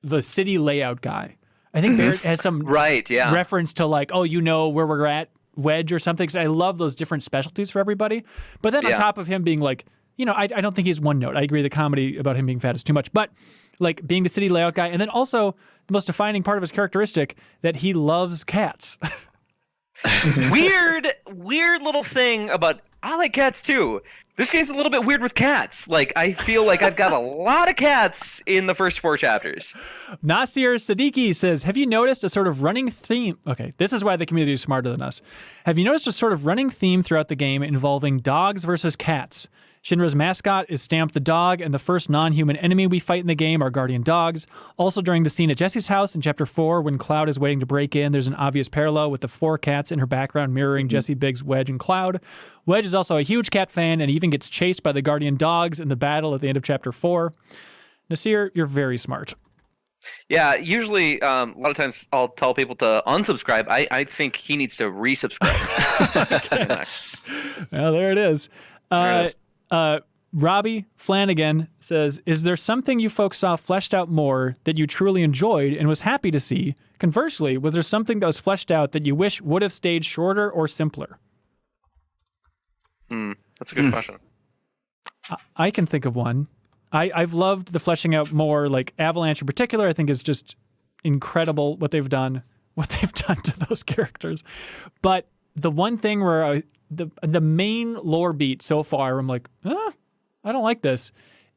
the city layout guy. I think Barrett has some reference to like, oh, where we're at, Wedge or something. So I love those different specialties for everybody. But then on top of him being like, I don't think he's one note. I agree the comedy about him being fat is too much. But like being the city layout guy, and then also the most defining part of his characteristic that he loves cats. Weird little thing about, I like cats too. This game's a little bit weird with cats. Like, I feel like I've got a lot of cats in the first 4 chapters. Nasir Siddiqui says, have you noticed a sort of running theme? Okay, this is why the community is smarter than us. Have you noticed a sort of running theme throughout the game involving dogs versus cats? Shinra's mascot is Stamp the dog, and the first non-human enemy we fight in the game are guardian dogs. Also, during the scene at Jesse's house in Chapter 4, when Cloud is waiting to break in, there's an obvious parallel with the 4 cats in her background mirroring Jesse, Biggs, Wedge, and Cloud. Wedge is also a huge cat fan and even gets chased by the guardian dogs in the battle at the end of Chapter 4. Nasir, you're very smart. Yeah, usually a lot of times I'll tell people to unsubscribe. I think he needs to resubscribe. Well, there it is. Robbie Flanagan says, is there something you folks saw fleshed out more that you truly enjoyed and was happy to see? Conversely, was there something that was fleshed out that you wish would have stayed shorter or simpler? That's a good question. I can think of one. I've loved the fleshing out more, like Avalanche in particular, I think is just incredible what they've done to those characters. But the one thing where the main lore beat so far, I'm like, I don't like this,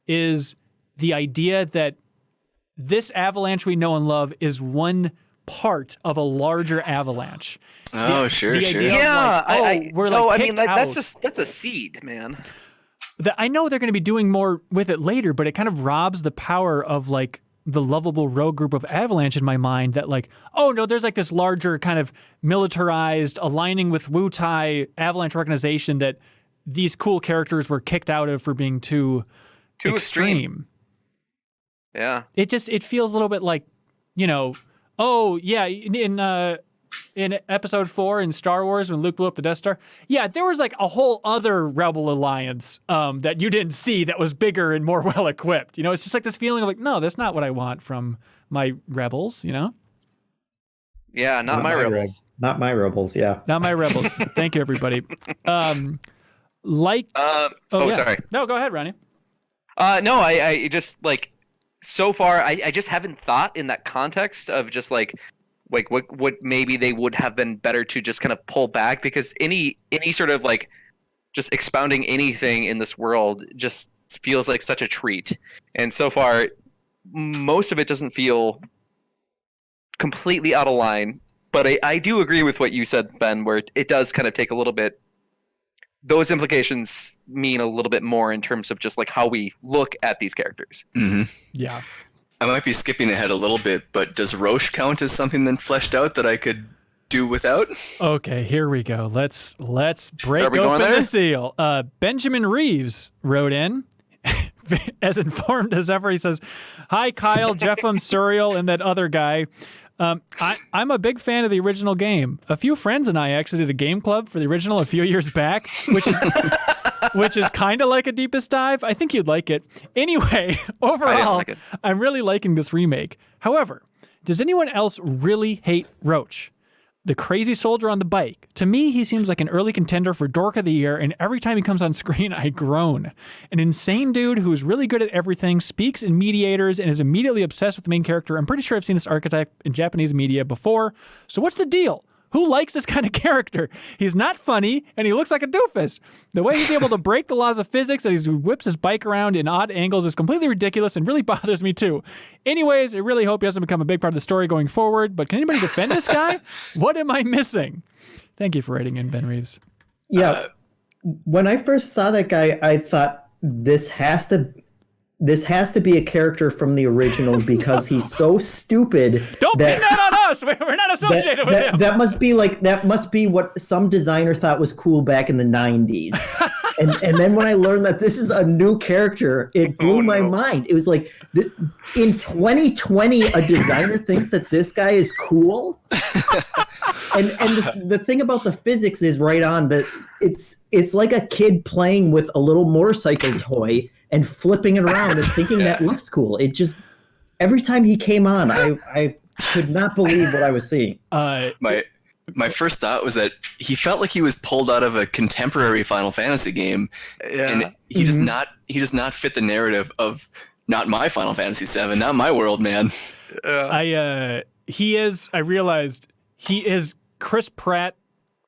is the idea that this Avalanche we know and love is one part of a larger Avalanche. Oh, sure. Yeah, that's a seed, man. that I know they're going to be doing more with it later, but it kind of robs the power of like the lovable rogue group of Avalanche in my mind that like, oh no, there's like this larger kind of militarized aligning with Wutai Avalanche organization that these cool characters were kicked out of for being too extreme. Yeah. It feels a little bit like, oh yeah, in episode 4 in Star Wars when Luke blew up the Death Star, yeah, there was like a whole other rebel alliance that you didn't see that was bigger and more well equipped. It's just like this feeling of like, no, that's not what I want from my rebels, Yeah, not my rebels. Not my rebels, yeah. Not my rebels. Thank you, everybody. Sorry. No, go ahead, Ronnie. No, I just like so far I just haven't thought in that context of just like what maybe they would have been better to just kind of pull back, because any sort of like just expounding anything in this world just feels like such a treat. And so far most of it doesn't feel completely out of line, but I do agree with what you said, Ben, where it does kind of take a little bit, those implications mean a little bit more in terms of just like how we look at these characters. Mm-hmm. Yeah. I might be skipping ahead a little bit, but does Roche count as something then fleshed out that I could do without? Okay, here we go. Let's break open the seal. Benjamin Reeves wrote in, as informed as ever. He says, "Hi, Kyle, Jeffem, Suriel, and that other guy. I'm a big fan of the original game. A few friends and I actually did a game club for the original a few years back, which is kind of like a deepest dive. I think you'd like it. Anyway, overall, I'm really liking this remake. However, does anyone else really hate Roach? The crazy soldier on the bike. To me, he seems like an early contender for Dork of the Year, and every time he comes on screen, I groan. An insane dude who is really good at everything, speaks in mediators, and is immediately obsessed with the main character. I'm pretty sure I've seen this archetype in Japanese media before. So what's the deal? Who likes this kind of character? He's not funny, and he looks like a doofus. The way he's able to break the laws of physics and he whips his bike around in odd angles is completely ridiculous and really bothers me too. Anyways, I really hope he doesn't become a big part of the story going forward, but can anybody defend this guy? What am I missing?" Thank you for writing in, Ben Reeves. Yeah, when I first saw that guy, I thought this has to be a character from the original because he's so stupid. Don't pin that on us. We're not associated with him. That must be what some designer thought was cool back in the 90s. and then when I learned that this is a new character, it blew my mind. It was like this, in 2020, a designer thinks that this guy is cool. and the thing about the physics is right on that it's like a kid playing with a little motorcycle toy and flipping it around and thinking that looks cool. It just, every time he came on, I could not believe what I was seeing. My first thought was that he felt like he was pulled out of a contemporary Final Fantasy game, and he does not fit the narrative of not my Final Fantasy VII, not my world, man. I realized he is Chris Pratt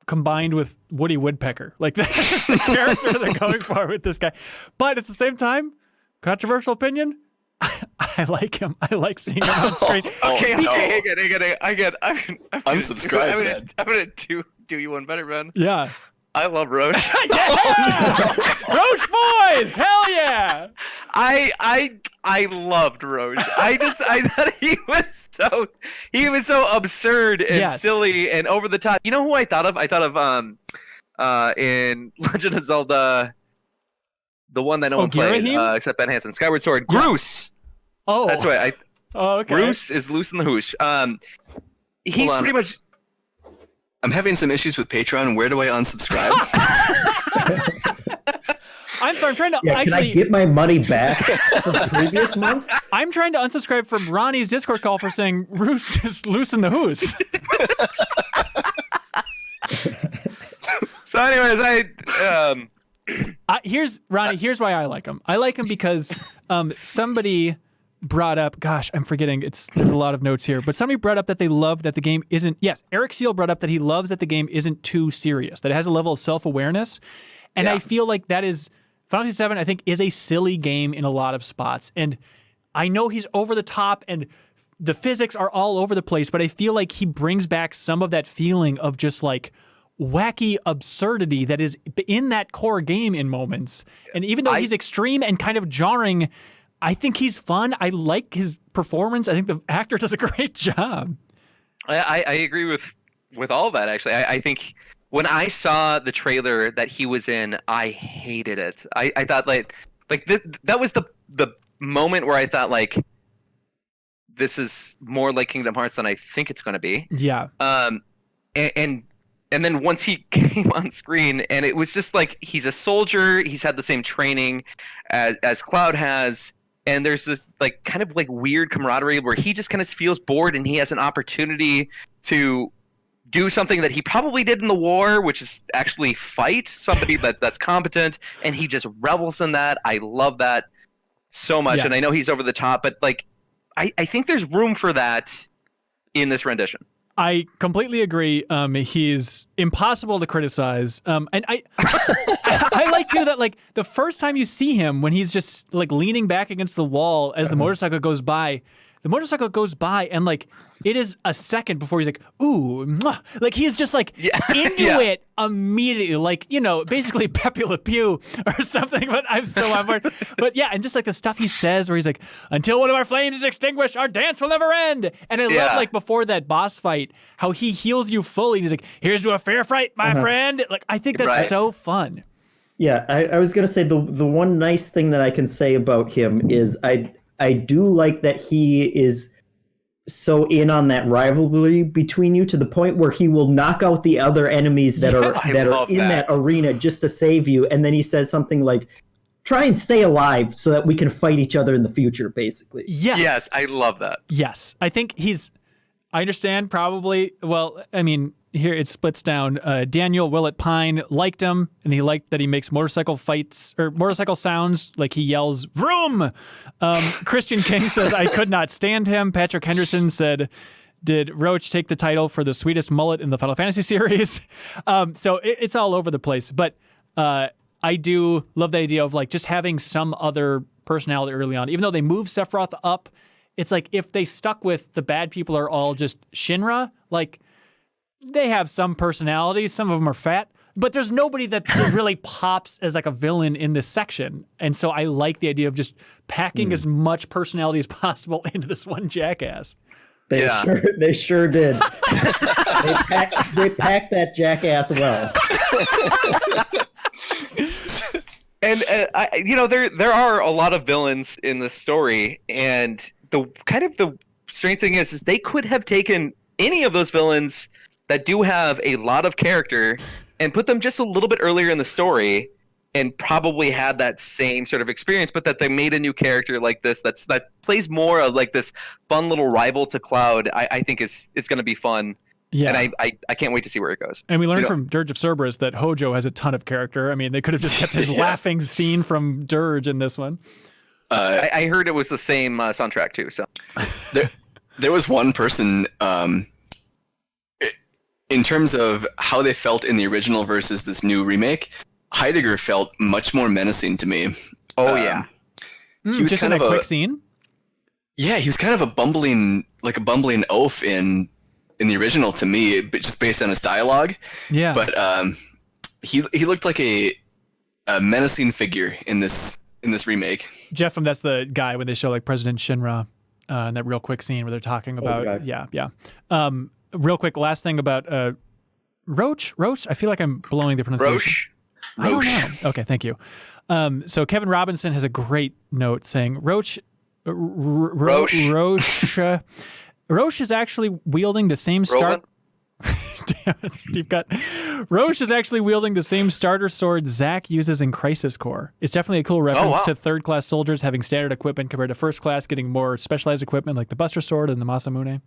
combined with Woody Woodpecker. Like, that's the character they're going for with this guy. But at the same time, controversial opinion, I like him. I like seeing him on screen. Okay, I get. Unsubscribe, man. I'm gonna do you one better, Ben. Yeah. I love Roach. Roach boys! Hell yeah! I loved Roach. I thought he was so absurd and silly and over the top. You know who I thought of? I thought of in Legend of Zelda, the one that no one played except Ben Hansen, Skyward Sword. Yeah. Groose. Oh, that's right. Okay. Groose is loose in the hoosh. He's pretty much. I'm having some issues with Patreon. Where do I unsubscribe? I'm sorry. I'm trying to Can I get my money back from previous months? I'm trying to unsubscribe from Ronnie's Discord call for saying Roos is loose in the hoos. So, anyways, here's Ronnie. Here's why I like him. I like him because somebody brought up, gosh, I'm forgetting. There's a lot of notes here, but somebody brought up that they love that the game isn't. Yes, Eric Seal brought up that he loves that the game isn't too serious. That it has a level of self-awareness, and I feel like that is Final Fantasy VII. I think is a silly game in a lot of spots, and I know he's over the top and the physics are all over the place, but I feel like he brings back some of that feeling of just like wacky absurdity that is in that core game in moments. And even though he's extreme and kind of jarring, I think he's fun. I like his performance. I think the actor does a great job. I agree with all of that, actually. I think when I saw the trailer that he was in, I hated it. I thought that was the moment where I thought like, this is more like Kingdom Hearts than I think it's going to be. Yeah. And then once he came on screen, and it was just like, he's a soldier. He's had the same training as Cloud has. And there's this like kind of like weird camaraderie where he just kind of feels bored, and he has an opportunity to do something that he probably did in the war, which is actually fight somebody that's competent. And he just revels in that. I love that so much. Yes. And I know he's over the top, but like, I think there's room for that in this rendition. I completely agree. He's impossible to criticize. And I like too that like the first time you see him when he's just like leaning back against the wall as the motorcycle goes by, and like it is a second before he's like, ooh, mwah. Like he's just like into it immediately, like, you know, basically Pepe Le Pew or something, but I'm still on board. But yeah, and just like the stuff he says where he's like, until one of our flames is extinguished, our dance will never end. And I love like before that boss fight, how he heals you fully. And he's like, here's to a fair fight, my friend. Like, I think that's so fun. Yeah, I was going to say the one nice thing that I can say about him is I do like that he is so in on that rivalry between you to the point where he will knock out the other enemies that are in that arena just to save you. And then he says something like, try and stay alive so that we can fight each other in the future, basically. Yes, I love that. Yes, I think I understand probably, well, I mean, here it splits down. Daniel Willett Pine liked him, and he liked that he makes motorcycle fights or motorcycle sounds like he yells "vroom." Christian King says, I could not stand him. Patrick Henderson said, did Roach take the title for the sweetest mullet in the Final Fantasy series? So it's all over the place. But I do love the idea of like just having some other personality early on. Even though they move Sephiroth up, it's like if they stuck with the bad people are all just Shinra, like they have some personality. Some of them are fat, but there's nobody that really pops as like a villain in this section. And so I like the idea of just packing as much personality as possible into this one jackass. They sure did. they packed that jackass well. And there are a lot of villains in this story, and the strange thing is they could have taken any of those villains that do have a lot of character and put them just a little bit earlier in the story and probably had that same sort of experience, but that they made a new character like this that plays more of like this fun little rival to Cloud. I think it's going to be fun. Yeah. And I can't wait to see where it goes. And we learned from Dirge of Cerberus that Hojo has a ton of character. I mean, they could have just kept his laughing scene from Dirge in this one. I heard it was the same soundtrack too. So there was one person in terms of how they felt in the original versus this new remake. Heidegger felt much more menacing to me. Oh yeah, he was just kind in a quick scene. Yeah, he was kind of a bumbling oaf in the original to me, but just based on his dialogue. Yeah, but he looked like a menacing figure in this remake. Jeff, that's the guy when they show like President Shinra in that real quick scene where they're talking about real quick, last thing about Roach. I feel like I'm blowing the pronunciation. Roach. I don't know. Okay, thank you. So Kevin Robinson has a great note saying Roach is actually wielding the same start. Damn it, deep cut. Roche is actually wielding the same starter sword Zach uses in Crisis Core. It's definitely a cool reference to third-class soldiers having standard equipment compared to first class getting more specialized equipment like the Buster Sword and the Masamune.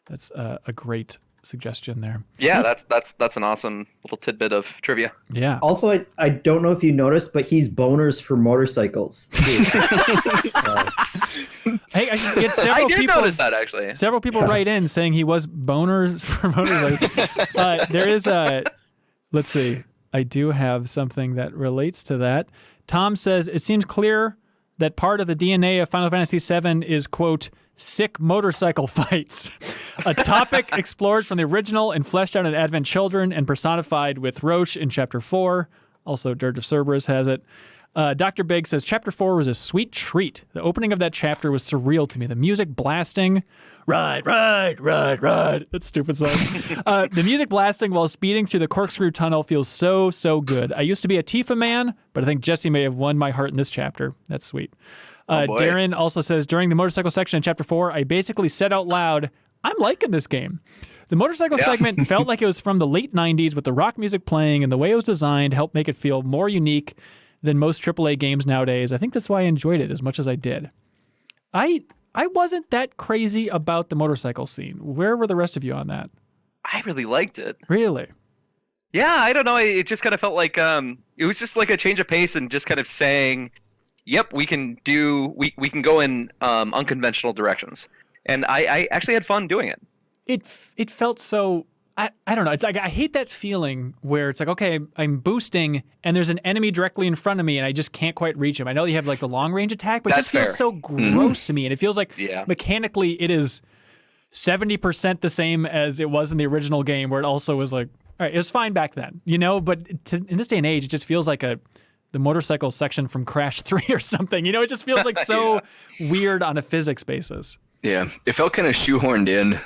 That's a great suggestion there. Yeah, that's an awesome little tidbit of trivia. Yeah. Also, I don't know if you noticed, but he's boners for motorcycles. Hey, I did notice that actually. Several people write in saying he was boners for motorcycles. There is let's see. I do have something that relates to that. Tom says, it seems clear that part of the DNA of Final Fantasy VII is, quote, sick motorcycle fights. A topic explored from the original and fleshed out in Advent Children and personified with Roche in Chapter 4. Also, Dirge of Cerberus has it. Dr. Big says, Chapter 4 was a sweet treat. The opening of that chapter was surreal to me. The music blasting. Ride. That stupid song. The music blasting while speeding through the corkscrew tunnel feels so, so good. I used to be a Tifa man, but I think Jesse may have won my heart in this chapter. That's sweet. Darren also says, during the motorcycle section in Chapter 4, I basically said out loud, I'm liking this game. The motorcycle segment felt like it was from the late 90s with the rock music playing, and the way it was designed helped make it feel more unique than most AAA games nowadays. I think that's why I enjoyed it as much as I did. I wasn't that crazy about the motorcycle scene. Where were the rest of you on that? I really liked it. Really? Yeah, I don't know. It just kind of felt like it was just like a change of pace and just kind of saying, "Yep, we can go in unconventional directions." And I actually had fun doing it. It felt so. I don't know. It's like I hate that feeling where it's like, okay, I'm boosting and there's an enemy directly in front of me and I just can't quite reach him. I know you have like the long range attack, but it just feels so gross to me. And it feels like mechanically it is 70% the same as it was in the original game, where it also was like, all right, it was fine back then, you know? But in this day and age, it just feels like the motorcycle section from Crash 3 or something. You know, it just feels like so weird on a physics basis. Yeah, it felt kind of shoehorned in.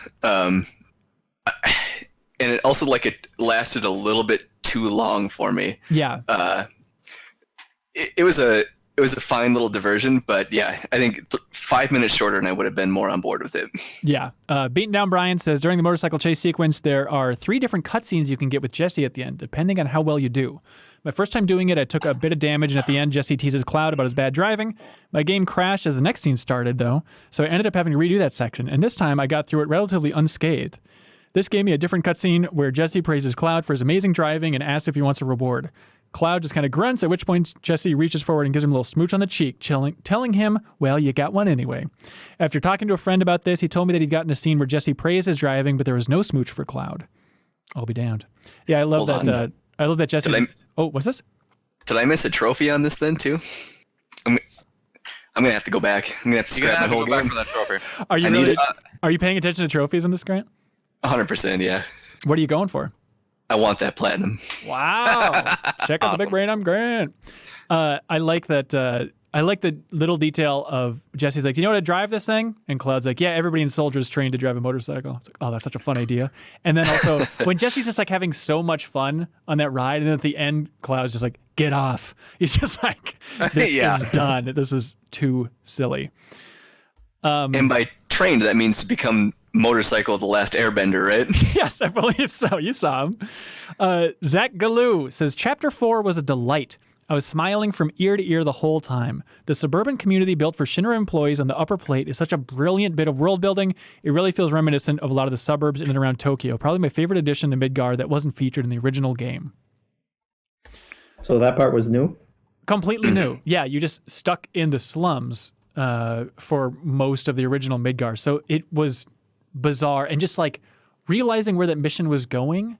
And it also it lasted a little bit too long for me. Yeah. It was a fine little diversion, but yeah, I think 5 minutes shorter and I would have been more on board with it. Yeah. Beaten Down Brian says, during the motorcycle chase sequence, there are 3 different cutscenes you can get with Jesse at the end, depending on how well you do. My first time doing it, I took a bit of damage, and at the end, Jesse teases Cloud about his bad driving. My game crashed as the next scene started, though, so I ended up having to redo that section, and this time I got through it relatively unscathed. This gave me a different cutscene where Jesse praises Cloud for his amazing driving and asks if he wants a reward. Cloud just kind of grunts, at which point Jesse reaches forward and gives him a little smooch on the cheek, telling him, well, you got one anyway. After talking to a friend about this, he told me that he'd gotten a scene where Jesse praised his driving, but there was no smooch for Cloud. I'll be damned. Yeah, I love that. I love that Jesse. Oh, what's this? Did I miss a trophy on this then too? I'm gonna have to go back. I'm gonna have to scrap my whole game. For that trophy. Are you paying attention to trophies in this, Grant? 100%, yeah. What are you going for? I want that platinum. Wow. Check out the big brain on Grant. I like that. I like the little detail of Jesse's like, do you know how to drive this thing? And Cloud's like, yeah, everybody in Soldier is trained to drive a motorcycle. It's like, oh, that's such a fun idea. And then also when Jesse's just like having so much fun on that ride, and then at the end, Cloud's just like, get off. He's just like, this is done. This is too silly. And by trained, that means to become Motorcycle the Last Airbender, right? Yes, I believe so. You saw him. Zach Galoo says, Chapter 4 was a delight. I was smiling from ear to ear the whole time. The suburban community built for Shinra employees on the upper plate is such a brilliant bit of world building. It really feels reminiscent of a lot of the suburbs in and around Tokyo. Probably my favorite addition to Midgar that wasn't featured in the original game. So that part was new? Completely new. Yeah, you just stuck in the slums for most of the original Midgar. So it was bizarre, and just like realizing where that mission was going,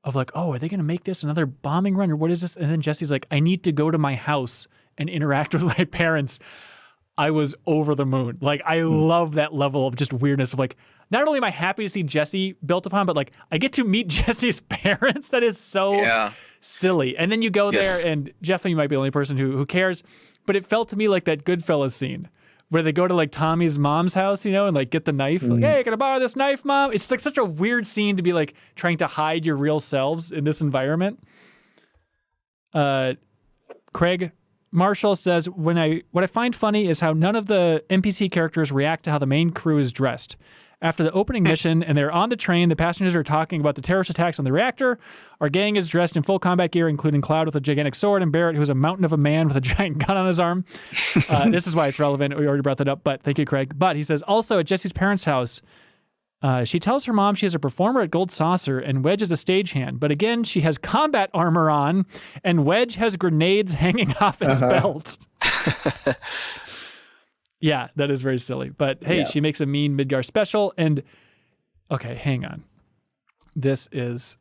of like, oh, are they going to make this another bombing run, or what is this? And then Jesse's like, I need to go to my house and interact with my parents. I was over the moon. Like, I love that level of just weirdness of like, not only am I happy to see Jesse built upon, but like I get to meet Jesse's parents. That is so silly. And then you go there, and Jeff, you might be the only person who cares, but it felt to me like that Goodfellas scene where they go to like Tommy's mom's house, you know, and like get the knife. Like, hey, can I borrow this knife, Mom? It's like such a weird scene to be like trying to hide your real selves in this environment. Craig Marshall says, what I find funny is how none of the NPC characters react to how the main crew is dressed. After the opening mission and they're on the train, the passengers are talking about the terrorist attacks on the reactor. Our gang is dressed in full combat gear, including Cloud with a gigantic sword and Barrett, who's a mountain of a man with a giant gun on his arm. This is why it's relevant. We already brought that up, but thank you, Craig. But he says, also at Jesse's parents' house, she tells her mom she is a performer at Gold Saucer and Wedge is a stagehand. But again, she has combat armor on and Wedge has grenades hanging off his belt. Yeah, that is very silly. But hey, she makes a mean Midgar special. And okay, hang on. This is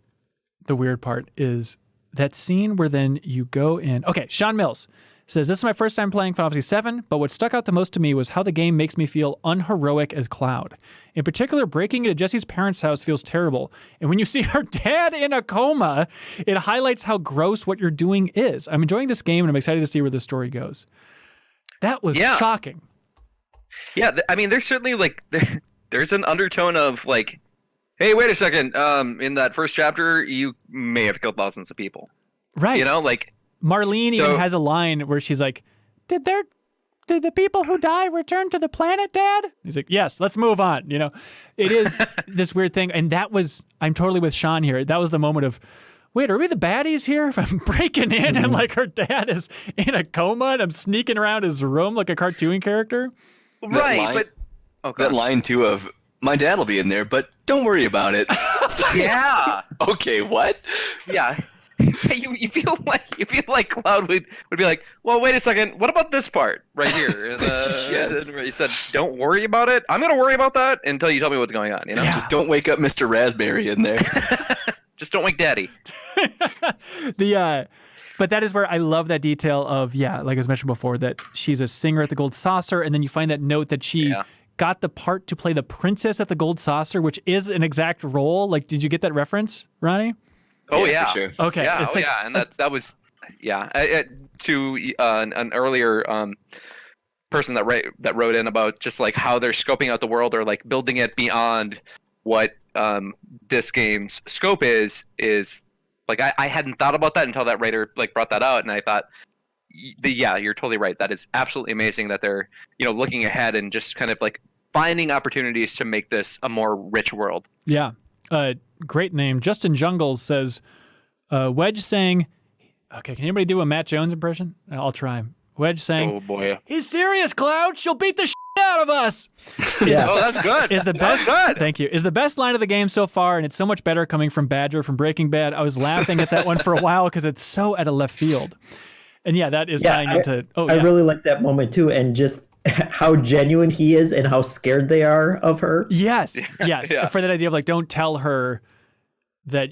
the weird part, is that scene where then you go in. Okay, Sean Mills Says, this is my first time playing Final Fantasy VII, but what stuck out the most to me was how the game makes me feel unheroic as Cloud. In particular, breaking into Jessie's parents' house feels terrible. And when you see her dad in a coma, it highlights how gross what you're doing is. I'm enjoying this game, and I'm excited to see where the story goes. That was shocking. Yeah, I mean, there's certainly, like, there's an undertone of, like, hey, wait a second, in that first chapter, you may have killed thousands of people. Right. You know, like... Marlene even has a line where she's like, did the people who die return to the planet, Dad? He's like, yes, let's move on. You know, it is this weird thing. And I'm totally with Sean here. That was the moment of, wait, are we the baddies here? If I'm breaking in and like her dad is in a coma and I'm sneaking around his room like a cartoon character. Right. That line too of, my dad will be in there, but don't worry about it. Yeah. Okay, what? Yeah. You feel like Cloud would be like, well, wait a second, what about this part right here? And, yes. He said, don't worry about it. I'm going to worry about that until you tell me what's going on. You know, Just don't wake up Mr. Raspberry in there. Just don't wake Daddy. But that is where I love that detail of, like I was mentioned before, that she's a singer at the Gold Saucer, and then you find that note that she got the part to play the princess at the Gold Saucer, which is an exact role. Like, did you get that reference, Ronnie? Oh yeah, for sure. Okay. Yeah, and that was to an earlier person that wrote in about just like how they're scoping out the world or like building it beyond what this game's scope is like I hadn't thought about that until that writer like brought that out, and I thought, you're totally right. That is absolutely amazing that they're looking ahead and just kind of like finding opportunities to make this a more rich world. Yeah. Great name. Justin Jungles says, Wedge saying, okay, can anybody do a Matt Jones impression? I'll try. Wedge saying, oh boy, he's serious, Cloud. She'll beat the out of us. Oh, that's good. Is the best. Good. Thank you. Is the best line of the game so far, and it's so much better coming from Badger from Breaking Bad. I was laughing at that one for a while because it's so out of left field. And that is tying into. I really like that moment too, and just how genuine he is and how scared they are of her. Yes. For that idea of like, don't tell her that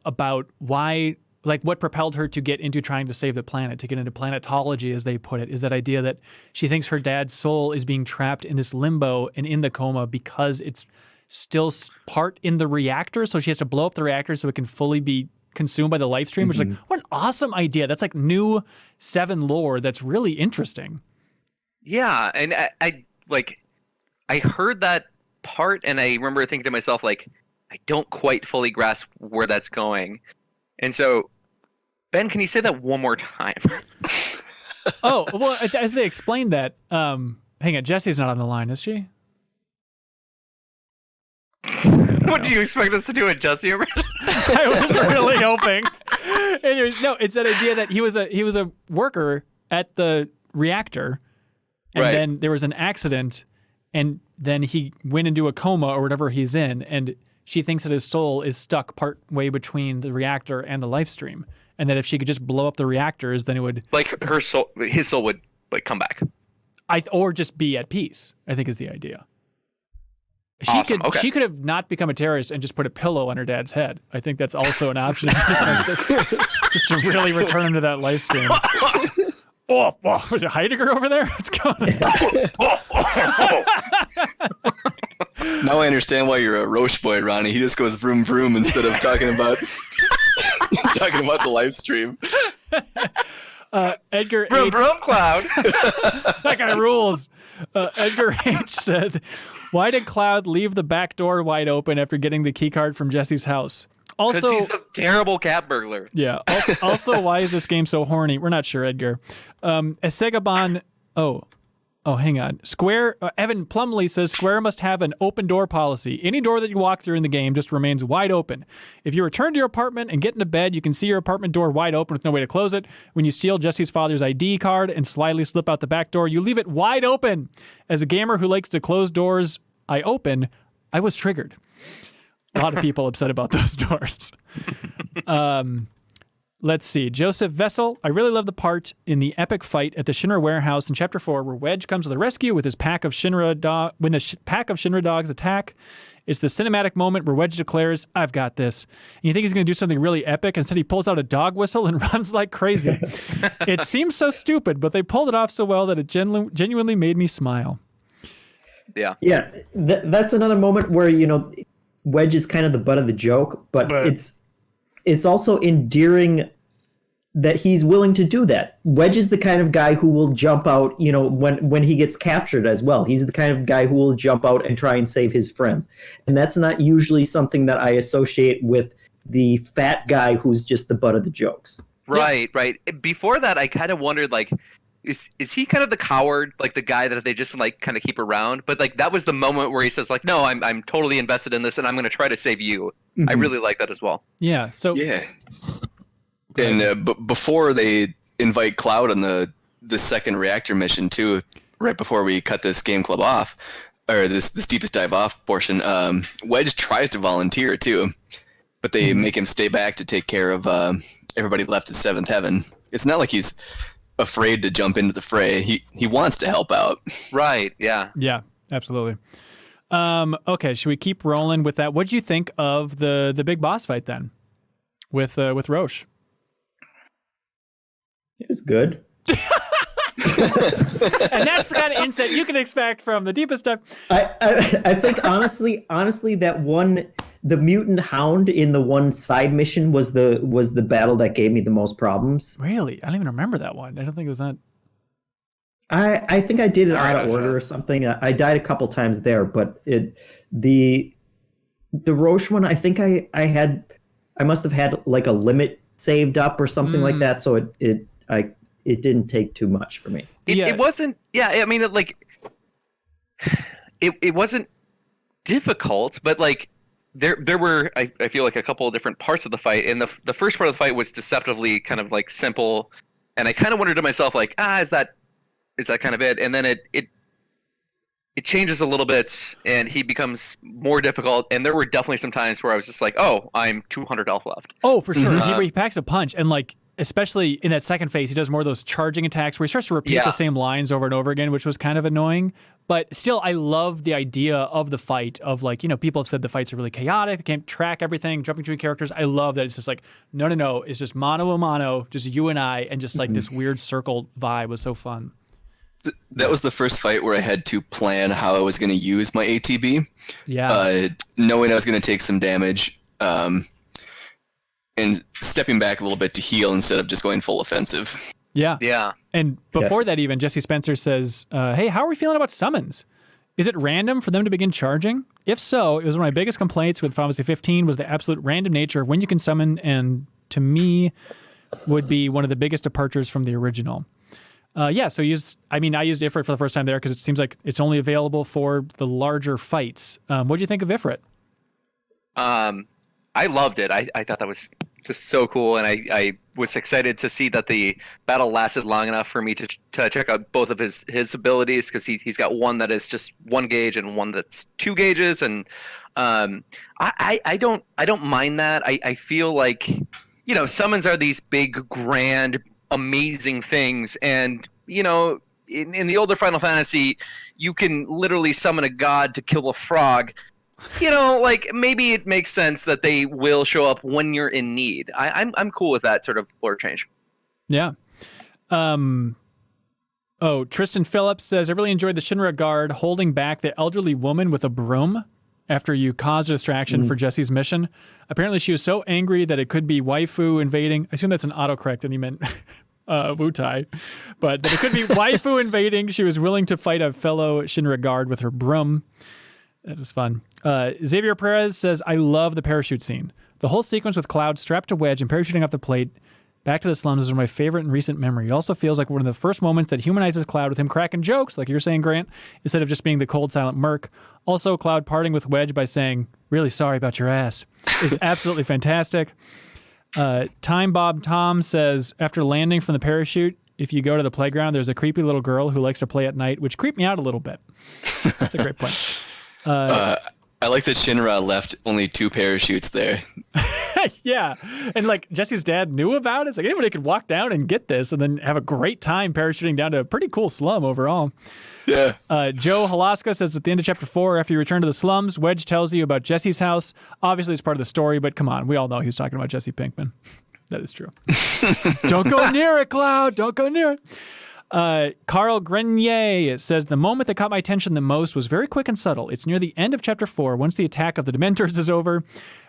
about why, like what propelled her to get into trying to save the planet, to get into planetology, as they put it, is that idea that she thinks her dad's soul is being trapped in this limbo and in the coma because it's still part in the reactor. So she has to blow up the reactor so it can fully be consumed by the life stream, which is like, what an awesome idea. That's like new VII lore that's really interesting. Yeah, and I heard that part, and I remember thinking to myself, like, I don't quite fully grasp where that's going. And so, Ben, can you say that one more time? Oh, well, as they explained that, hang on, Jessie's not on the line, is she? What do you expect us to do with Jesse? I was really hoping. Anyways, no, it's that idea that he was a worker at the reactor, and then there was an accident, and then he went into a coma or whatever he's in, and she thinks that his soul is stuck part way between the reactor and the life stream, and that if she could just blow up the reactors, then it would his soul would like come back, or just be at peace. I think is the idea. She could have not become a terrorist and just put a pillow on her dad's head. I think that's also an option, just to really return him to that life stream. Oh, was it Heidegger over there? What's going on? Now I understand why you're a Roche boy, Ronnie. He just goes vroom vroom instead of talking about the live stream. Edgar vroom H. vroom Cloud. That guy rules. Edgar H. said, "Why did Cloud leave the back door wide open after getting the key card from Jesse's house? Also, because he's a terrible cat burglar." Yeah. Also, why is this game so horny? We're not sure, Edgar. Segaban. Oh, hang on. Evan Plumley says Square must have an open door policy. Any door that you walk through in the game just remains wide open. If you return to your apartment and get into bed, you can see your apartment door wide open with no way to close it. When you steal Jesse's father's ID card and slyly slip out the back door, you leave it wide open. As a gamer who likes to close doors I was triggered. A lot of people upset about those doors. Let's see. Joseph Vessel. I really love the part in the epic fight at the Shinra warehouse in Chapter 4 where Wedge comes to the rescue with his pack of Shinra when the pack of Shinra dogs attack. It's the cinematic moment where Wedge declares, "I've got this." And you think he's going to do something really epic. Instead, he pulls out a dog whistle and runs like crazy. It seems so stupid, but they pulled it off so well that it genuinely made me smile. Yeah. Yeah, that's another moment where, Wedge is kind of the butt of the joke, but it's also endearing that he's willing to do that. Wedge is the kind of guy who will jump out, when he gets captured as well. He's the kind of guy who will jump out and try and save his friends. And that's not usually something that I associate with the fat guy who's just the butt of the jokes. Right. Before that, I kind of wondered, like, is he kind of the coward, like the guy that they just like kind of keep around? But like that was the moment where he says, like, no, I'm totally invested in this, and I'm going to try to save you. I really like that as well. Yeah. So Yeah. And before they invite Cloud on the second reactor mission too, right before we cut this game club off, or this deepest dive off portion, Wedge tries to volunteer too, but they make him stay back to take care of everybody left at Seventh Heaven. It's not like he's afraid to jump into the fray. He wants to help out. Right. Yeah. Yeah. Absolutely. Okay. Should we keep rolling with that? What did you think of the big boss fight then, with Roche? It was good. And that's the kind of insight you can expect from the deepest dive. I think honestly that the mutant hound in the one side mission was the battle that gave me the most problems. Really? I don't even remember that one. I don't think it was that. I think I did it out of order or something. I died a couple times there, but the Roche one, I think I must have had like a limit saved up or something like that, so it didn't take too much for me. It wasn't. Yeah, I mean, it wasn't difficult, but like there were I feel like a couple of different parts of the fight, and the first part of the fight was deceptively kind of like simple, and I kind of wondered to myself like, is that kind of it? And then it changes a little bit, and he becomes more difficult. And there were definitely some times where I was just like, oh, I'm 200 health left. Oh, for sure. He packs a punch, and like, especially in that second phase, he does more of those charging attacks where he starts to repeat the same lines over and over again, which was kind of annoying. But still, I love the idea of the fight of like, people have said the fights are really chaotic. They can't track everything, jumping between characters. I love that it's just like, no. It's just mano a mano, just you and I, and just like this weird circle vibe was so fun. That was the first fight where I had to plan how I was going to use my ATB. Yeah. Knowing I was going to take some damage, and stepping back a little bit to heal instead of just going full offensive. Yeah. Yeah. And before that even, Jesse Spencer says, hey, how are we feeling about summons? Is it random for them to begin charging? If so, it was one of my biggest complaints with Final Fantasy 15 was the absolute random nature of when you can summon, and to me would be one of the biggest departures from the original. So I used Ifrit for the first time there because it seems like it's only available for the larger fights. What do you think of Ifrit? I loved it. I thought that was just so cool, and I was excited to see that the battle lasted long enough for me to check out both of his abilities, because he's got one that is just 1 gauge and one that's 2 gauges, and I don't mind that. I feel like summons are these big, grand, amazing things, and in the older Final Fantasy, you can literally summon a god to kill a frog. Like maybe it makes sense that they will show up when you're in need. I'm cool with that sort of lore change. Yeah. Tristan Phillips says, I really enjoyed the Shinra guard holding back the elderly woman with a broom after you caused a distraction for Jesse's mission. Apparently she was so angry that it could be waifu invading. I assume that's an autocorrect and he meant Wutai. But that it could be waifu invading. She was willing to fight a fellow Shinra guard with her broom. That is fun. Xavier Perez says, I love the parachute scene. The whole sequence with Cloud strapped to Wedge and parachuting off the plate back to the slums is one of my favorite in recent memory. It also feels like one of the first moments that humanizes Cloud with him cracking jokes, like you're saying, Grant, instead of just being the cold, silent Merc. Also, Cloud parting with Wedge by saying, really sorry about your ass, is absolutely fantastic. Time Bob Tom says, after landing from the parachute, if you go to the playground, there's a creepy little girl who likes to play at night, which creeped me out a little bit. That's a great point. I like that Shinra left only 2 parachutes there. Yeah. And like Jesse's dad knew about it. It's like anybody could walk down and get this and then have a great time parachuting down to a pretty cool slum overall. Yeah. Joe Halaska says at the end of chapter 4, after you return to the slums, Wedge tells you about Jesse's house. Obviously, it's part of the story, but come on. We all know he's talking about Jesse Pinkman. That is true. Don't go near it, Cloud. Don't go near it. Carl Grenier says, the moment that caught my attention the most was very quick and subtle. It's near the end of chapter 4, once the attack of the Dementors is over.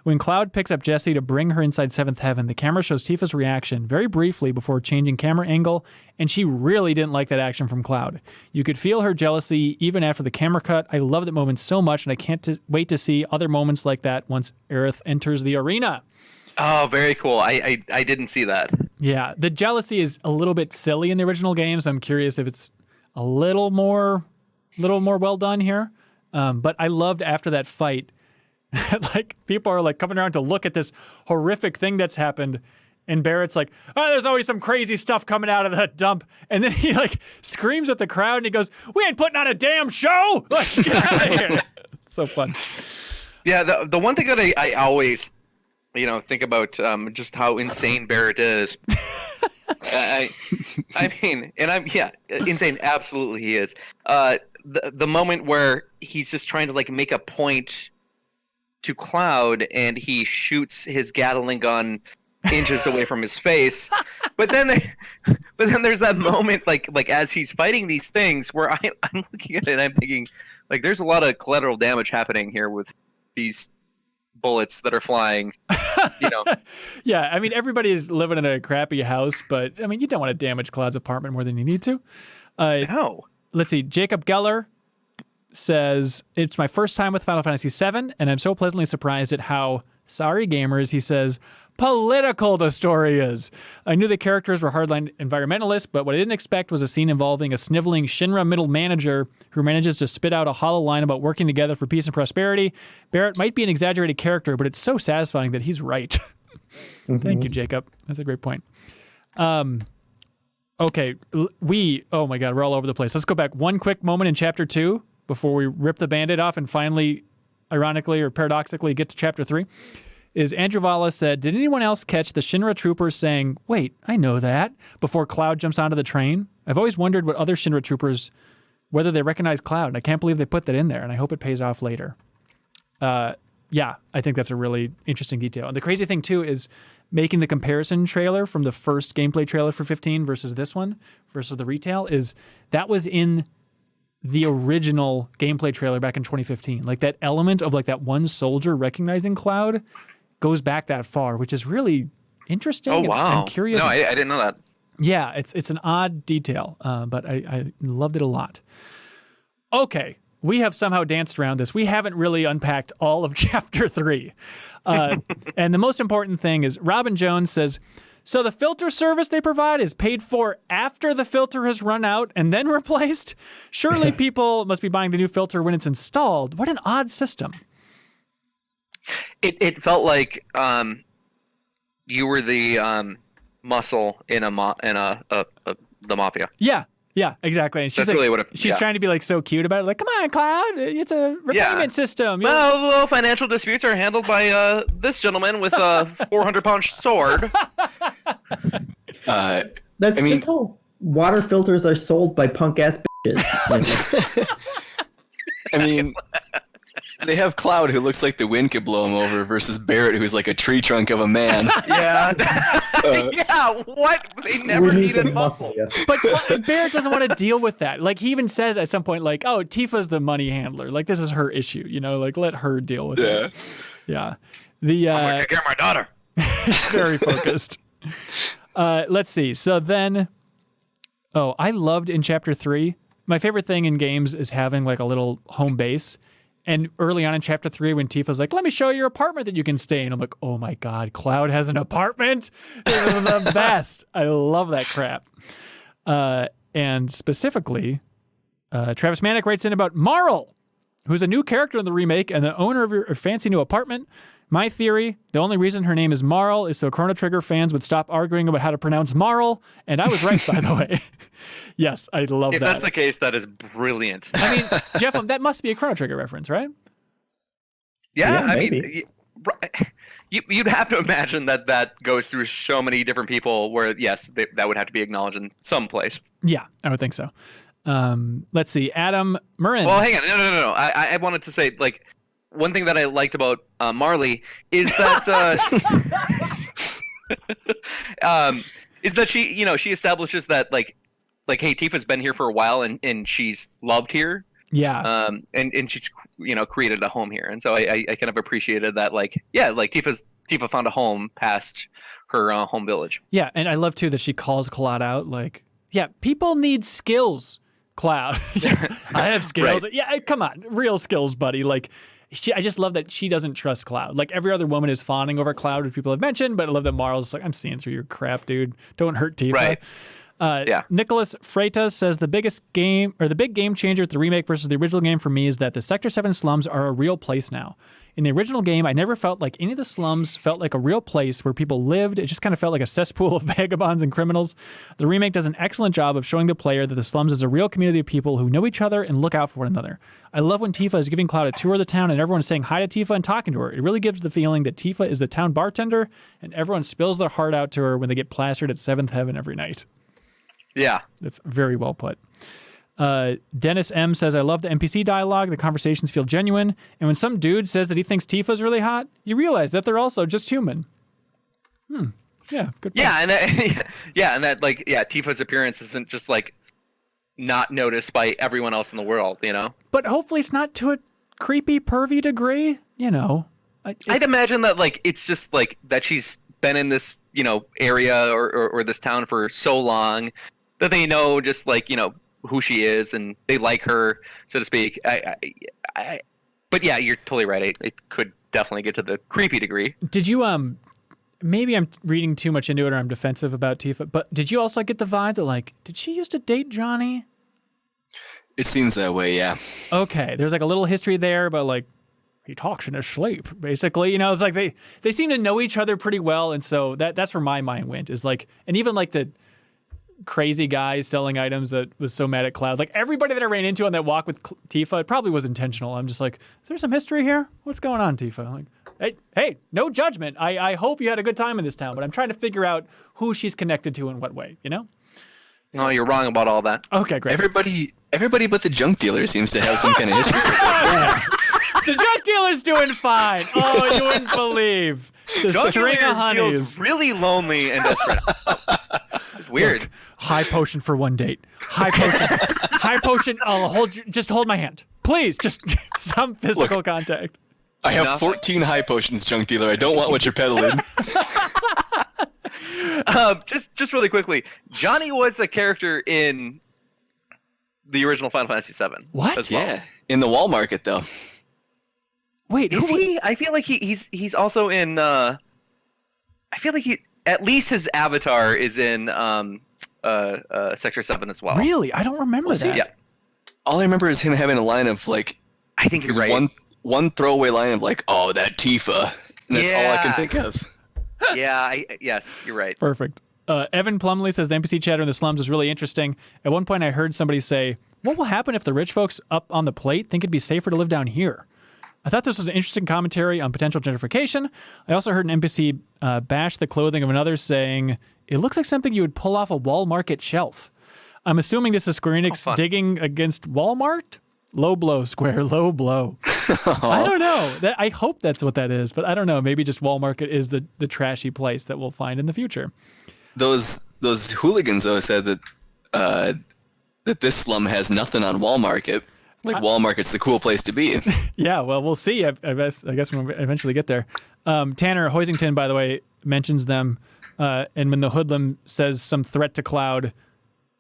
When Cloud picks up Jessie to bring her inside Seventh Heaven, the camera shows Tifa's reaction very briefly before changing camera angle, and she really didn't like that action from Cloud. You could feel her jealousy even after the camera cut. I love that moment so much, and I can't wait to see other moments like that once Aerith enters the arena. Oh, very cool. I didn't see that. Yeah, the jealousy is a little bit silly in the original game, so I'm curious if it's a little more well done here. But I loved after that fight, like people are like coming around to look at this horrific thing that's happened, and Barrett's like, "Oh, there's always some crazy stuff coming out of the dump," and then he like screams at the crowd and he goes, "We ain't putting on a damn show! Like, get out of here!" So fun. Yeah, the one thing that I always think about just how insane Barrett is. I mean, and insane. Absolutely, he is. The moment where he's just trying to like make a point to Cloud, and he shoots his Gatling gun inches away from his face, but then there's that moment like as he's fighting these things where I'm looking at it and I'm thinking like there's a lot of collateral damage happening here with these bullets that are flying, Yeah, I mean, everybody is living in a crappy house, but I mean, you don't want to damage Cloud's apartment more than you need to. No. Let's see. Jacob Geller says, it's my first time with Final Fantasy VII, and I'm so pleasantly surprised at how, sorry gamers, he says, political the story is. I knew the characters were hardline environmentalists, but what I didn't expect was a scene involving a sniveling Shinra middle manager who manages to spit out a hollow line about working together for peace and prosperity. Barrett might be an exaggerated character, but it's so satisfying that he's right. Thank you, Jacob. That's a great point. Okay, oh my God, we're all over the place. Let's go back one quick moment in chapter 2 before we rip the Band-Aid off and finally, ironically or paradoxically, get to chapter 3. Is Andrew Vala said, did anyone else catch the Shinra troopers saying, wait, I know that, before Cloud jumps onto the train? I've always wondered what other Shinra troopers, whether they recognize Cloud, and I can't believe they put that in there, and I hope it pays off later. Yeah, I think that's a really interesting detail. And the crazy thing, too, is making the comparison trailer from the first gameplay trailer for 15 versus this one, versus the retail, is that was in the original gameplay trailer back in 2015. Like that element of like that one soldier recognizing Cloud goes back that far, which is really interesting. Oh, wow. I'm curious. No, I didn't know that. Yeah, it's an odd detail, but I loved it a lot. Okay, we have somehow danced around this. We haven't really unpacked all of chapter 3. And the most important thing is Robin Jones says, so the filter service they provide is paid for after the filter has run out and then replaced? Surely people must be buying the new filter when it's installed. What an odd system. It felt like you were the muscle in the mafia. Yeah, exactly. And she's That's really she's trying to be like so cute about it. Like, come on, Cloud, it's a repayment system. Well, financial disputes are handled by this gentleman with a 400-pound sword. That's just how water filters are sold by punk ass bitches. I mean, they have Cloud, who looks like the wind could blow him over, versus Barrett, who's like a tree trunk of a man. Yeah. Yeah, what? They never needed muscle. Yeah. But Barrett doesn't want to deal with that. Like, he even says at some point, like, oh, Tifa's the money handler. Like, this is her issue, like, let her deal with it. Yeah. I'm going to take care of my daughter. Very focused. Let's see. So then, I loved in chapter 3, my favorite thing in games is having like a little home base. And early on in chapter 3, when Tifa's like, let me show you your apartment that you can stay in. I'm like, oh my God, Cloud has an apartment? This is the best. I love that crap. And specifically, Travis Manick writes in about Marl, who's a new character in the remake and the owner of your fancy new apartment. My theory, the only reason her name is Marl is so Chrono Trigger fans would stop arguing about how to pronounce Marl. And I was right, by the way. Yes, I love that. If that's the case, that is brilliant. I mean, Jeff, that must be a Chrono Trigger reference, right? Yeah, I maybe. mean, You'd have to imagine that goes through so many different people where, yes, that would have to be acknowledged in some place. Yeah, I would think so. Let's see. Adam Murrin. Well, hang on. No. I wanted to say, like, one thing that I liked about Marley is that is that she establishes that like hey, Tifa's been here for a while and she's loved here. Yeah. And she's created a home here, and so I kind of appreciated that. Like, yeah, like Tifa found a home past her home village. Yeah, and I love too that she calls Cloud out. Like, yeah, people need skills, Cloud. I have skills. Right. Yeah, come on, real skills, buddy. Like, I just love that she doesn't trust Cloud. Like every other woman is fawning over Cloud, which people have mentioned, but I love that Marl's like, I'm seeing through your crap, dude. Don't hurt Tifa. Right. Yeah. Nicholas Freitas says the big game changer with the remake versus the original game for me is that the Sector 7 slums are a real place now. In the original game, I never felt like any of the slums felt like a real place where people lived. It just kind of felt like a cesspool of vagabonds and criminals. The remake does an excellent job of showing the player that the slums is a real community of people who know each other and look out for one another. I love when Tifa is giving Cloud a tour of the town and everyone is saying hi to Tifa and talking to her. It really gives the feeling that Tifa is the town bartender and everyone spills their heart out to her when they get plastered at 7th Heaven every night. Yeah. That's very well put. Dennis M says, I love the NPC dialogue. The conversations feel genuine. And when some dude says that he thinks Tifa's really hot, you realize that they're also just human. Yeah, good point. Yeah, and that Tifa's appearance isn't just like not noticed by everyone else in the world, But hopefully it's not to a creepy, pervy degree, I'd imagine that like it's just like that she's been in this, area or this town for so long that they know just like, who she is and they like her, so to speak. But yeah, you're totally right. It could definitely get to the creepy degree. Did you, maybe I'm reading too much into it or I'm defensive about Tifa, but did you also get the vibe that like, did she used to date Johnny? It seems that way, yeah. Okay, there's like a little history there, but like, he talks in his sleep, basically. It's like they seem to know each other pretty well, and so that's where my mind went. Is like, and even like the crazy guy selling items that was so mad at Cloud. Like everybody that I ran into on that walk with Tifa, it probably was intentional. I'm just like, is there some history here? What's going on, Tifa? Like, hey, no judgment. I hope you had a good time in this town, but I'm trying to figure out who she's connected to in what way. No, you're wrong about all that. Okay, great. Everybody but the junk dealer seems to have some kind of history. Yeah. The junk dealer's doing fine. Oh, you wouldn't believe. The string of honeys. Feels really lonely and desperate. It's weird. Look, high potion for one date. High potion. High potion. I'll just hold my hand. Please, just some physical contact. I have 14 high potions, junk dealer. I don't want what you're peddling. Just really quickly, Johnny was a character in the original Final Fantasy VII. What? As well. Yeah, in the wall market though. Wait, is he? I feel like he's also in. I feel like at least his avatar is in Sector 7 as well. Really? I don't remember that. Yeah. All I remember is him having a line of like. I think you're right. One throwaway line of like, "Oh, that Tifa," and that's all I can think of. Yeah. Yes, you're right. Perfect. Evan Plumley says the NPC chatter in the slums is really interesting. At one point, I heard somebody say, "What will happen if the rich folks up on the plate think it'd be safer to live down here?" I thought this was an interesting commentary on potential gentrification. I also heard an NPC bash the clothing of another, saying, "It looks like something you would pull off a wall market shelf." I'm assuming this is Square Enix digging against Walmart. Low blow, Square, low blow. I don't know. I hope that's what that is, but I don't know. Maybe just Wall Market is the trashy place that we'll find in the future. Those hooligans though said that that this slum has nothing on Wall Market. Like Wall Market's the cool place to be. Yeah, well, we'll see. I guess when we eventually get there. Tanner Hoisington, by the way, mentions them, and when the hoodlum says some threat to Cloud.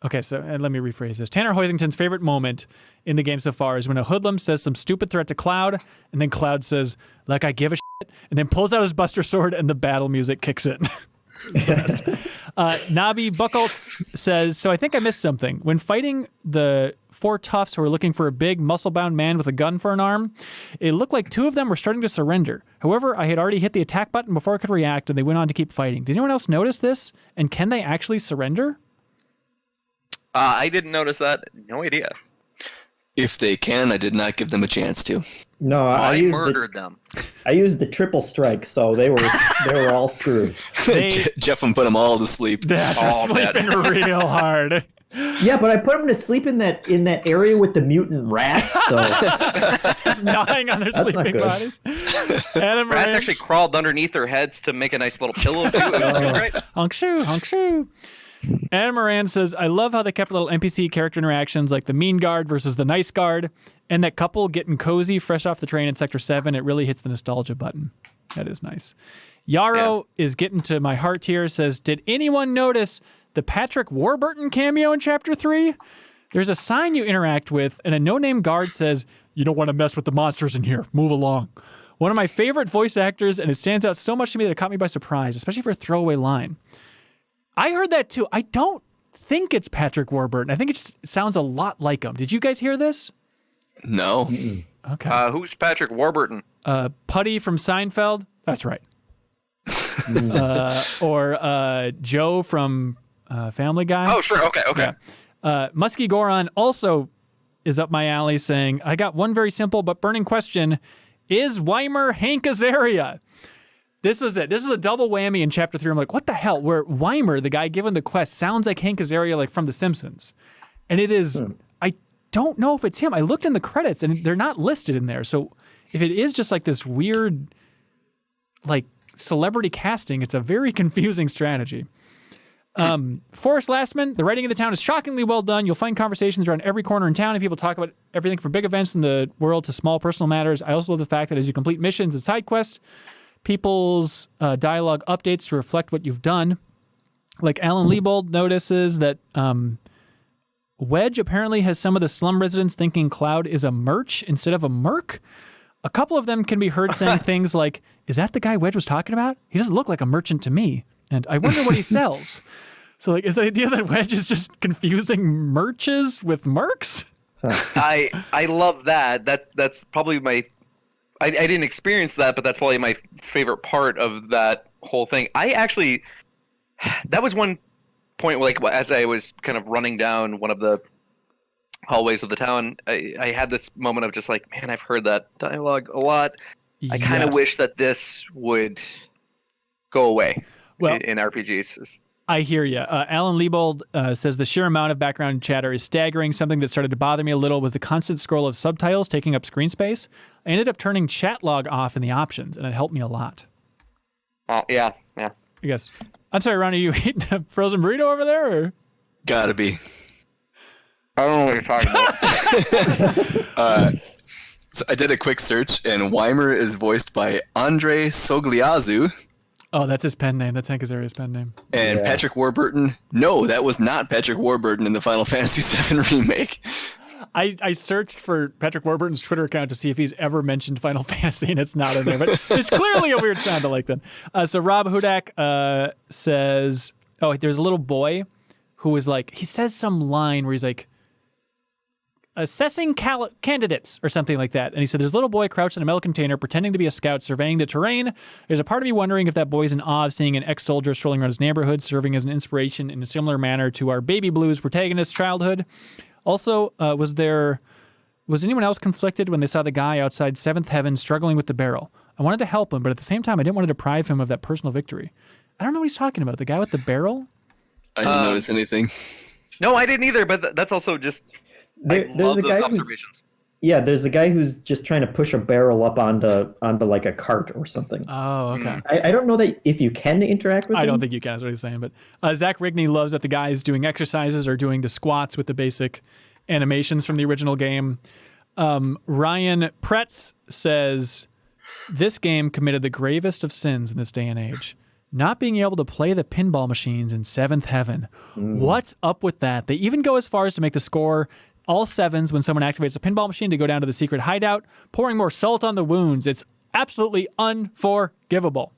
Okay, so let me rephrase this. Tanner Hoisington's favorite moment in the game so far is when a hoodlum says some stupid threat to Cloud, and then Cloud says, like I give a shit, and then pulls out his Buster Sword, and the battle music kicks in. Nabi Buckholtz says, so I think I missed something. When fighting the four toughs who were looking for a big, muscle-bound man with a gun for an arm, it looked like two of them were starting to surrender. However, I had already hit the attack button before I could react, and they went on to keep fighting. Did anyone else notice this? And can they actually surrender? I didn't notice that. No idea. If they can, I did not give them a chance to. No, I murdered them. I used the triple strike, so they were all screwed. Jeff and put them all to sleep. That's sleeping real hard. Yeah, but I put them to sleep in that area with the mutant rats. So Just gnawing on their That's not sleeping good. bodies. Adam Rats Moran, actually crawled underneath their heads to make a nice little pillow too. It was pretty great. honk shoo. Adam Moran says, I love how they kept little NPC character interactions like the mean guard versus the nice guard, and that couple getting cozy fresh off the train in Sector 7. It really hits the nostalgia button. That is nice. Yarrow is getting to my heart here, says, did anyone notice the Patrick Warburton cameo in Chapter 3? There's a sign you interact with, and a no-name guard says, you don't want to mess with the monsters in here. Move along. One of my favorite voice actors, and it stands out so much to me that it caught me by surprise, especially for a throwaway line. I heard that too. I don't think it's Patrick Warburton. I think it just sounds a lot like him. Did you guys hear this? No. Okay. Who's Patrick Warburton? Putty from Seinfeld. That's right. Or Joe from Family Guy. Oh, sure. Okay. Yeah. Muskie Goron also is up my alley saying, I got one very simple but burning question. Is Weimer Hank Azaria? This was it. This was a double whammy in Chapter 3. I'm like, what the hell? Where Weimer, the guy given the quest, sounds like Hank Azaria, like from The Simpsons. And it is, I don't know if it's him. I looked in the credits and they're not listed in there. So if it is just like this weird, like celebrity casting, it's a very confusing strategy. Forrest Lastman, the writing of the town is shockingly well done. You'll find conversations around every corner in town, and people talk about everything from big events in the world to small personal matters. I also love the fact that as you complete missions and side quests, people's dialogue updates to reflect what you've done. Like Alan Liebold notices that Wedge apparently has some of the slum residents thinking Cloud is a merch instead of a merc. A couple of them can be heard saying things like, is that the guy Wedge was talking about? He doesn't look like a merchant to me. And I wonder what he sells. So like, is the idea that Wedge is just confusing merches with mercs? I love that. That's probably my. I didn't experience that, but that's probably my favorite part of that whole thing. That was one point where, like, as I was kind of running down one of the hallways of the town, I had this moment of just like, man, I've heard that dialogue a lot. I kind of wish that this would go away in RPGs. I hear you. Alan Liebold says the sheer amount of background chatter is staggering. Something that started to bother me a little was the constant scroll of subtitles taking up screen space. I ended up turning chat log off in the options, and it helped me a lot. Yeah. I guess. I'm sorry, Ron, are you eating a frozen burrito over there? Or? Gotta be. I don't know what you're talking about. So I did a quick search, and Weimer is voiced by Andre Sogliazu. Oh, that's his pen name. That's Hank Azaria's pen name. And Patrick Warburton. No, that was not Patrick Warburton in the Final Fantasy VII Remake. I searched for Patrick Warburton's Twitter account to see if he's ever mentioned Final Fantasy, and it's not in there. But it's clearly a weird sound to like then. So Rob Hudak says, oh, there's a little boy who is like, he says some line where he's like, assessing candidates or something like that. And he said, there's a little boy crouched in a metal container pretending to be a scout surveying the terrain. There's a part of me wondering if that boy's in awe of seeing an ex-soldier strolling around his neighborhood, serving as an inspiration in a similar manner to our Baby Blues protagonist's childhood. Also, was anyone else conflicted when they saw the guy outside Seventh Heaven struggling with the barrel? I wanted to help him, but at the same time, I didn't want to deprive him of that personal victory. I don't know what he's talking about. The guy with the barrel? I didn't notice anything. No, I didn't either, but that's also just... There's a guy there's a guy who's just trying to push a barrel up onto like a cart or something. Oh, okay. I don't know that if you can interact with him. I don't think you can, is what he's saying. But Zach Rigney loves that the guy is doing exercises or doing the squats with the basic animations from the original game. Ryan Pretz says, this game committed the gravest of sins in this day and age. Not being able to play the pinball machines in Seventh Heaven. What's up with that? They even go as far as to make the score all sevens when someone activates a pinball machine to go down to the secret hideout, pouring more salt on the wounds. It's absolutely unforgivable.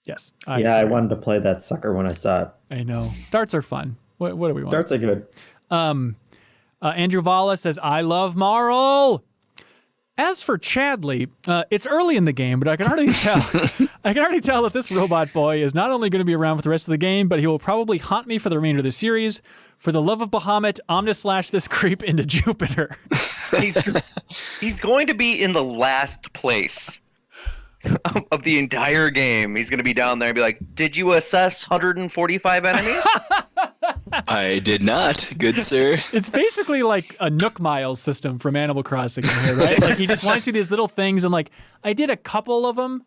Yes. I wanted to play that sucker when I saw it. I know. Darts are fun. What do we want? Darts are good. Andrew Vala says, I love Marl. As for Chadley, it's early in the game, but I can already tell that this robot boy is not only going to be around for the rest of the game, but he will probably haunt me for the remainder of the series. For the love of Bahamut, Omnislash this creep into Jupiter. he's going to be in the last place of the entire game. He's going to be down there and be like, "Did you assess 145 enemies?" I did not, good sir. It's basically like a Nook Miles system from Animal Crossing in here, right? Like he just wants to do these little things, and like I did a couple of them.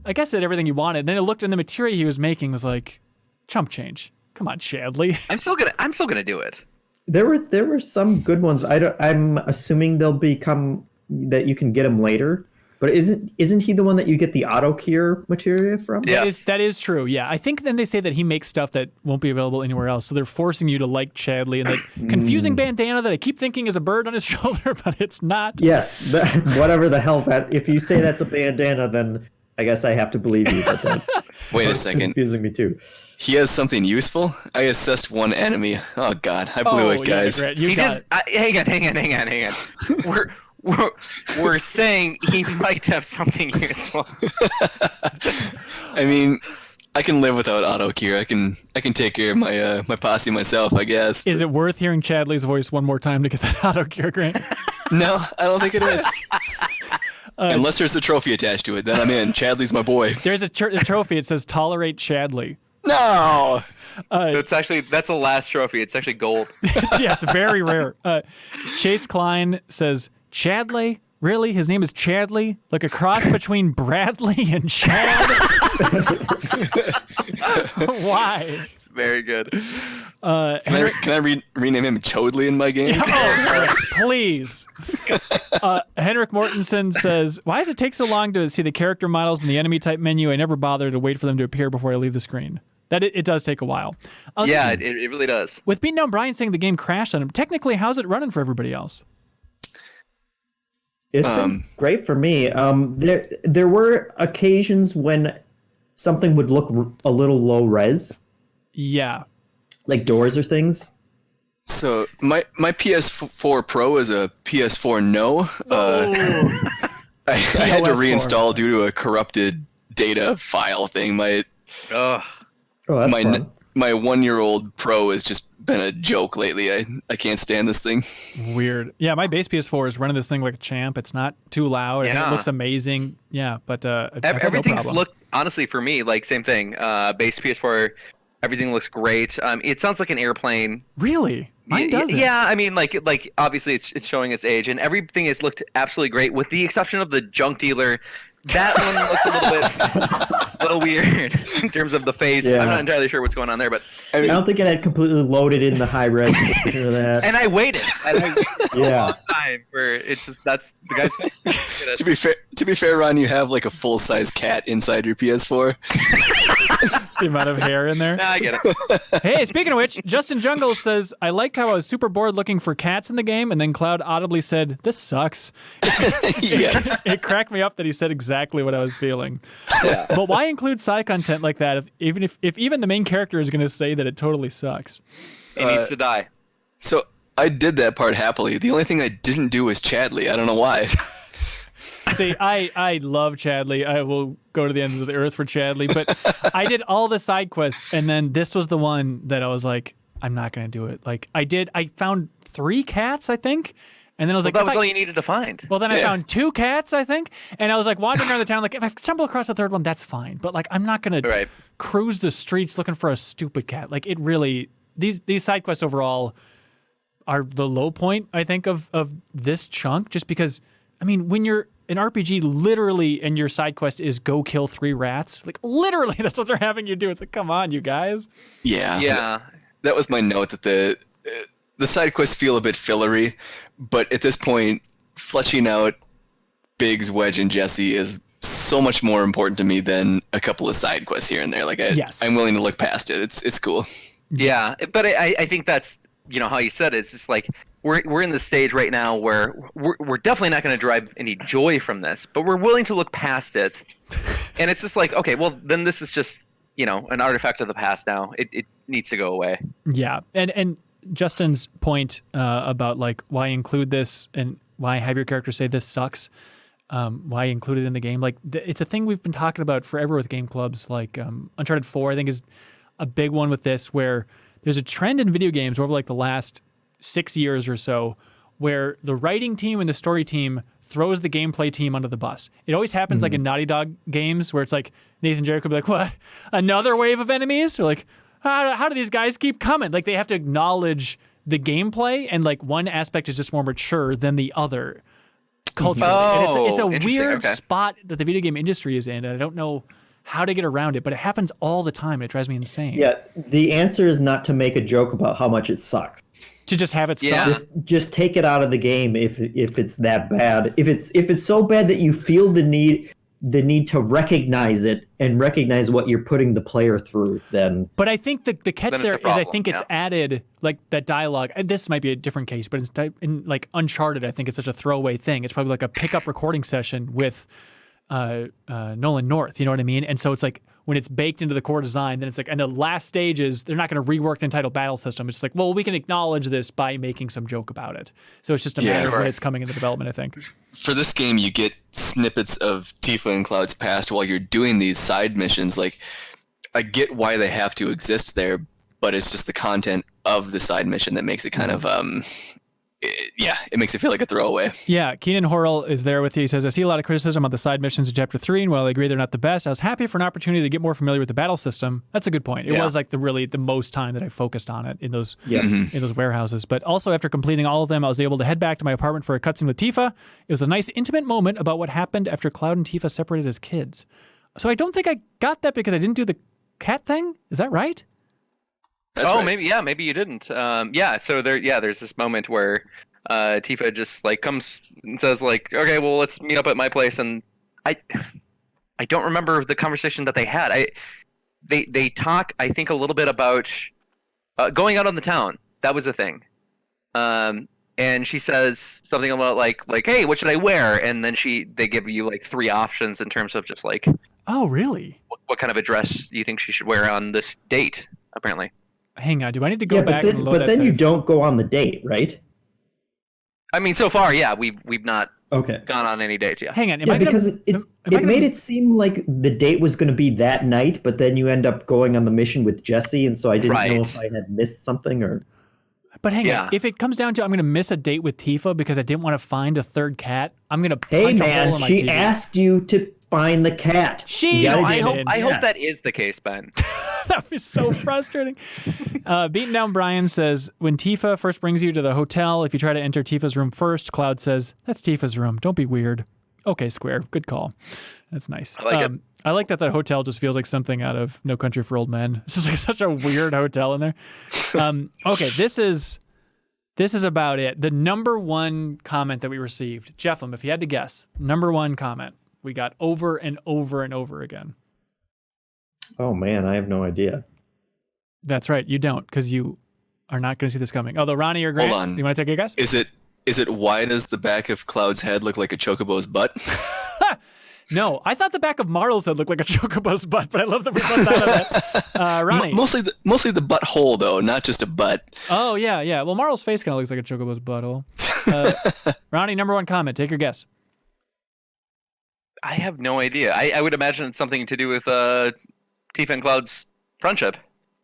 I guess I did everything you wanted. Then I looked in the material he was making, was like, chump change. Come on, Chadley. I'm still gonna do it. There were some good ones. I'm assuming they'll become that you can get them later. But isn't he the one that you get the auto cure materia from? Yeah. That is true. Yeah, I think then they say that he makes stuff that won't be available anywhere else. So they're forcing you to like Chadley and that confusing bandana that I keep thinking is a bird on his shoulder, but it's not. Yes, whatever the hell that. If you say that's a bandana, then I guess I have to believe you. But that Wait a that's second. confusing me too. He has something useful? I assessed one enemy. Oh god, I blew it, guys. Yeah, Grant, you got it. Hang on. We're saying he might have something useful. I mean, I can live without auto cure. I can take care of my posse myself, I guess. Is it worth hearing Chadley's voice one more time to get that auto cure, Grant? No, I don't think it is. Unless there's a trophy attached to it, then I'm in. Chadley's my boy. There's a trophy. It says "Tolerate Chadley." No. That's the last trophy. It's actually gold. Yeah, it's very rare. Chase Klein says, "Chadley? Really? His name is Chadley? Like a cross between Bradley and Chad?" Why? It's very good. Can I rename him Chodley in my game? Oh, please. Henrik Mortensen says, "Why does it take so long to see the character models in the enemy type menu? I never bother to wait for them to appear before I leave the screen." That it does take a while. Yeah, it really does. With Beaten Down Brian saying the game crashed on him, technically, how's it running for everybody else? It's been great for me. There were occasions when something would look a little low res, Yeah. like doors or things. So my PS4 Pro is a PS4 No. I had to reinstall due to a corrupted data file thing. Ugh. Oh, that's fun. My 1-year-old Pro has just been a joke lately. I can't stand this thing. Weird. Yeah, my base PS4 is running this thing like a champ. It's not too loud. And it looks amazing. Yeah, but everything's looked, honestly, for me, like same thing. Base PS4, everything looks great. It sounds like an airplane. Really? Mine doesn't. Yeah, I mean, like obviously it's showing its age, and everything has looked absolutely great, with the exception of the junk dealer. That one looks a little weird in terms of the face. Yeah. I'm not entirely sure what's going on there, but I don't think it had completely loaded in the high res version of that. and I waited. A long time for it's just that's the guy's face. To be fair, Ron, you have like a full-size cat inside your PS4. The amount of hair in there. Nah, I get it. Hey, speaking of which, Justin Jungle says, "I liked how I was super bored looking for cats in the game, and then Cloud audibly said, 'This sucks.'" Yes. It cracked me up that he said exactly what I was feeling. Yeah. But why include side content like that if even the main character is going to say that it totally sucks? He needs to die. So I did that part happily. The only thing I didn't do was Chadley. I don't know why. See, I love Chadley. I will go to the ends of the earth for Chadley, but I did all the side quests, and then this was the one that I was like, I'm not going to do it. Like I found 3 cats, I think, and then I was like, That was all you needed to find. well, then I found 2 cats, I think, and I was like wandering around the town, like if I stumble across a third one, that's fine, but like I'm not going to cruise the streets looking for a stupid cat. Like it really, these side quests overall are the low point, I think, of this chunk, just because, I mean, when you're an RPG, literally, and your side quest is go kill 3 rats. Like literally, that's what they're having you do. It's like, come on, you guys. Yeah. That was my note, that the side quests feel a bit fillery, but at this point, fletching out Biggs, Wedge, and Jesse is so much more important to me than a couple of side quests here and there. Like I'm willing to look past it. It's cool. Yeah, but I think that's, you know, how you said it. It's just like we're in the stage right now where we're definitely not going to derive any joy from this, but we're willing to look past it. And it's just like, okay, well then this is just, you know, an artifact of the past now. It needs to go away. Yeah, and Justin's point about like why include this and why have your character say this sucks, why include it in the game, like it's a thing we've been talking about forever with game clubs. Like Uncharted 4 I think is a big one with this, where there's a trend in video games over like the last 6 years or so where the writing team and the story team throws the gameplay team under the bus. It always happens like in Naughty Dog games where it's like Nathan Jarrett could be like, what? Another wave of enemies? Or like, how do these guys keep coming? Like they have to acknowledge the gameplay, and like one aspect is just more mature than the other culturally. And it's a weird spot that the video game industry is in, and I don't know how to get around it, but it happens all the time and it drives me insane. Yeah, the answer is not to make a joke about how much it sucks. To just have it suck. Just take it out of the game if it's that bad. If it's so bad that you feel the need to recognize it and recognize what you're putting the player through, then. But I think the catch there is I think it's added like that dialogue. And this might be a different case, but it's in like Uncharted. I think it's such a throwaway thing. It's probably like a pickup recording session with Nolan North. You know what I mean? And so it's like when it's baked into the core design, then it's like, and the last stage is they're not going to rework the entitled battle system. It's just like, well, we can acknowledge this by making some joke about it. So it's just a matter of when it's coming into development, I think. For this game, you get snippets of Tifa and Cloud's past while you're doing these side missions. Like, I get why they have to exist there, but it's just the content of the side mission that makes it kind of it makes it feel like a throwaway. Yeah, Keenan Horrell is there with you. He says, I see a lot of criticism on the side missions in Chapter 3, and while I agree they're not the best, I was happy for an opportunity to get more familiar with the battle system. That's a good point. It was like the most time that I focused on it in those in those warehouses. But also after completing all of them, I was able to head back to my apartment for a cutscene with Tifa. It was a nice intimate moment about what happened after Cloud and Tifa separated as kids. So I don't think I got that because I didn't do the cat thing. Is that right? That's right. Maybe you didn't. So there's this moment where Tifa just like comes and says like, okay, well, let's meet up at my place, and I don't remember the conversation that they had. They talk, I think, a little bit about going out on the town. That was a thing. And she says something about like, hey, what should I wear? And then they give you like 3 options in terms of just like, oh, really? What kind of a dress do you think she should wear on this date? Apparently. Hang on, do I need to go back? But then you don't go on the date, right? I mean, so far, we've not gone on any dates yet. Hang on, it made it seem like the date was going to be that night, but then you end up going on the mission with Jesse, and so I didn't know if I had missed something or. But hang on, if it comes down to I'm going to miss a date with Tifa because I didn't want to find a third cat, I'm going to punch a hole in my TV. She asked you to find the cat. I hope that is the case, Ben. That was so frustrating. Beaten Down Brian says, when Tifa first brings you to the hotel, if you try to enter Tifa's room first, Cloud says, that's Tifa's room. Don't be weird. Okay, Square. Good call. That's nice. I like it. I like that hotel just feels like something out of No Country for Old Men. It's just like such a weird hotel in there. Okay, this is about it. The number one comment that we received, Jeffem, if you had to guess, number one comment we got over and over and over again. Oh man, I have no idea. That's right, you don't, because you are not going to see this coming. Although Ronnie or Grant, hold on. You want to take a guess? Is it why does the back of Cloud's head look like a chocobo's butt? No, I thought the back of Marl's head looked like a chocobo's butt, but I love that we both thought of that. Ronnie, mostly the butthole though, not just a butt. Oh yeah. Well, Marl's face kind of looks like a chocobo's butthole. Ronnie, number one comment. Take your guess. I have no idea. I would imagine it's something to do with Tifa and Cloud's friendship.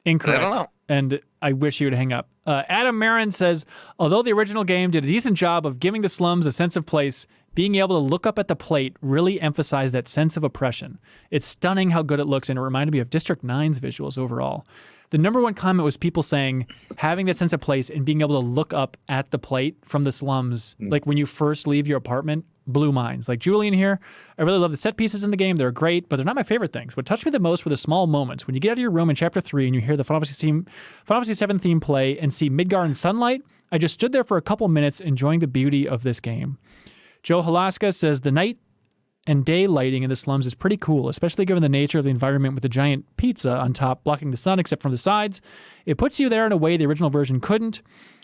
Incorrect. I don't know. And I wish you would hang up. Adam Marin says, although the original game did a decent job of giving the slums a sense of place, being able to look up at the plate really emphasized that sense of oppression. It's stunning how good it looks, and it reminded me of District 9's visuals overall. The number one comment was people saying having that sense of place and being able to look up at the plate from the slums, like when you first leave your apartment, blew minds. Like Julian here, I really love the set pieces in the game. They're great, but they're not my favorite things. What touched me the most were the small moments. When you get out of your room in Chapter 3 and you hear the Final Fantasy VII theme play and see Midgar in sunlight, I just stood there for a couple minutes enjoying the beauty of this game. Joe Halaska says the night and day lighting in the slums is pretty cool, especially given the nature of the environment with the giant pizza on top blocking the sun except from the sides. It puts you there in a way the original version couldn't.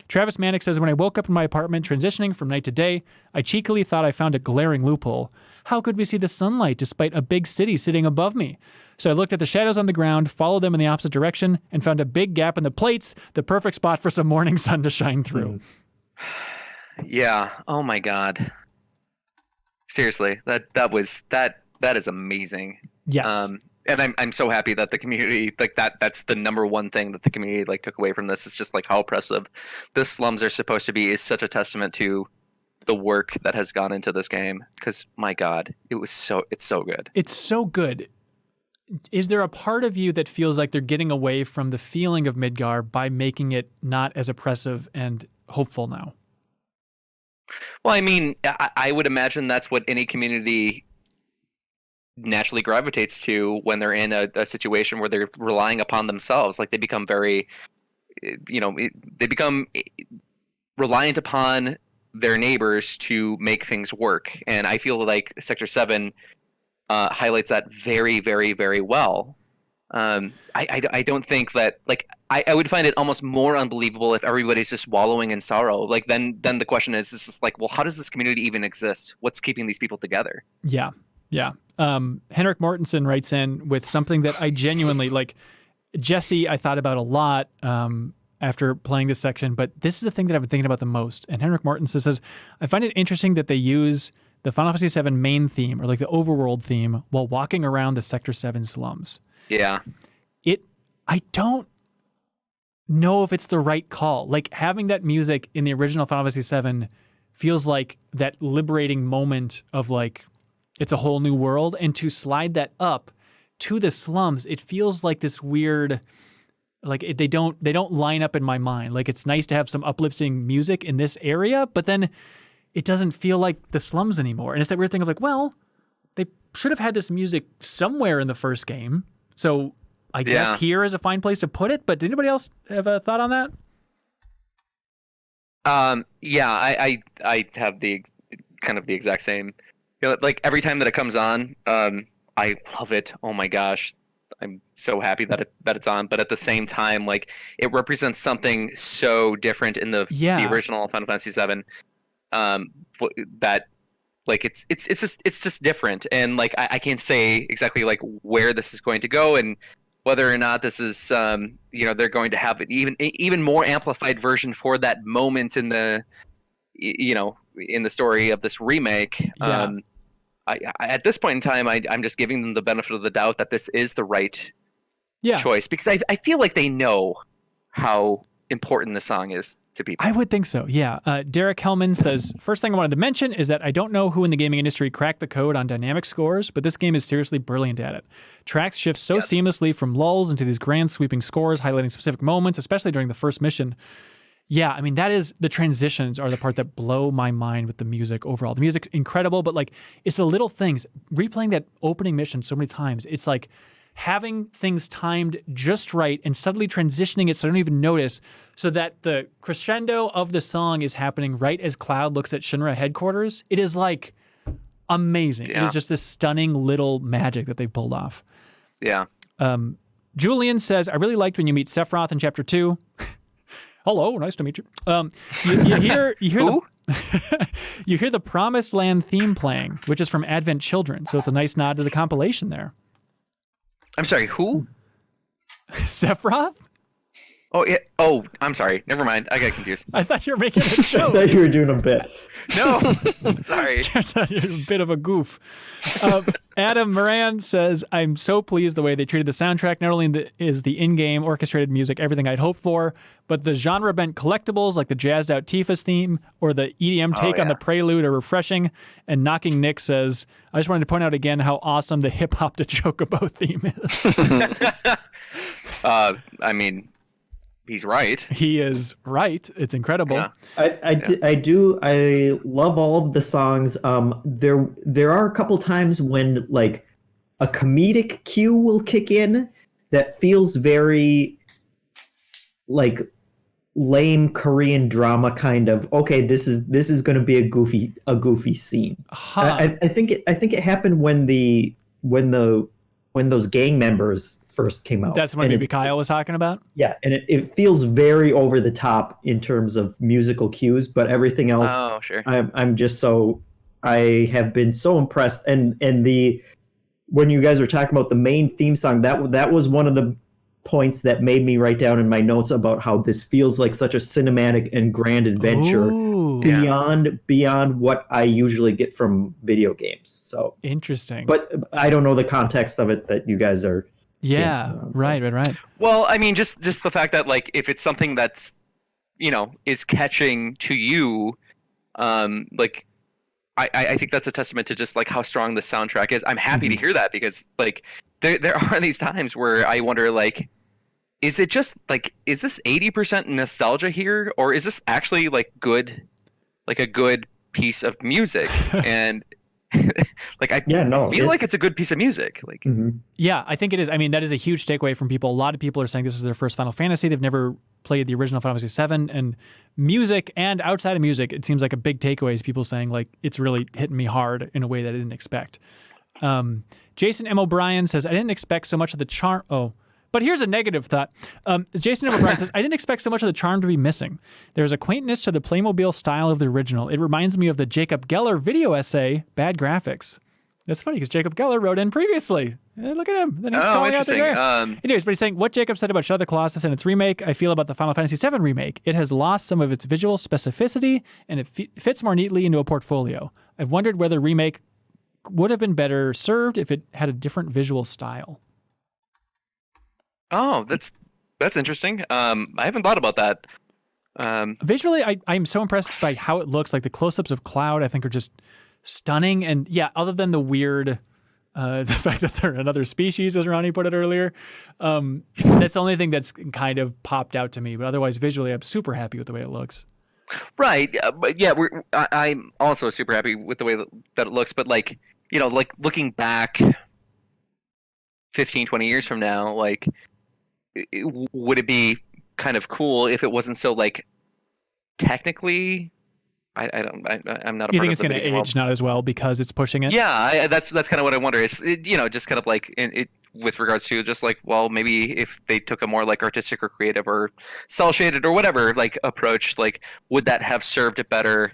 Travis Manick says, when I woke up in my apartment transitioning from night to day, I cheekily thought I found a glaring loophole. How could we see the sunlight despite a big city sitting above me? So I looked at the shadows on the ground, followed them in the opposite direction, and found a big gap in the plates, the perfect spot for some morning sun to shine through. Yeah. Oh my God. Seriously, that is amazing. Yes. and I'm so happy that the community like that's the number one thing that the community like took away from this. It's just like how oppressive the slums are supposed to be is such a testament to the work that has gone into this game. Because my God, it's so good. It's so good. Is there a part of you that feels like they're getting away from the feeling of Midgar by making it not as oppressive and hopeful now? Well, I mean, I would imagine that's what any community naturally gravitates to when they're in a situation where they're relying upon themselves. Like they become very, they become reliant upon their neighbors to make things work. And I feel like Sector 7 highlights that very, very, very well. I don't think that like I would find it almost more unbelievable if everybody's just wallowing in sorrow. Like then the question is just like, well, how does this community even exist? What's keeping these people together? Yeah. Henrik Mortensen writes in with something that I genuinely like. Jesse, I thought about a lot after playing this section, but this is the thing that I've been thinking about the most. And Henrik Mortensen says, I find it interesting that they use the Final Fantasy VII main theme or like the overworld theme while walking around the Sector 7 slums. Yeah. I don't know if it's the right call. Like having that music in the original Final Fantasy VII feels like that liberating moment of like, it's a whole new world. And to slide that up to the slums, it feels like this weird, like they don't line up in my mind. Like it's nice to have some uplifting music in this area, but then it doesn't feel like the slums anymore. And it's that weird thing of like, well, they should have had this music somewhere in the first game. So I guess here is a fine place to put it. But did anybody else have a thought on that? I have the kind of the exact same. Like every time that it comes on, I love it. Oh my gosh, I'm so happy that it's on. But at the same time, like it represents something so different in the original Final Fantasy VII. That like it's just different, and like I can't say exactly like where this is going to go and whether or not this is they're going to have an even more amplified version for that moment in the in the story of this remake. I at this point in time, I'm just giving them the benefit of the doubt that this is the right choice, because I feel like they know how important the song is to people. I would think so, yeah. Derek Hellman says, first thing I wanted to mention is that I don't know who in the gaming industry cracked the code on dynamic scores, but this game is seriously brilliant at it. Tracks shift so seamlessly from lulls into these grand sweeping scores, highlighting specific moments, especially during the first mission. Yeah, I mean, that is, the transitions are the part that blow my mind with the music overall. The music's incredible, but like, it's the little things. Replaying that opening mission so many times, it's like having things timed just right and suddenly transitioning it so I don't even notice, so that the crescendo of the song is happening right as Cloud looks at Shinra headquarters. It is like amazing. It is just this stunning little magic that they've pulled off. Yeah. Julian says, I really liked when you meet Sephiroth in Chapter 2. Hello, nice to meet you. You hear you hear the Promised Land theme playing, which is from Advent Children, so it's a nice nod to the compilation there. I'm sorry, who? Sephiroth? Oh, yeah. Oh, I'm sorry. Never mind. I got confused. I thought you were making a joke. I thought you were doing a bit. No, sorry. Turns out you're a bit of a goof. Adam Moran says, I'm so pleased the way they treated the soundtrack. Not only is the in-game orchestrated music everything I'd hoped for, but the genre-bent collectibles like the jazzed-out Tifa's theme or the EDM take on the prelude are refreshing. And Knocking Nick says, I just wanted to point out again how awesome the hip-hop to Chocobo theme is. I mean... He's right. He is right. It's incredible. Yeah. I love all of the songs. There are a couple times when like a comedic cue will kick in that feels very like lame Korean drama kind of. Okay, this is going to be a goofy scene. I think it happened when those gang members first came out. That's what maybe Kyle was talking about? Yeah, and it feels very over the top in terms of musical cues, but everything else, I'm just so, I have been so impressed. And when you guys were talking about the main theme song, that was one of the points that made me write down in my notes about how this feels like such a cinematic and grand adventure beyond what I usually get from video games. So interesting. But I don't know the context of it that you guys are. Yeah, around, right. Well, I mean, just the fact that like if it's something that's is catching to you, like I think that's a testament to just like how strong the soundtrack is. I'm happy to hear that because like there are these times where I wonder like, is it just like, is this 80% nostalgia here, or is this actually like good, like a good piece of music? And like I feel like it's a good piece of music. Like yeah, I think it is. I mean, that is a huge takeaway from people. A lot of people are saying this is their first Final Fantasy. They've never played the original Final Fantasy VII, and music and outside of music, it seems like a big takeaway is people saying like it's really hitting me hard in a way that I didn't expect. Jason M. O'Brien says, I didn't expect so much of the charm. Oh, but here's a negative thought. Jason M. O'Brien says, I didn't expect so much of the charm to be missing. There's a quaintness to the Playmobil style of the original. It reminds me of the Jacob Geller video essay, Bad Graphics. That's funny because Jacob Geller wrote in previously. Look at him. Then he's calling out interesting. Anyways, but he's saying, what Jacob said about Shadow of the Colossus and its remake, I feel about the Final Fantasy VII remake. It has lost some of its visual specificity, and it fits more neatly into a portfolio. I've wondered whether remake would have been better served if it had a different visual style. Oh, that's interesting. I haven't thought about that. Visually, I'm so impressed by how it looks. Like the close-ups of Cloud, I think are just stunning. And yeah, other than the weird, the fact that they're another species, as Ronnie put it earlier, that's the only thing that's kind of popped out to me. But otherwise, visually, I'm super happy with the way it looks. Right, but yeah, I'm also super happy with the way that it looks. But like, like looking back 15, 20 years from now, like, would it be kind of cool if it wasn't so like technically? I'm not. You think it's going to age not as well because it's pushing it? Yeah, that's kind of what I wonder. Is just kind of like it with regards to just like, well, maybe if they took a more like artistic or creative or cell shaded or whatever like approach, like would that have served it better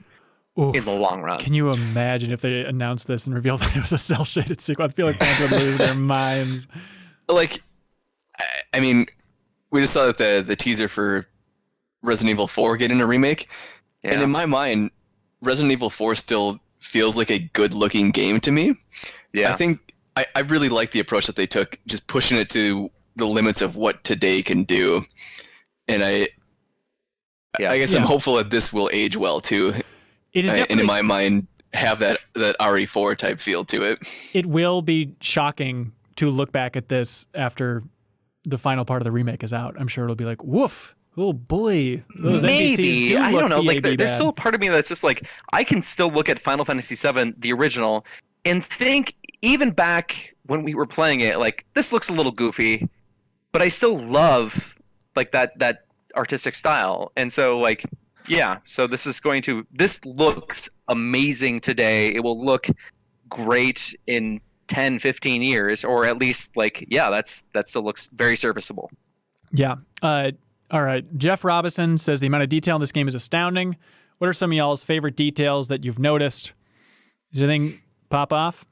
in the long run? Can you imagine if they announced this and revealed that it was a cell shaded sequel? I feel like fans would lose their minds. Like, I mean, we just saw that the teaser for Resident Evil 4 getting a remake. Yeah. And in my mind, Resident Evil 4 still feels like a good-looking game to me. Yeah. I think I really like the approach that they took, just pushing it to the limits of what today can do. And I guess I'm hopeful that this will age well, too. It is and in my mind, have that RE4 type feel to it. It will be shocking to look back at this after the final part of the remake is out. I'm sure it'll be like, woof. Oh boy, those NPCs do I look don't know. Like, bad. there's still a part of me that's just like, I can still look at Final Fantasy VII, the original, and think even back when we were playing it, like this looks a little goofy, but I still love like that artistic style. And so like, yeah. So this looks amazing today. It will look great in 10, 15 years, or at least like, yeah, that still looks very serviceable. Yeah. All right. Jeff Robinson says the amount of detail in this game is astounding. What are some of y'all's favorite details that you've noticed? Does anything pop off?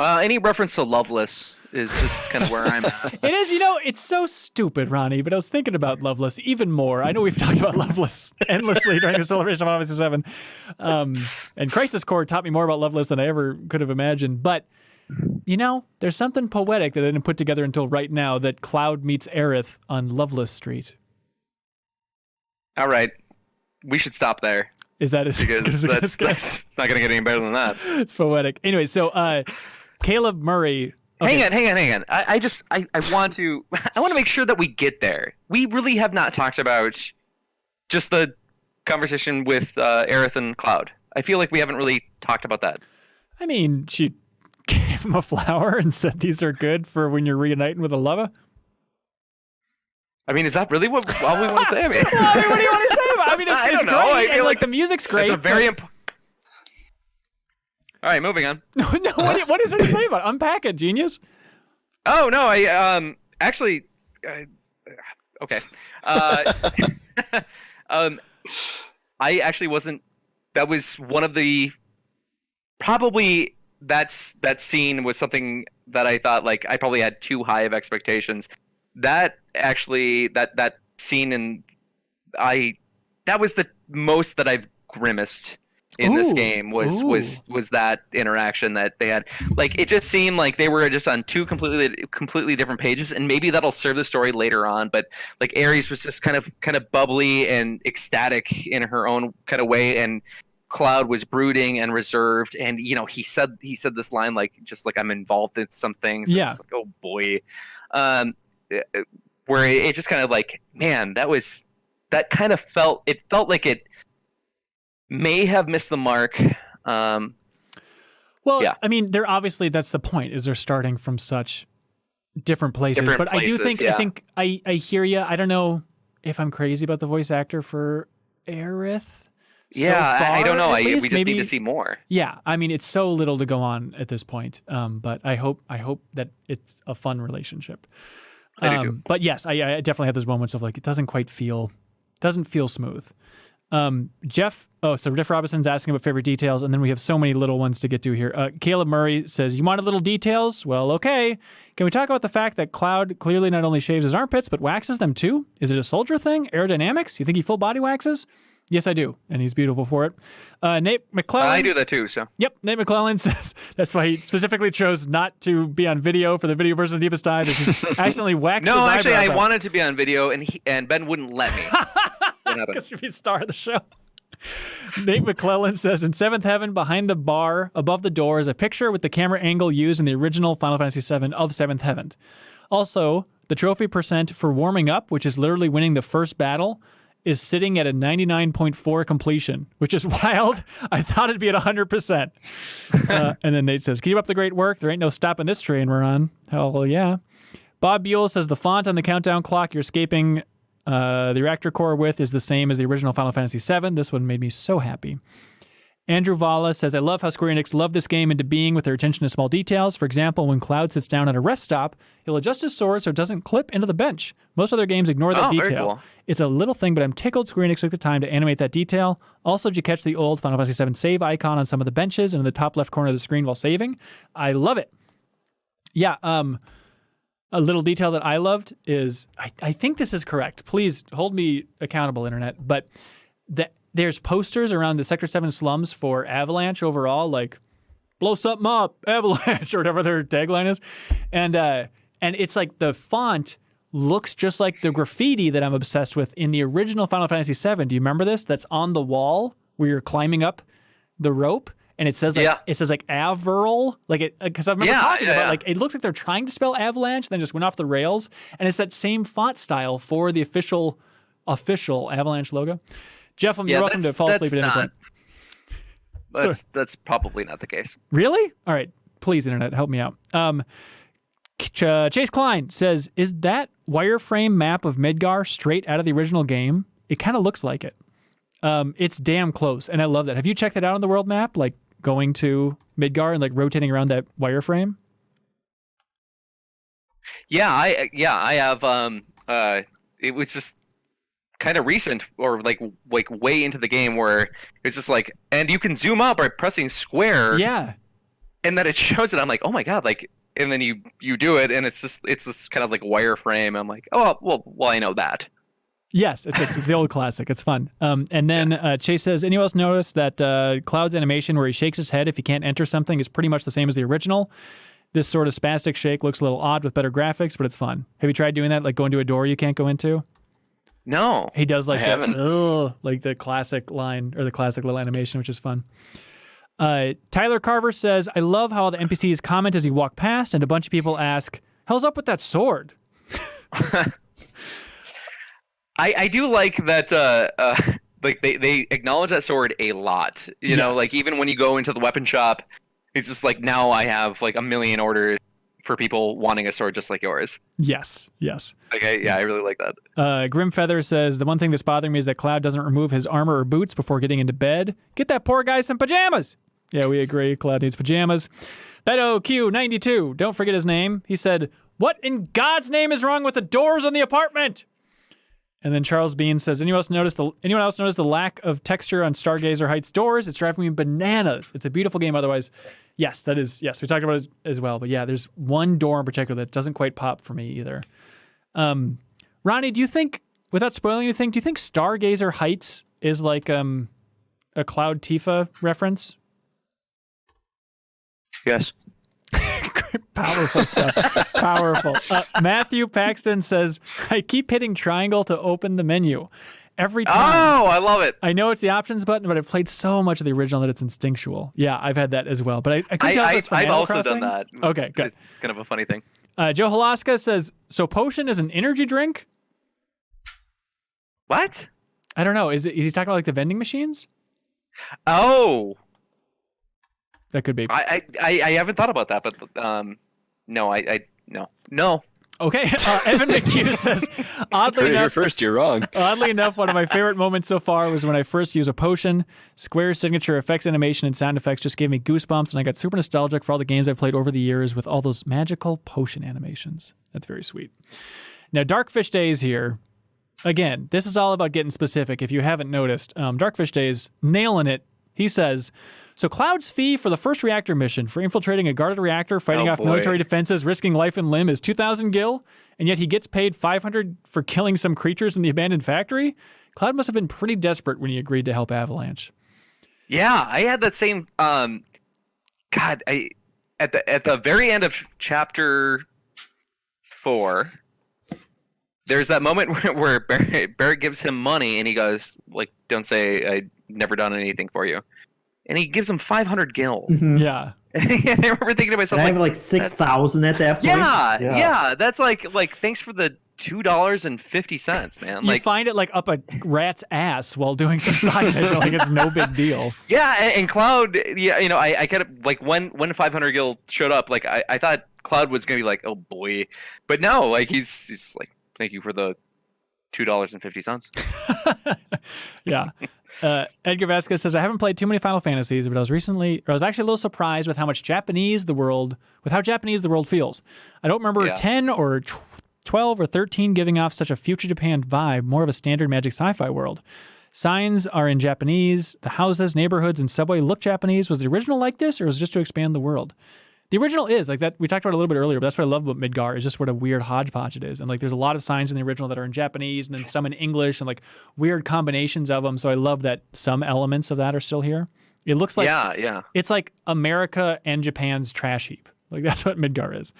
Any reference to Loveless is just kind of where I'm at. It is, it's so stupid, Ronnie, but I was thinking about Loveless even more. I know we've talked about Loveless endlessly during the celebration of Final Fantasy VII. And Crisis Core taught me more about Loveless than I ever could have imagined. But there's something poetic that I didn't put together until right now, that Cloud meets Aerith on Loveless Street. All right. We should stop there. Is that as good as it gets? It's not going to get any better than that. It's poetic. Anyway, so Caleb Murray. Okay. Hang on. I want to make sure that we get there. We really have not talked about just the conversation with Aerith and Cloud. I feel like we haven't really talked about that. I mean, she gave him a flower and said these are good for when you're reuniting with a lover. I mean, is that really all we want to say? I mean, what do you want to say about it? I mean, it's great. I feel like the music's great. It's a very important. All right, moving on. No, what is there to say about it? Unpack it, genius. Oh no, I actually, okay. I actually wasn't. That was one of the probably that scene was something that I thought like I probably had too high of expectations. That actually that scene that was the most that I've grimaced in this game was that interaction that they had. Like it just seemed like they were just on two completely different pages, and maybe that'll serve the story later on. But like Ares was just kind of bubbly and ecstatic in her own kind of way, and Cloud was brooding and reserved. And he said this line like just like I'm involved in some things. Yeah. It's like, oh boy, where it just kind of like, man, that kind of felt like it may have missed the mark. Well, yeah. I mean, they're obviously, that's the point, is they're starting from such different places. I do think, yeah. I hear you. I don't know if I'm crazy about the voice actor for Aerith. Yeah, so far, I don't know. at least. We just need to see more. Yeah, I mean, it's so little to go on at this point. But I hope that it's a fun relationship. I do too. But yes, I definitely have those moments of like, it doesn't feel smooth. Jeff Robinson's asking about favorite details, and then we have so many little ones to get to here. Caleb Murray says, you wanted little details? Well, okay. Can we talk about the fact that Cloud clearly not only shaves his armpits, but waxes them too? Is it a soldier thing? Aerodynamics? You think he full body waxes? Yes, I do, and he's beautiful for it. Nate McClellan. I do that too, so. Yep, Nate McClellan says that's why he specifically chose not to be on video for the video version of Deepest Dive. He accidentally waxed his eyebrows I out. wanted to be on video, and Ben wouldn't let me. Because you'd be the star of the show. Nate McClellan says, in Seventh Heaven, behind the bar, above the door, is a picture with the camera angle used in the original Final Fantasy VII of Seventh Heaven. Also, the trophy percent for warming up, which is literally winning the first battle, is sitting at a 99.4 completion, which is wild. I thought it'd be at 100%. And then Nate says, keep up the great work. There ain't no stopping this train we're on. Hell yeah. Bob Buell says, the font on the countdown clock you're escaping the reactor core with is the same as the original Final Fantasy VII. This one made me so happy. Andrew Vala says, I love how Square Enix loved this game into being with their attention to small details. For example, when Cloud sits down at a rest stop, he'll adjust his sword so it doesn't clip into the bench. Most other games ignore that detail. Very cool. It's a little thing, but I'm tickled Square Enix took the time to animate that detail. Also, did you catch the old Final Fantasy VII save icon on some of the benches and in the top left corner of the screen while saving? I love it. Yeah, a little detail that I loved is, I think this is correct. Please hold me accountable, Internet. But there's posters around the Sector 7 slums for Avalanche overall, like, blow something up, Avalanche, or whatever their tagline is. And it's like the font looks just like the graffiti that I'm obsessed with in the original Final Fantasy VII. Do you remember this? That's on the wall where you're climbing up the rope. And it says like Averil, like it, because I remember talking about like it looks like they're trying to spell avalanche, then just went off the rails, and it's that same font style for the official Avalanche logo. Jeff, you're welcome to fall asleep at any point. That's probably not the case. Really? All right, please, Internet, help me out. Chase Klein says, "Is that wireframe map of Midgar straight out of the original game? It kind of looks like it. It's damn close, and I love that. Have you checked that out on the world map? Like going to Midgar and like rotating around that wireframe? Yeah, I have. It was just kind of recent, or like way into the game, where it's just like, and you can zoom up by pressing square. Yeah, and then it shows it. I'm like, oh my god, like, and then you do it, and it's this kind of like wireframe. I'm like, oh well, I know that. Yes, it's the old classic. It's fun. And then Chase says, anyone else notice that Cloud's animation where he shakes his head if he can't enter something is pretty much the same as the original? This sort of spastic shake looks a little odd with better graphics, but it's fun. Have you tried doing that, like going to a door you can't go into? No. He does like that, like the classic line or the classic little animation, which is fun. Tyler Carver says, I love how the NPCs comment as you walk past, and a bunch of people ask, hell's up with that sword? I do like that. Like they acknowledge that sword a lot. You know, like even when you go into the weapon shop, it's just like, now I have like a million orders for people wanting a sword just like yours. Yes. Okay, yeah, I really like that. Grim Feather says, the one thing that's bothering me is that Cloud doesn't remove his armor or boots before getting into bed. Get that poor guy some pajamas. Yeah, we agree. Cloud needs pajamas. Beto Q92, don't forget his name. He said, what in God's name is wrong with the doors on the apartment? And then Charles Bean says, anyone else notice the lack of texture on Stargazer Heights doors? It's driving me bananas. It's a beautiful game otherwise. Yes, that is. Yes, we talked about it as well. But yeah, there's one door in particular that doesn't quite pop for me either. Ronnie, do you think, without spoiling anything, do you think Stargazer Heights is like a Cloud Tifa reference? Yes. Powerful stuff. Powerful. Matthew Paxton says, I keep hitting triangle to open the menu. Every time. Oh, I love it. I know it's the options button, but I've played so much of the original that it's instinctual. Yeah, I've had that as well. But I couldn't tell if it's from I've Animal also Crossing. done that. Okay, good. It's kind of a funny thing. Joe Halaska says, so potion is an energy drink? What? I don't know. Is he talking about like the vending machines? Oh. That could be. I haven't thought about that, but no, no. Okay. Evan McHugh says, oddly Heard it here enough, first, you're wrong. oddly enough, one of my favorite moments so far was when I first used a potion. Square's signature effects animation and sound effects just gave me goosebumps, and I got super nostalgic for all the games I've played over the years with all those magical potion animations. That's very sweet. Now, Darkfish Days here. Again, this is all about getting specific. If you haven't noticed, Darkfish Days, nailing it. He says, so Cloud's fee for the first reactor mission for infiltrating a guarded reactor, fighting off military defenses, risking life and limb is 2,000 gil, and yet he gets paid 500 for killing some creatures in the abandoned factory? Cloud must have been pretty desperate when he agreed to help Avalanche. Yeah, I had that same. God, at the very end of chapter 4, there's that moment where Barrett gives him money and he goes, like, don't say I never done anything for you. And he gives him 500 gil. Mhm. Yeah. And I remember thinking to myself, And I like, have like 6,000 at that point. yeah, that's like thanks for the $2.50, man. You Like, find it like up a rat's ass while doing some side mission. Like it's no big deal. yeah, and Cloud, yeah, I kind of like when 500 gil showed up, like I thought Cloud was gonna be like, oh boy, but no, like he's like, thank you for the $2.50. Yeah. Edgar Vasquez says, I haven't played too many Final Fantasies, but I was actually a little surprised with how Japanese the world feels. I don't remember 10 or 12 or 13 giving off such a future Japan vibe, more of a standard magic sci-fi world. Signs are in Japanese. The houses, neighborhoods, and subway look Japanese. Was the original like this, or was it just to expand the world? The original is like that. We talked about it a little bit earlier, but that's what I love about Midgar is just what a weird hodgepodge it is. And like, there's a lot of signs in the original that are in Japanese and then some in English and like weird combinations of them. So I love that some elements of that are still here. It looks like, it's like America and Japan's trash heap. Like that's what Midgar is.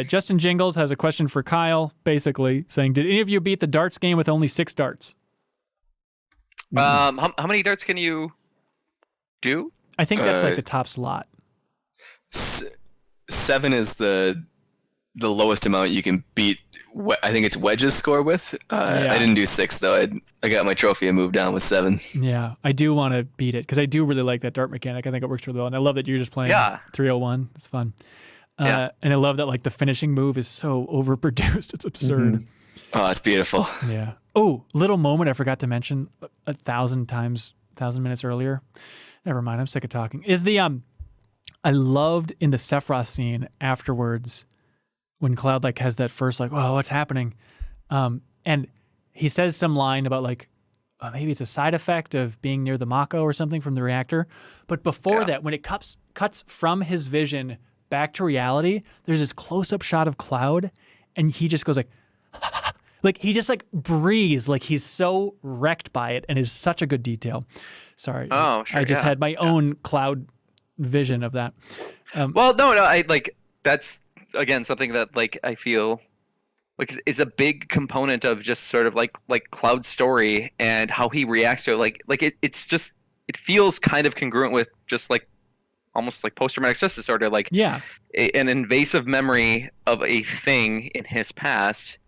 Justin Jingles has a question for Kyle, basically saying, did any of you beat the darts game with only 6 darts? How many darts can you do? I think that's like the top slot. 7 is the lowest amount you can beat. I think it's Wedge's score with. I didn't do 6 though. I got my trophy and moved down with 7. Yeah, I do want to beat it because I do really like that dart mechanic. I think it works really well, and I love that you're just playing 301. It's fun. And I love that like the finishing move is so overproduced. It's absurd. Mhm. Oh, it's beautiful. Yeah. Oh, little moment I forgot to mention 1,000 minutes earlier. Never mind. I'm sick of talking. Is the I loved in the Sephiroth scene afterwards when Cloud like has that first like, oh, what's happening? And he says some line about like, maybe it's a side effect of being near the Mako or something from the reactor. But before that, when it cuts from his vision back to reality, there's this close-up shot of Cloud, and he just goes like, like he just like breathes, like he's so wrecked by it, and is such a good detail. Sorry, Oh, sure. I just had my own Cloud vision of that. Well, no, I like that's again something that like I feel like is a big component of just sort of like Cloud's story and how he reacts to it. Like it's just it feels kind of congruent with just like almost like post-traumatic stress disorder, like an invasive memory of a thing in his past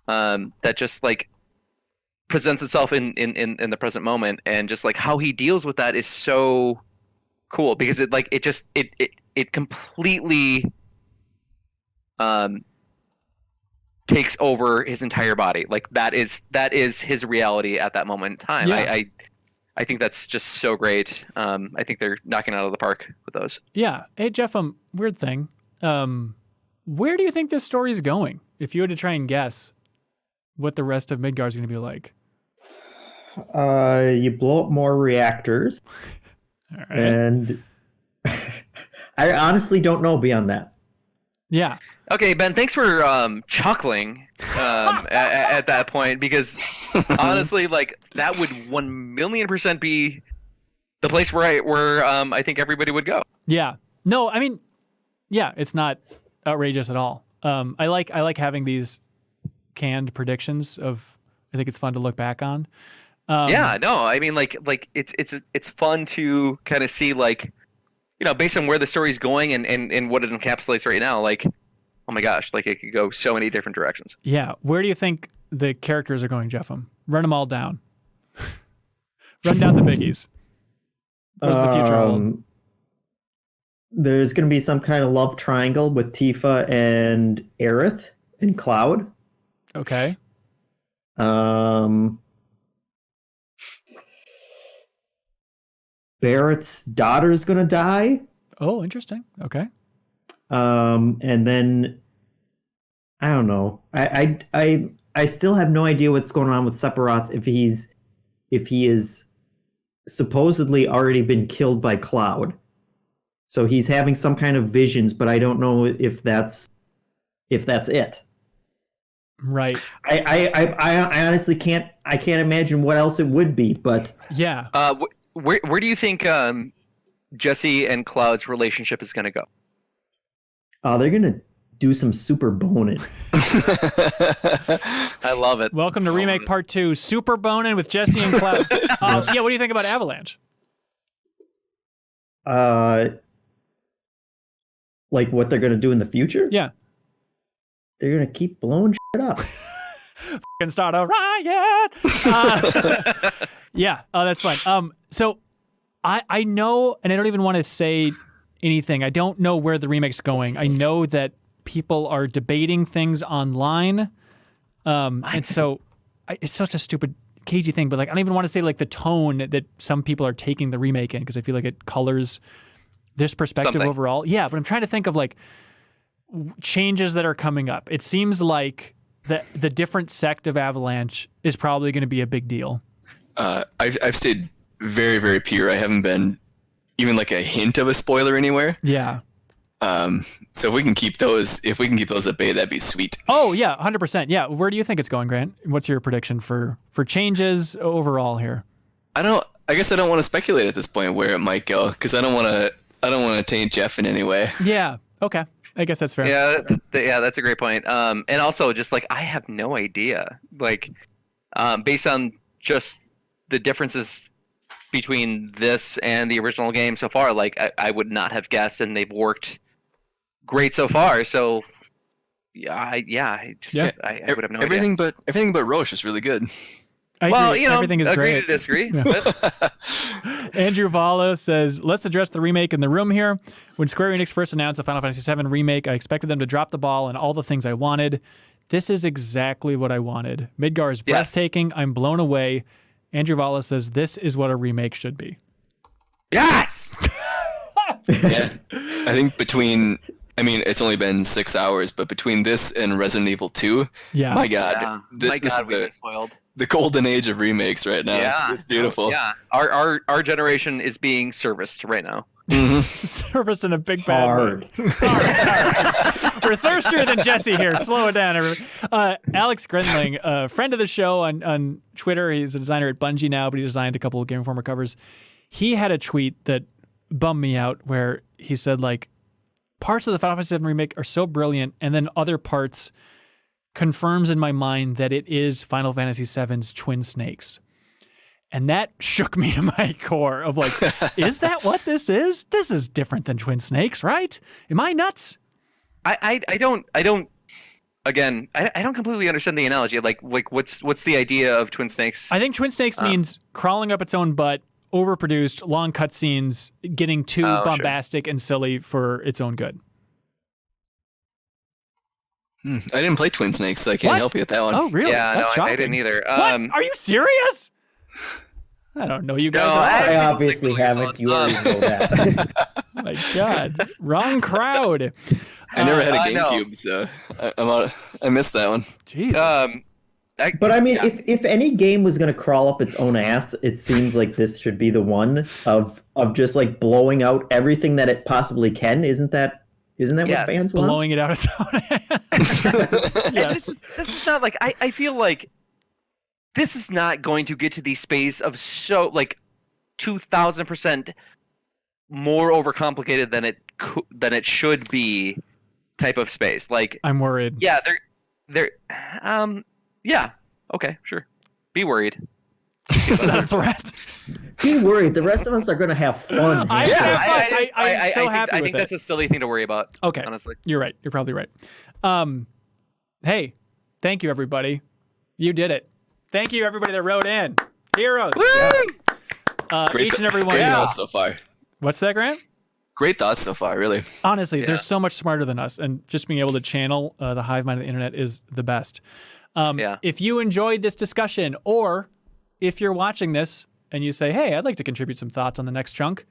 that just like presents itself in the present moment, and just like how he deals with that is so cool because it completely takes over his entire body. Like that is his reality at that moment in time. I think that's just so great. I think they're knocking it out of the park with those. Yeah. Hey Jeff, weird thing. Where do you think this story is going? If you had to try and guess, what the rest of Midgar is going to be like. You blow up more reactors, All right. and I honestly don't know beyond that. Yeah. Okay, Ben, thanks for chuckling at that point, because honestly, like, that would 1,000,000% be the place where I think everybody would go. Yeah. No, I mean, yeah, it's not outrageous at all. I like having these canned predictions of. I think it's fun to look back on. Yeah, no, I mean, like it's fun to kind of see, like, based on where the story's going and what it encapsulates right now, like, oh my gosh, like, it could go so many different directions. Yeah. Where do you think the characters are going, Jeffem? Run them all down. Run down the biggies. What does the future hold? There's going to be some kind of love triangle with Tifa and Aerith and Cloud. Okay. Barrett's daughter's going to die. Oh, interesting. Okay. And then I don't know. I still have no idea what's going on with Sephiroth, if he is supposedly already been killed by Cloud. So he's having some kind of visions, but I don't know if that's it. Right. I honestly can't imagine what else it would be, but yeah. Where do you think Jesse and Cloud's relationship is going to go? They're gonna do some super boning. I love it. Welcome to Remake Part 2, Super Boning with Jesse and Cloud. Yeah, what do you think about Avalanche? Like what they're gonna do in the future? Yeah. They're gonna keep blowing shit up. Fucking start a riot. Yeah, that's fine. So I know, and I don't even want to say anything. I don't know where the remake's going. I know that people are debating things online, and so it's such a stupid, cagey thing. But like, I don't even want to say like the tone that some people are taking the remake in, because I feel like it colors this perspective overall. Yeah, but I'm trying to think of like changes that are coming up. It seems like the different sect of Avalanche is probably going to be a big deal. I've stayed very, very pure. I haven't been even like a hint of a spoiler anywhere. Yeah. So if we can keep those at bay, that'd be sweet. Oh yeah, 100%. Yeah. Where do you think it's going, Grant? What's your prediction for changes overall here? I guess I don't want to speculate at this point where it might go, because I don't want to taint Jeff in any way. Yeah. Okay. I guess that's fair. Yeah. Yeah, that's a great point. And also just like, I have no idea, like, based on just the differences between this and the original game so far, like I would not have guessed, and they've worked great so far. So I would have no everything idea. Everything but Roche is really good. Everything is agree great. to disagree. Andrew Valo says, let's address the remake in the room here. When Square Enix first announced the Final Fantasy VII remake, I expected them to drop the ball on all the things I wanted. This is exactly what I wanted. Midgar is breathtaking. Yes. I'm blown away. Andrew Valo says, this is what a remake should be. Yes! Yeah. I think it's only been 6 hours, but between this and Resident Evil 2, my God. We've been spoiled. The golden age of remakes right now. Yeah. It's beautiful. Yeah. Our generation is being serviced right now. Mm-hmm. Serviced in a big bad way. All right. We're thirstier than Jesse here. Slow it down, everybody. Alex Grenling, a friend of the show on Twitter. He's a designer at Bungie now, but he designed a couple of Game Informer covers. He had a tweet that bummed me out where he said, like, parts of the Final Fantasy VII remake are so brilliant, and then other parts confirms in my mind that it is Final Fantasy VII's Twin Snakes. And that shook me to my core of like, is that what this is? This is different than Twin Snakes, right? Am I nuts? I don't completely understand the analogy. Like what's the idea of Twin Snakes? I think Twin Snakes means crawling up its own butt, overproduced, long cutscenes, getting too bombastic and silly for its own good. I didn't play Twin Snakes, so I can't help you with that one. Oh, really? Yeah, That's I didn't either. What? Are you serious? I don't know. You guys are. I obviously haven't. You already know that. My God. Wrong crowd. I never had a GameCube, so I'm out. I missed that one. Jeez. But I mean, if any game was going to crawl up its own ass, it seems like this should be the one of just like blowing out everything that it possibly can. Isn't that what fans want? Blowing it out its own ass. And this is not like I feel like this is not going to get to the space of so like 2,000% more overcomplicated than it should be type of space. Like I'm worried. Yeah, they're yeah. Okay, sure. Be worried. Is that a threat? Be worried. The rest of us are going to have fun. I'm so happy I with think it. that's a silly thing to worry about. Okay. Honestly. You're right. You're probably right. Hey, thank you, everybody. You did it. Thank you, everybody that wrote in. Heroes. Each and every one. Great thoughts so far. What's that, Grant? Great thoughts so far, really. Honestly, they're so much smarter than us, and just being able to channel the hive mind of the internet is the best. If you enjoyed this discussion, or if you're watching this and you say, hey, I'd like to contribute some thoughts on the next chunk,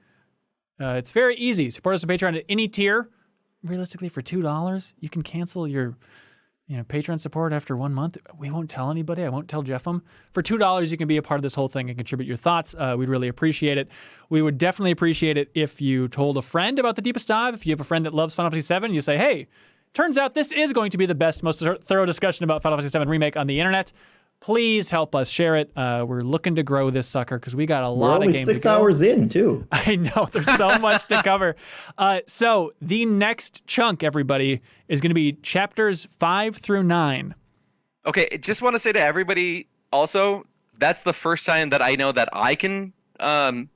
it's very easy. Support us on Patreon at any tier. Realistically, for $2, you can cancel your Patreon support after 1 month. We won't tell anybody. I won't tell Jeff them. For $2, you can be a part of this whole thing and contribute your thoughts. We'd really appreciate it. We would definitely appreciate it if you told a friend about The Deepest Dive. If you have a friend that loves Final Fantasy VII, you say, hey, turns out this is going to be the best, most thorough discussion about Final Fantasy VII Remake on the internet. Please help us share it. We're looking to grow this sucker because we got a lot of games to go. 6 hours in, too. I know. There's so much to cover. So the next chunk, everybody, is going to be chapters 5 through 9. Okay, just want to say to everybody also, that's the first time that I know that I can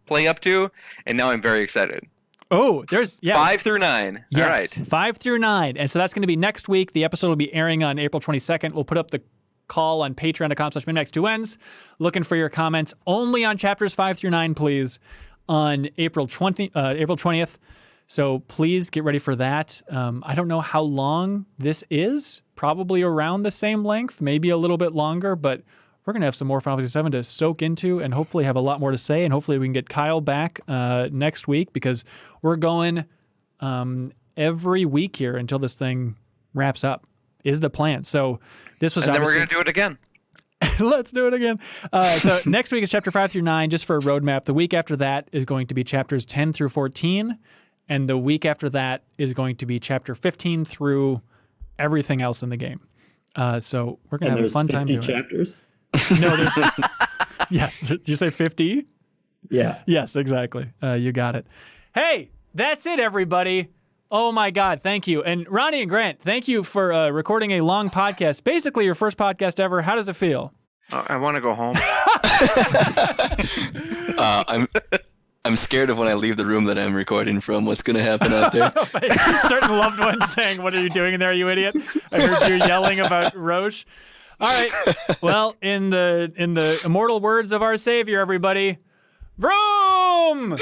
play up to, and now I'm very excited. Oh, there's 5 through 9. Yes, all right. 5 through 9. And so that's going to be next week. The episode will be airing on April 22nd. We'll put up the call on patreon.com/MinnMax2Ns. Looking for your comments only on chapters 5 through 9, please, on April 20th. So please get ready for that. I don't know how long this is. Probably around the same length, maybe a little bit longer, but we're going to have some more Final Fantasy VII to soak into and hopefully have a lot more to say. And hopefully we can get Kyle back next week because we're going every week here until this thing wraps up is the plan. So this was and then we're going to do it again. Let's do it again. So next week is chapter 5 through 9, just for a roadmap. The week after that is going to be chapters 10 through 14. And the week after that is going to be chapter 15 through everything else in the game. So we're going to have a fun time doing chapters? It. No, there's... Yes. Did you say 50? Yeah. Yes, exactly. You got it. Hey, that's it, everybody. Oh, my God. Thank you. And Ronnie and Grant, thank you for recording a long podcast. Basically, your first podcast ever. How does it feel? I want to go home. I'm scared of when I leave the room that I'm recording from. What's going to happen out there? Certain loved ones saying, what are you doing in there, you idiot? I heard you yelling about Roche. All right. Well, in the immortal words of our Savior, everybody, vroom!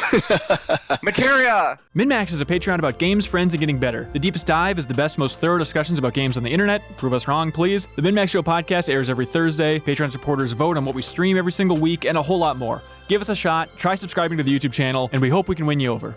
Materia! MinnMax is a Patreon about games, friends, and getting better. The Deepest Dive is the best, most thorough discussions about games on the internet. Prove us wrong, please. The MinnMax Show podcast airs every Thursday. Patreon supporters vote on what we stream every single week, and a whole lot more. Give us a shot, try subscribing to the YouTube channel, and we hope we can win you over.